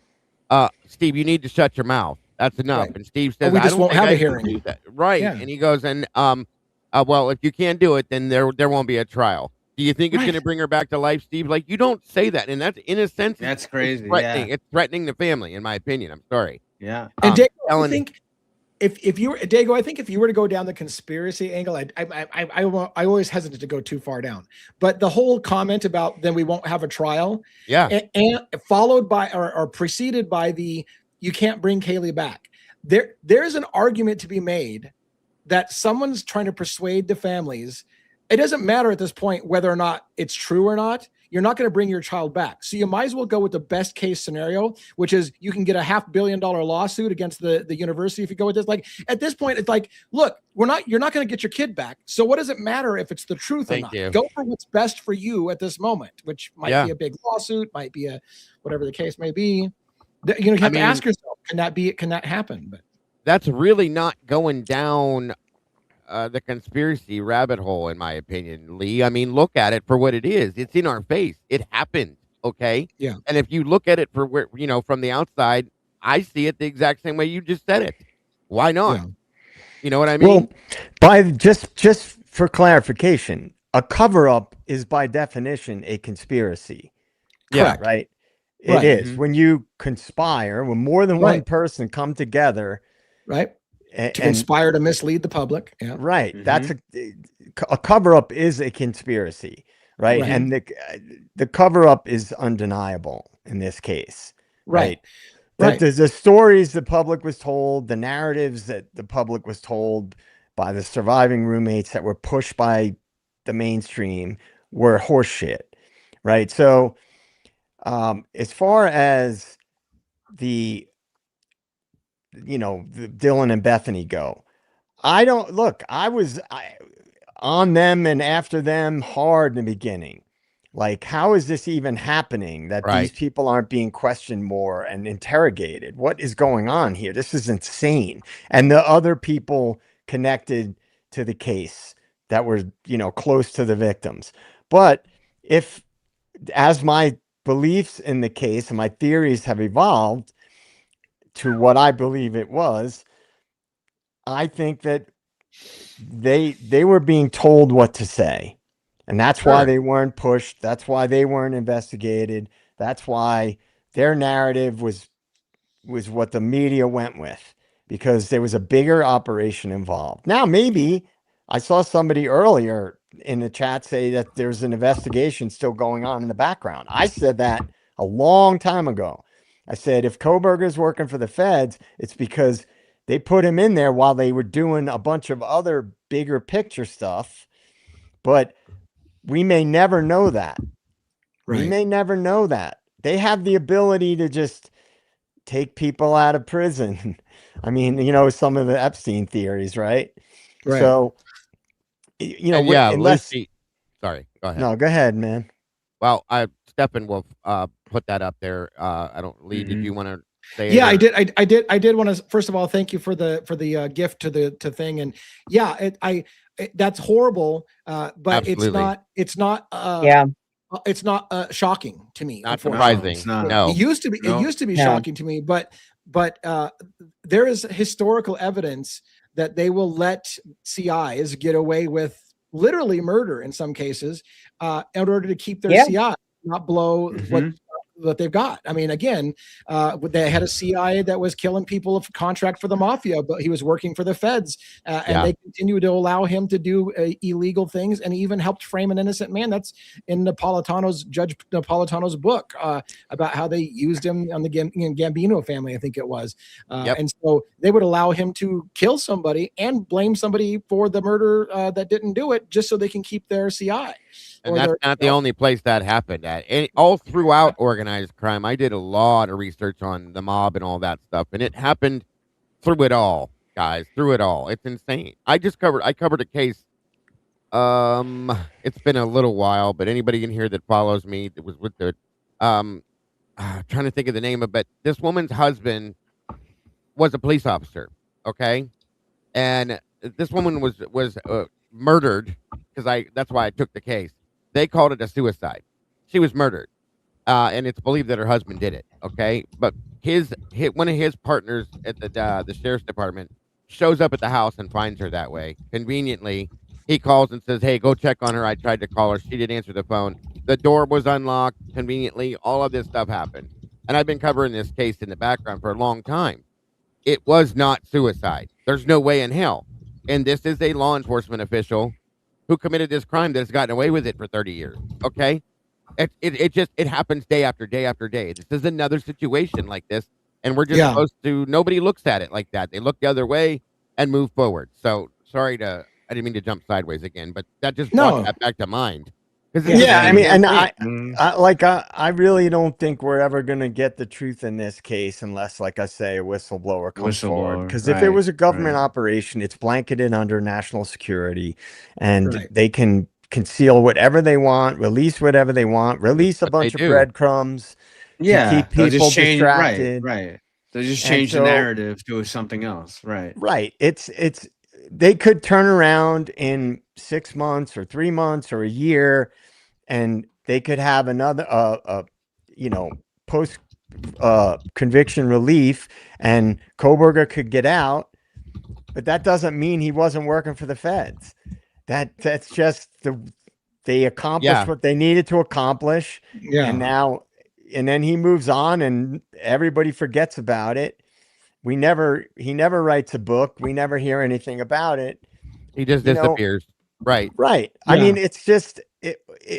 Steve, you need to shut your mouth. That's enough. Right. And Steve says, we I just don't won't think have I a can hearing. do that. Right. Yeah. And he goes, and well, if you can't do it, then there won't be a trial. Do you think it's going to bring her back to life, Steve? Like, you don't say that. And that's, in a sense, That's crazy. It's threatening. It's threatening the family, in my opinion. I'm sorry. Yeah. And Dago, I Ellen- think if you were Dago, I think if you were to go down the conspiracy angle, I always hesitate to go too far down. But the whole comment about then we won't have a trial, Yeah. and followed by or preceded by the you can't bring Kaylee back. There's an argument to be made that someone's trying to persuade the families. It doesn't matter at this point whether or not it's true or not. You're not going to bring your child back. So you might as well go with the best case scenario, which is you can get a $500 million lawsuit against the university if you go with this. Like, at this point, it's like, look, you're not going to get your kid back. So what does it matter if it's the truth or Thank not? you. Go for what's best for you at this moment, which might be a big lawsuit, might be a whatever the case may be. You have to ask yourself, can that happen? But that's really not going down the conspiracy rabbit hole, in my opinion, Lee. I mean, look at it for what it is. It's in our face. It happened. Okay. Yeah. And if you look at it for where, from the outside, I see it the exact same way you just said it. Why not? Yeah. You know what I mean? Well, by just for clarification, a cover-up is by definition a conspiracy. Yeah. Right. It Right. is. When you conspire, when more than one person come together, right. To and conspire to mislead the public. Yeah. right, that's a cover-up is a conspiracy, right? Right. And the cover-up is undeniable in this case, Right. The stories the public was told, the narratives that the public was told by the surviving roommates that were pushed by the mainstream were horseshit, right? So as far as the Dylan and Bethany go, I was on them and after them hard in the beginning. Like, how is this even happening that these Right. people aren't being questioned more and interrogated? What is going on here? This is insane. And the other people connected to the case that were, close to the victims. But if, as my beliefs in the case and my theories have evolved to what I believe it was, I think that they were being told what to say. And that's why Sure. they weren't pushed. That's why they weren't investigated. That's why their narrative was what the media went with, because there was a bigger operation involved. Now, maybe I saw somebody earlier in the chat say that there's an investigation still going on in the background. I said that a long time ago. I said, if Koberger's working for the feds, it's because they put him in there while they were doing a bunch of other bigger picture stuff. But we may never know that. We Right. may never know that. They have the ability to just take people out of prison. I mean, some of the Epstein theories, right? Right. So, And yeah, unless, Lucy. Sorry, go ahead. no, go ahead, man. Well, Stefan will put that up there. I don't. Lee, did you want to say? Yeah, it, I did want to. First of all, thank you for the gift to thing, and yeah, that's horrible. But Absolutely. it's not Yeah. it's not shocking to me. Not unfortunately. surprising. No, No. It used to be. No. It used to be No. shocking to me, but there is historical evidence that they will let CIs get away with literally murder in some cases in order to keep their Yeah. CI, not blow what they've got. I mean, again, they had a CI that was killing people of contract for the mafia, but he was working for the feds, and they continue to allow him to do illegal things, and he even helped frame an innocent man. That's in Judge Napolitano's book about how they used him on the Gambino family, I think it was. And so they would allow him to kill somebody and blame somebody for the murder that didn't do it, just so they can keep their CI. And that's not the only place that happened at. All throughout organized crime, I did a lot of research on the mob and all that stuff, and it happened through it all, guys. Through it all, it's insane. I covered a case. It's been a little while, but anybody in here that follows me that was with the trying to think of the name of it. This woman's husband was a police officer, okay, and this woman was murdered because that's why I took the case. They called it a suicide. She was murdered, and it's believed that her husband did it. Okay, but one of his partners at the sheriff's department shows up at the house and finds her that way. Conveniently, he calls and says, "Hey, go check on her. I tried to call her. She didn't answer the phone. The door was unlocked. Conveniently, all of this stuff happened." And I've been covering this case in the background for a long time. It was not suicide. There's no way in hell. And this is a law enforcement official who committed this crime that has gotten away with it for 30 years. Okay. It happens day after day after day. This is another situation like this. And we're just supposed to, nobody looks at it like that. They look the other way and move forward. So I didn't mean to jump sideways again, but that just brought that back to mind. I mean, and I really don't think we're ever going to get the truth in this case unless, like I say, a whistleblower comes forward. Because if it was a government operation, it's blanketed under national security, and they can conceal whatever they want, release whatever they want, release a bunch of breadcrumbs, to keep people distracted. Right. They'll just change the narrative to something else. Right. Right. They could turn around in 6 months or 3 months or a year, and they could have another, post conviction relief, and Koberger could get out, but that doesn't mean he wasn't working for the feds. That's just they accomplished what they needed to accomplish. Yeah. And then he moves on, and everybody forgets about it. He never writes a book. We never hear anything about it. He just disappears. Right. Yeah. I mean, it's just,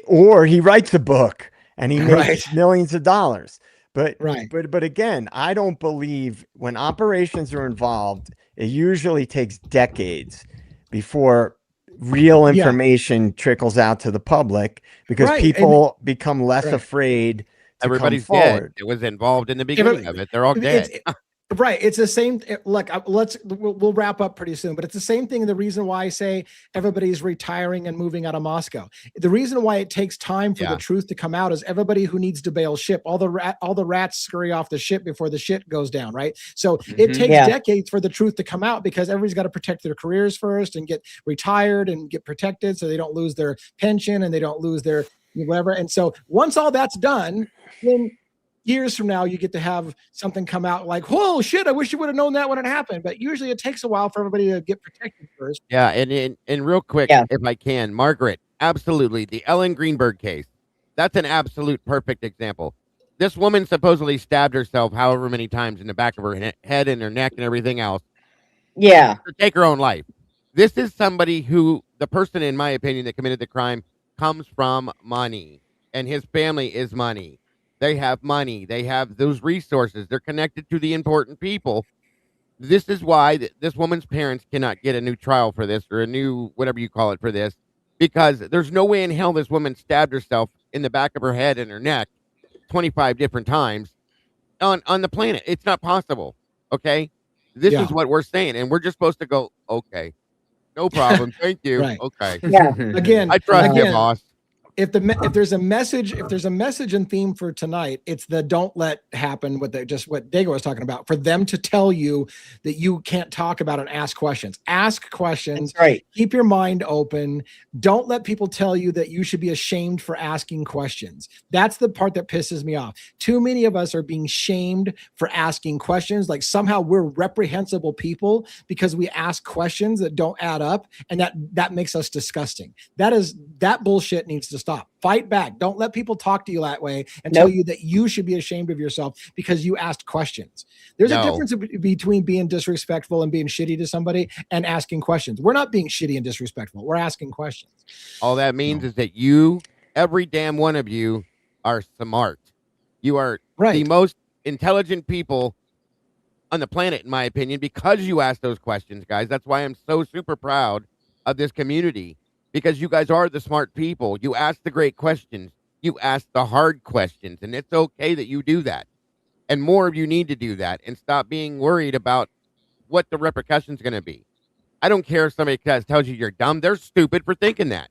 or he writes a book and he makes millions of dollars. But again, I don't believe when operations are involved, it usually takes decades before real Yeah. information trickles out to the public, because Right, and- people become less Right. afraid to Everybody's come dead. forward. It was involved in the beginning of it. They're all dead. Right. It's the same. Look, we'll wrap up pretty soon, but it's the same thing. The reason why I say everybody's retiring and moving out of Moscow. The reason why it takes time for the truth to come out is everybody who needs to bail ship. All the rats scurry off the ship before the shit goes down. Right. So it takes decades for the truth to come out, because everybody's got to protect their careers first and get retired and get protected so they don't lose their pension and they don't lose their whatever. And so once all that's done, then years from now, you get to have something come out like, "Oh shit! I wish you would have known that when it happened." But usually, it takes a while for everybody to get protected first. Yeah, and real quick, if I can, Margaret, absolutely, the Ellen Greenberg case. That's an absolute perfect example. This woman supposedly stabbed herself however many times in the back of her head and her neck and everything else. Yeah, To take her own life. This is somebody who, the person, in my opinion, that committed the crime comes from money, and his family is money. They have money. They have those resources. They're connected to the important people. This is why this woman's parents cannot get a new trial for this, or a new whatever you call it for this, because there's no way in hell this woman stabbed herself in the back of her head and her neck 25 different times on the planet. It's not possible. Okay. This is what we're saying. And we're just supposed to go, okay, no problem. Thank you. Right. Okay. yeah. Again, I trust you, boss. if there's a message and theme for tonight, it's the don't let happen what Dago was talking about, for them to tell you that you can't talk about and ask questions. Ask questions. That's right. Keep your mind open. Don't let people tell you that you should be ashamed for asking questions. That's the part that pisses me off. Too many of us are being shamed for asking questions. Like somehow we're reprehensible people because we ask questions that don't add up, and that makes us disgusting. That bullshit needs to stop. Fight back. Don't let people talk to you that way and tell you that you should be ashamed of yourself because you asked questions. There's a difference between being disrespectful and being shitty to somebody and asking questions. We're not being shitty and disrespectful. We're asking questions. All that means is that you, every damn one of you, are smart. You are the most intelligent people on the planet, in my opinion, because you ask those questions, guys. That's why I'm so super proud of this community. Because you guys are the smart people. You ask the great questions. You ask the hard questions. And it's okay that you do that. And more of you need to do that. And stop being worried about what the repercussions are going to be. I don't care if somebody tells you you're dumb. They're stupid for thinking that.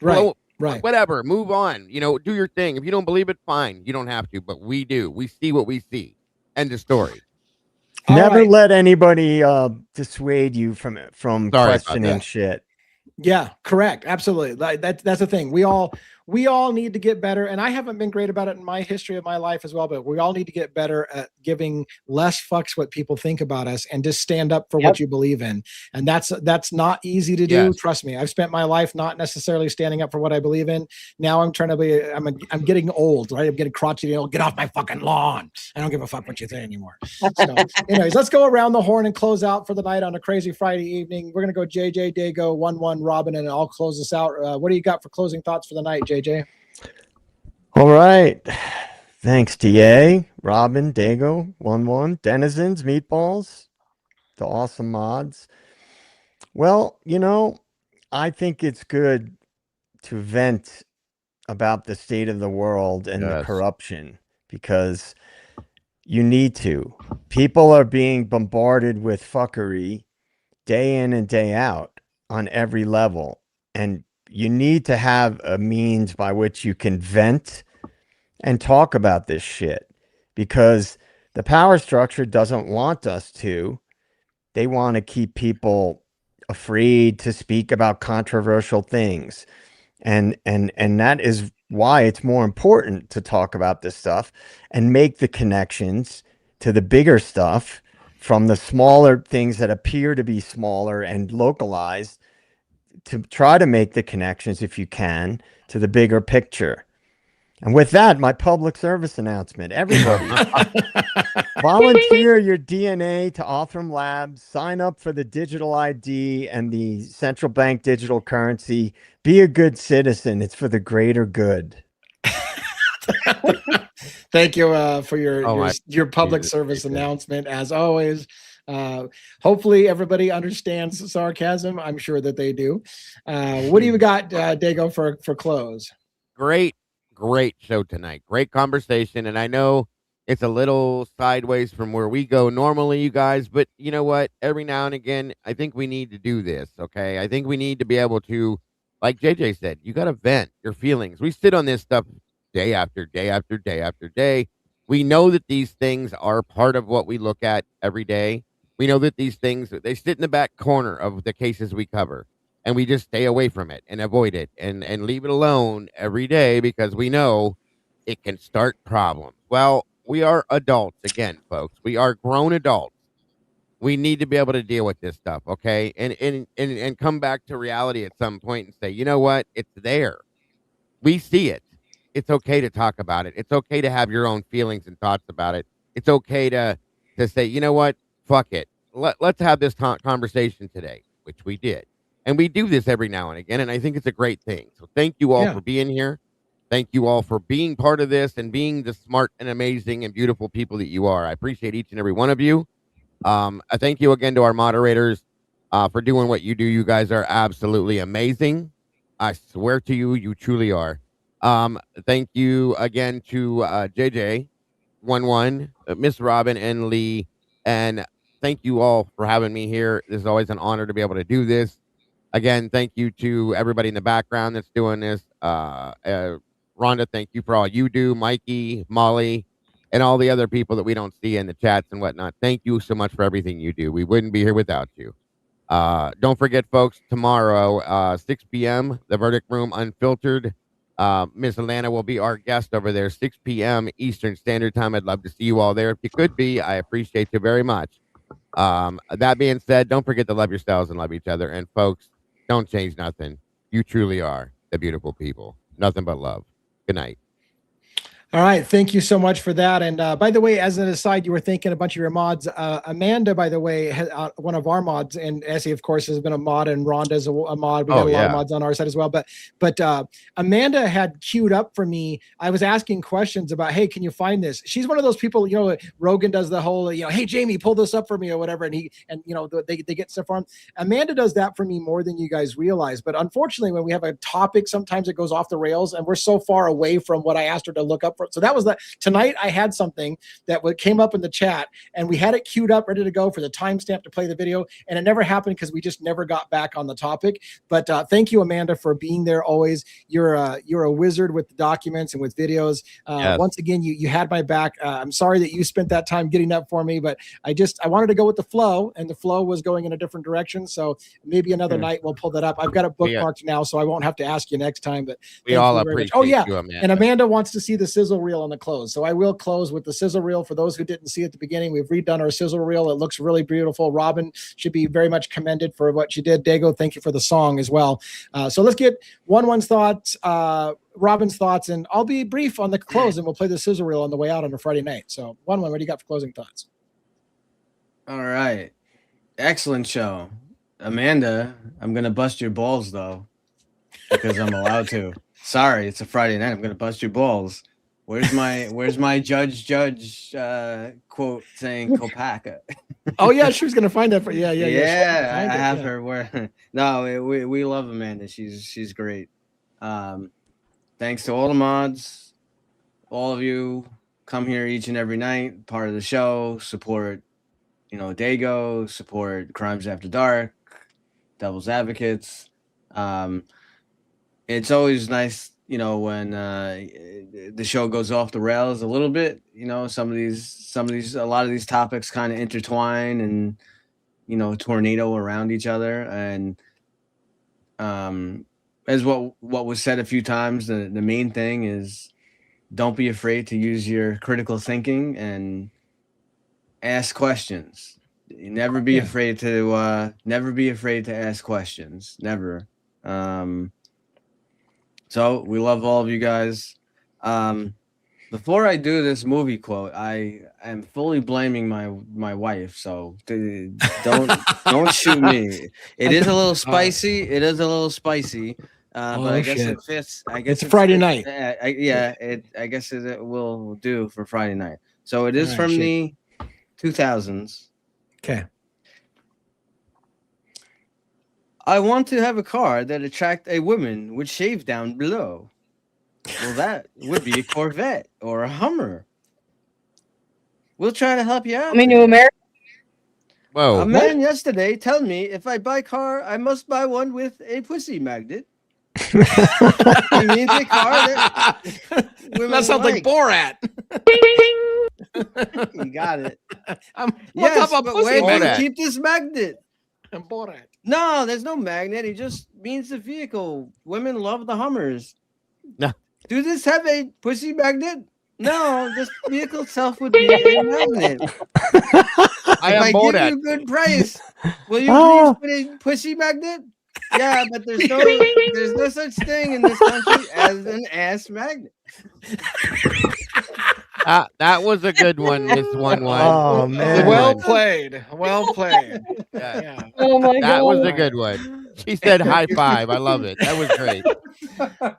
Right. Well, right. Whatever. Move on. Do your thing. If you don't believe it, fine. You don't have to. But we do. We see what we see. End of story. Never let anybody dissuade you from questioning shit. Yeah, correct. Absolutely. That's the thing. We all need to get better. And I haven't been great about it in my history of my life as well, but we all need to get better at giving less fucks what people think about us and just stand up for what you believe in. And that's not easy to do. Yes. Trust me. I've spent my life not necessarily standing up for what I believe in. Now I'm trying to be, I'm getting old, right? I'm getting crotchety. Get off my fucking lawn. I don't give a fuck what you say anymore. So anyways, let's go around the horn and close out for the night on a crazy Friday evening. We're going to go JJ, Dago, 1-1, Robin, and I'll close this out. What do you got for closing thoughts for the night, JJ? All right. Thanks, DA, Robin, Dago, 1-1, Denizens, Meatballs, the awesome mods. Well, I think it's good to vent about the state of the world and the corruption, because you need to. People are being bombarded with fuckery day in and day out on every level. And you need to have a means by which you can vent and talk about this shit, because the power structure doesn't want us to. They want to keep people afraid to speak about controversial things. And that is why it's more important to talk about this stuff and make the connections to the bigger stuff from the smaller things that appear to be smaller and localized, to try to make the connections, if you can, to the bigger picture. And with that, my public service announcement: everybody, volunteer your DNA to Othram Labs, sign up for the digital ID and the central bank digital currency. Be a good citizen. It's for the greater good. Thank you for your public service announcement, as always. Hopefully everybody understands sarcasm. I'm sure that they do. What do you got, Dago, for close? Great show tonight. Great conversation. And I know it's a little sideways from where we go normally, you guys, but you know what? Every now and again, I think we need to do this. Okay. I think we need to be able to, like JJ said, you got to vent your feelings. We sit on this stuff day after day after day after day. We know that these things are part of what we look at every day. We know that these things, they sit in the back corner of the cases we cover, and we just stay away from it and avoid it and leave it alone every day because we know it can start problems. Well, we are adults again, folks. We are grown adults. We need to be able to deal with this stuff, okay? And come back to reality at some point and say, you know what? It's there. We see it. It's okay to talk about it. It's okay to have your own feelings and thoughts about it. It's okay to say, you know what? Fuck it. Let's have this conversation today, which we did. And we do this every now and again, and I think it's a great thing. So thank you all for being here. Thank you all for being part of this and being the smart and amazing and beautiful people that you are. I appreciate each and every one of you. I thank you again to our moderators for doing what you do. You guys are absolutely amazing. I swear to you, you truly are. Thank you again to JJ, 11, Miss Robin, and Lee. And thank you all for having me here. This is always an honor to be able to do this. Again, thank you to everybody in the background that's doing this. Rhonda, thank you for all you do. Mikey, Molly, and all the other people that we don't see in the chats and whatnot. Thank you so much for everything you do. We wouldn't be here without you. Don't forget, folks, tomorrow, 6 p.m., the Verdict Room Unfiltered. Miss Alana will be our guest over there, 6 p.m. Eastern Standard Time. I'd love to see you all there. If you could be, I appreciate you very much. That being said, don't forget to love yourselves and love each other. And folks, don't change nothing. You truly are the beautiful people. Nothing but love. Good night. All right. Thank you so much for that. And by the way, as an aside, you were thanking a bunch of your mods. Amanda, by the way, one of our mods, and Essie, of course, has been a mod, and Rhonda's a mod. We got a lot of mods on our side as well. But Amanda had queued up for me. I was asking questions about, hey, can you find this? She's one of those people, you know, Rogan does the whole, you know, hey, Jamie, pull this up for me or whatever. And you know, they get stuff from him. Amanda does that for me more than you guys realize. But unfortunately, when we have a topic, sometimes it goes off the rails and we're so far away from what I asked her to look up for. So that was tonight I had something that came up in the chat and we had it queued up, ready to go for the timestamp to play the video. And it never happened because we just never got back on the topic. But thank you, Amanda, for being there always. You're a wizard with the documents and with videos. Yes. Once again, you had my back. I'm sorry that you spent that time getting up for me, but I wanted to go with the flow, and the flow was going in a different direction. So maybe another night we'll pull that up. I've got it bookmarked now, so I won't have to ask you next time. But we all appreciate you, Amanda. And Amanda wants to see the sizzle reel on the close. So I will close with the sizzle reel. For those who didn't see at the beginning, we've redone our sizzle reel. It looks really beautiful. Robin should be very much commended for what she did. Dago, thank you for the song as well. So let's get one's thoughts, Robin's thoughts, and I'll be brief on the close, and we'll play the sizzle reel on the way out on a Friday night. So what do you got for closing thoughts? All right. Excellent show. Amanda, I'm going to bust your balls, though, because I'm allowed to. Sorry, it's a Friday night. I'm going to bust your balls. Where's my judge quote saying Kopaka? Oh yeah, she was gonna find that for yeah. I have her where no, we love Amanda. She's great. Thanks to all the mods, all of you come here each and every night, part of the show, support, you know, Dago, support Crimes After Dark, Devil's Advocates. It's always nice, you know, when the show goes off the rails a little bit. You know, a lot of these topics kind of intertwine and, you know, tornado around each other. And as what was said a few times, the main thing is don't be afraid to use your critical thinking and ask questions. Never be afraid to ask questions. Never. So we love all of you guys. Before I do this movie quote, I am fully blaming my wife. So don't shoot me. It is a little spicy. But I guess it fits. I guess it's Friday night. I guess it will do for Friday night. So it is from the 2000s. Okay. I want to have a car that attract a woman with shave down below. Well, that would be a Corvette or a Hummer. We'll try to help you out. Coming to there. America. Whoa. A man yesterday told me if I buy car, I must buy one with a pussy magnet. He means a car that That sounds like Borat. You got it. What Yes, type of but pussy where do you magnet? keep this magnet? Borat. No, there's no magnet. It just means the vehicle. Women love the Hummers. No. Do this have a pussy magnet? No, this vehicle itself would be a magnet. I am If I bored give at. you a good price, will you please put a pussy magnet? Yeah, but there's no such thing in this country as an ass magnet. That was a good one, Miss One. Oh man. Well played. Well played. Yeah, Yeah. Oh my that god. was a good one. She said high five. I love it. That was great.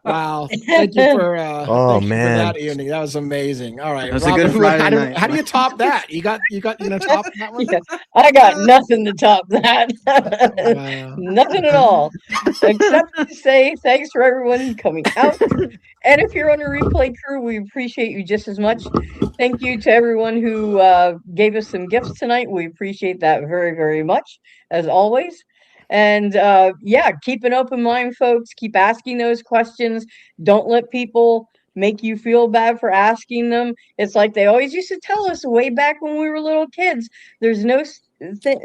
Wow. Thank you for Oh, thank you for man. that evening. That was amazing. All right. That's a good Friday how, do, night. how do you top that? You got gonna top that one? Yeah, I got nothing to top that. Wow. Nothing at all. Except to say thanks for everyone coming out. And if you're on the replay crew, we appreciate you just as much. Thank you to everyone who gave us some gifts tonight. We appreciate that very, very much, as always. And yeah, keep an open mind, folks. Keep asking those questions. Don't let people make you feel bad for asking them. It's like they always used to tell us way back when we were little kids. There's no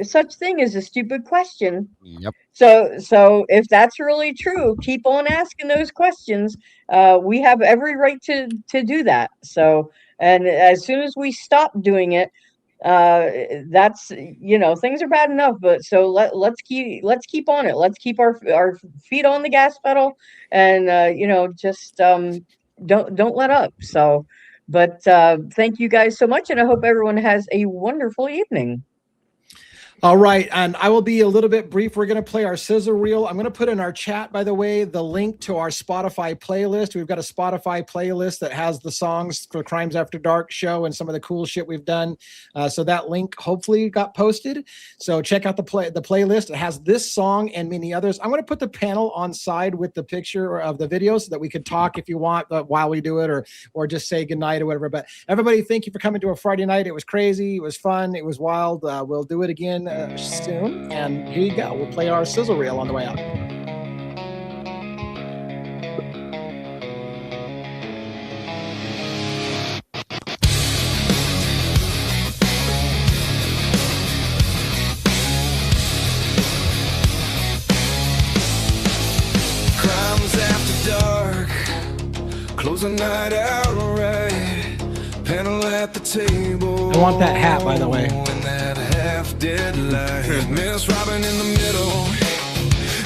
such thing as a stupid question. Yep. So if that's really true, keep on asking those questions. We have every right to do that. So, and as soon as we stop doing it, that's things are bad enough. But so let's keep on it. Let's keep our feet on the gas pedal, and just don't let up. So, but thank you guys so much, and I hope everyone has a wonderful evening. All right, and I will be a little bit brief. We're going to play our sizzle reel. I'm going to put in our chat, by the way, the link to our Spotify playlist. We've got a Spotify playlist that has the songs for Crimes After Dark show and some of the cool shit we've done. So that link hopefully got posted. So check out the playlist. It has this song and many others. I'm going to put the panel on side with the picture of the video so that we could talk if you want while we do it, or just say goodnight or whatever. But everybody, thank you for coming to a Friday night. It was crazy. It was fun. It was wild. We'll do it again soon, and here you go. We'll play our sizzle reel on the way out. Crimes after dark, close the night out right. Panel at the table. I want that hat, by the way. In that half-dead light. Miss Robin in the middle,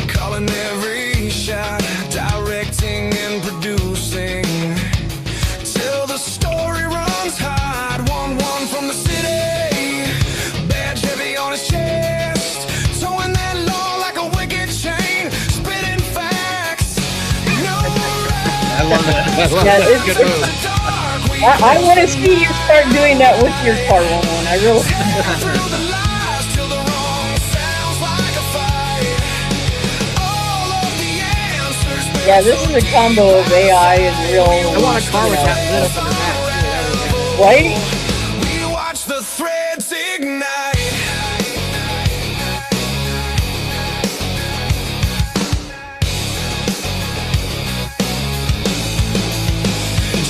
calling every shot, directing and producing, till the story runs hot. 1-1 from the city, badge heavy on his chest, towing that law like a wicked chain, spitting facts. No I love it. Yeah, it's I want to see you start doing that with your car, one. I really. Yeah, this is a combo of AI and real. I want a car with that lit up in the back. Right? We watch the threads ignite.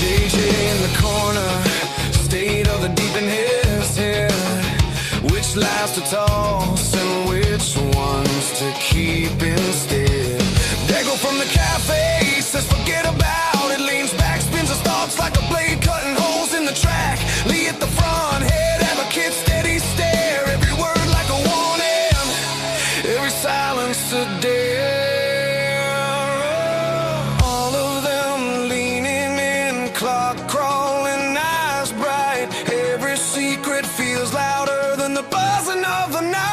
JJ in the corner, state of the deep in his head. Which lies to toss and which ones to keep instead. Dago from the cafe says forget about it. Leans back, spins his thoughts like a blade cutting holes in the track. Lee at the front, head advocate, steady stare. Every word like a warning, every silence a dare. All of them leaning in, clock crawling, eyes bright. Every secret feels louder than the buzzing of the night.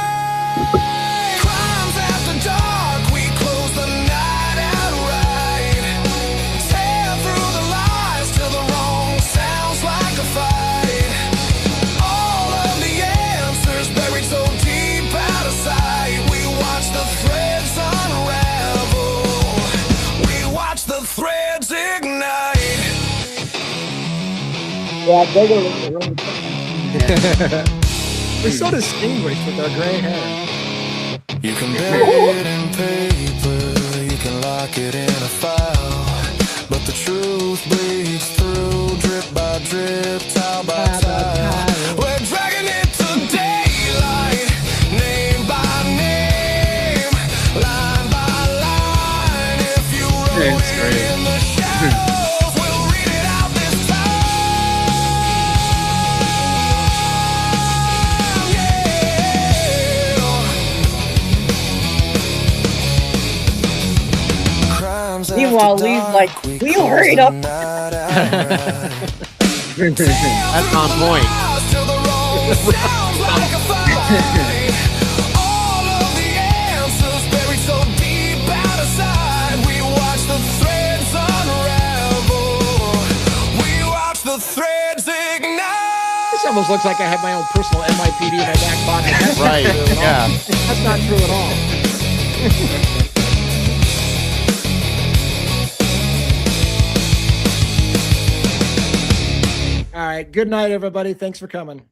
Crimes after dark, we close the night out right. Tear through the lies till the wrong sounds like a fight. All of the answers buried so deep out of sight. We watch the threads on Yeah, they go look really We're so distinguished with our gray hair. You can bury it in paper, you can lock it in a file, but the truth bleeds through, drip by drip, tile by tile. We're dragging it to daylight, name by name, line by line. If you wrote It's it great. in the shadows, we'll read it out this time. Yeah. Crimes Meanwhile, after Lee's dark, like, we "We close hurried the up." night outright. That's on point. Till the road sounds like a fight. All of the answers buried so deep out of sight. We watch the threads unravel. We watch the threads ignite. This almost looks like I have my own personal NYPD in my back pocket. That's not Right. true at all. Yeah. That's not true at all. All right. Good night, everybody. Thanks for coming.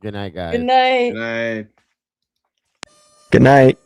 Good night, guys. Good night. Good night. Good night.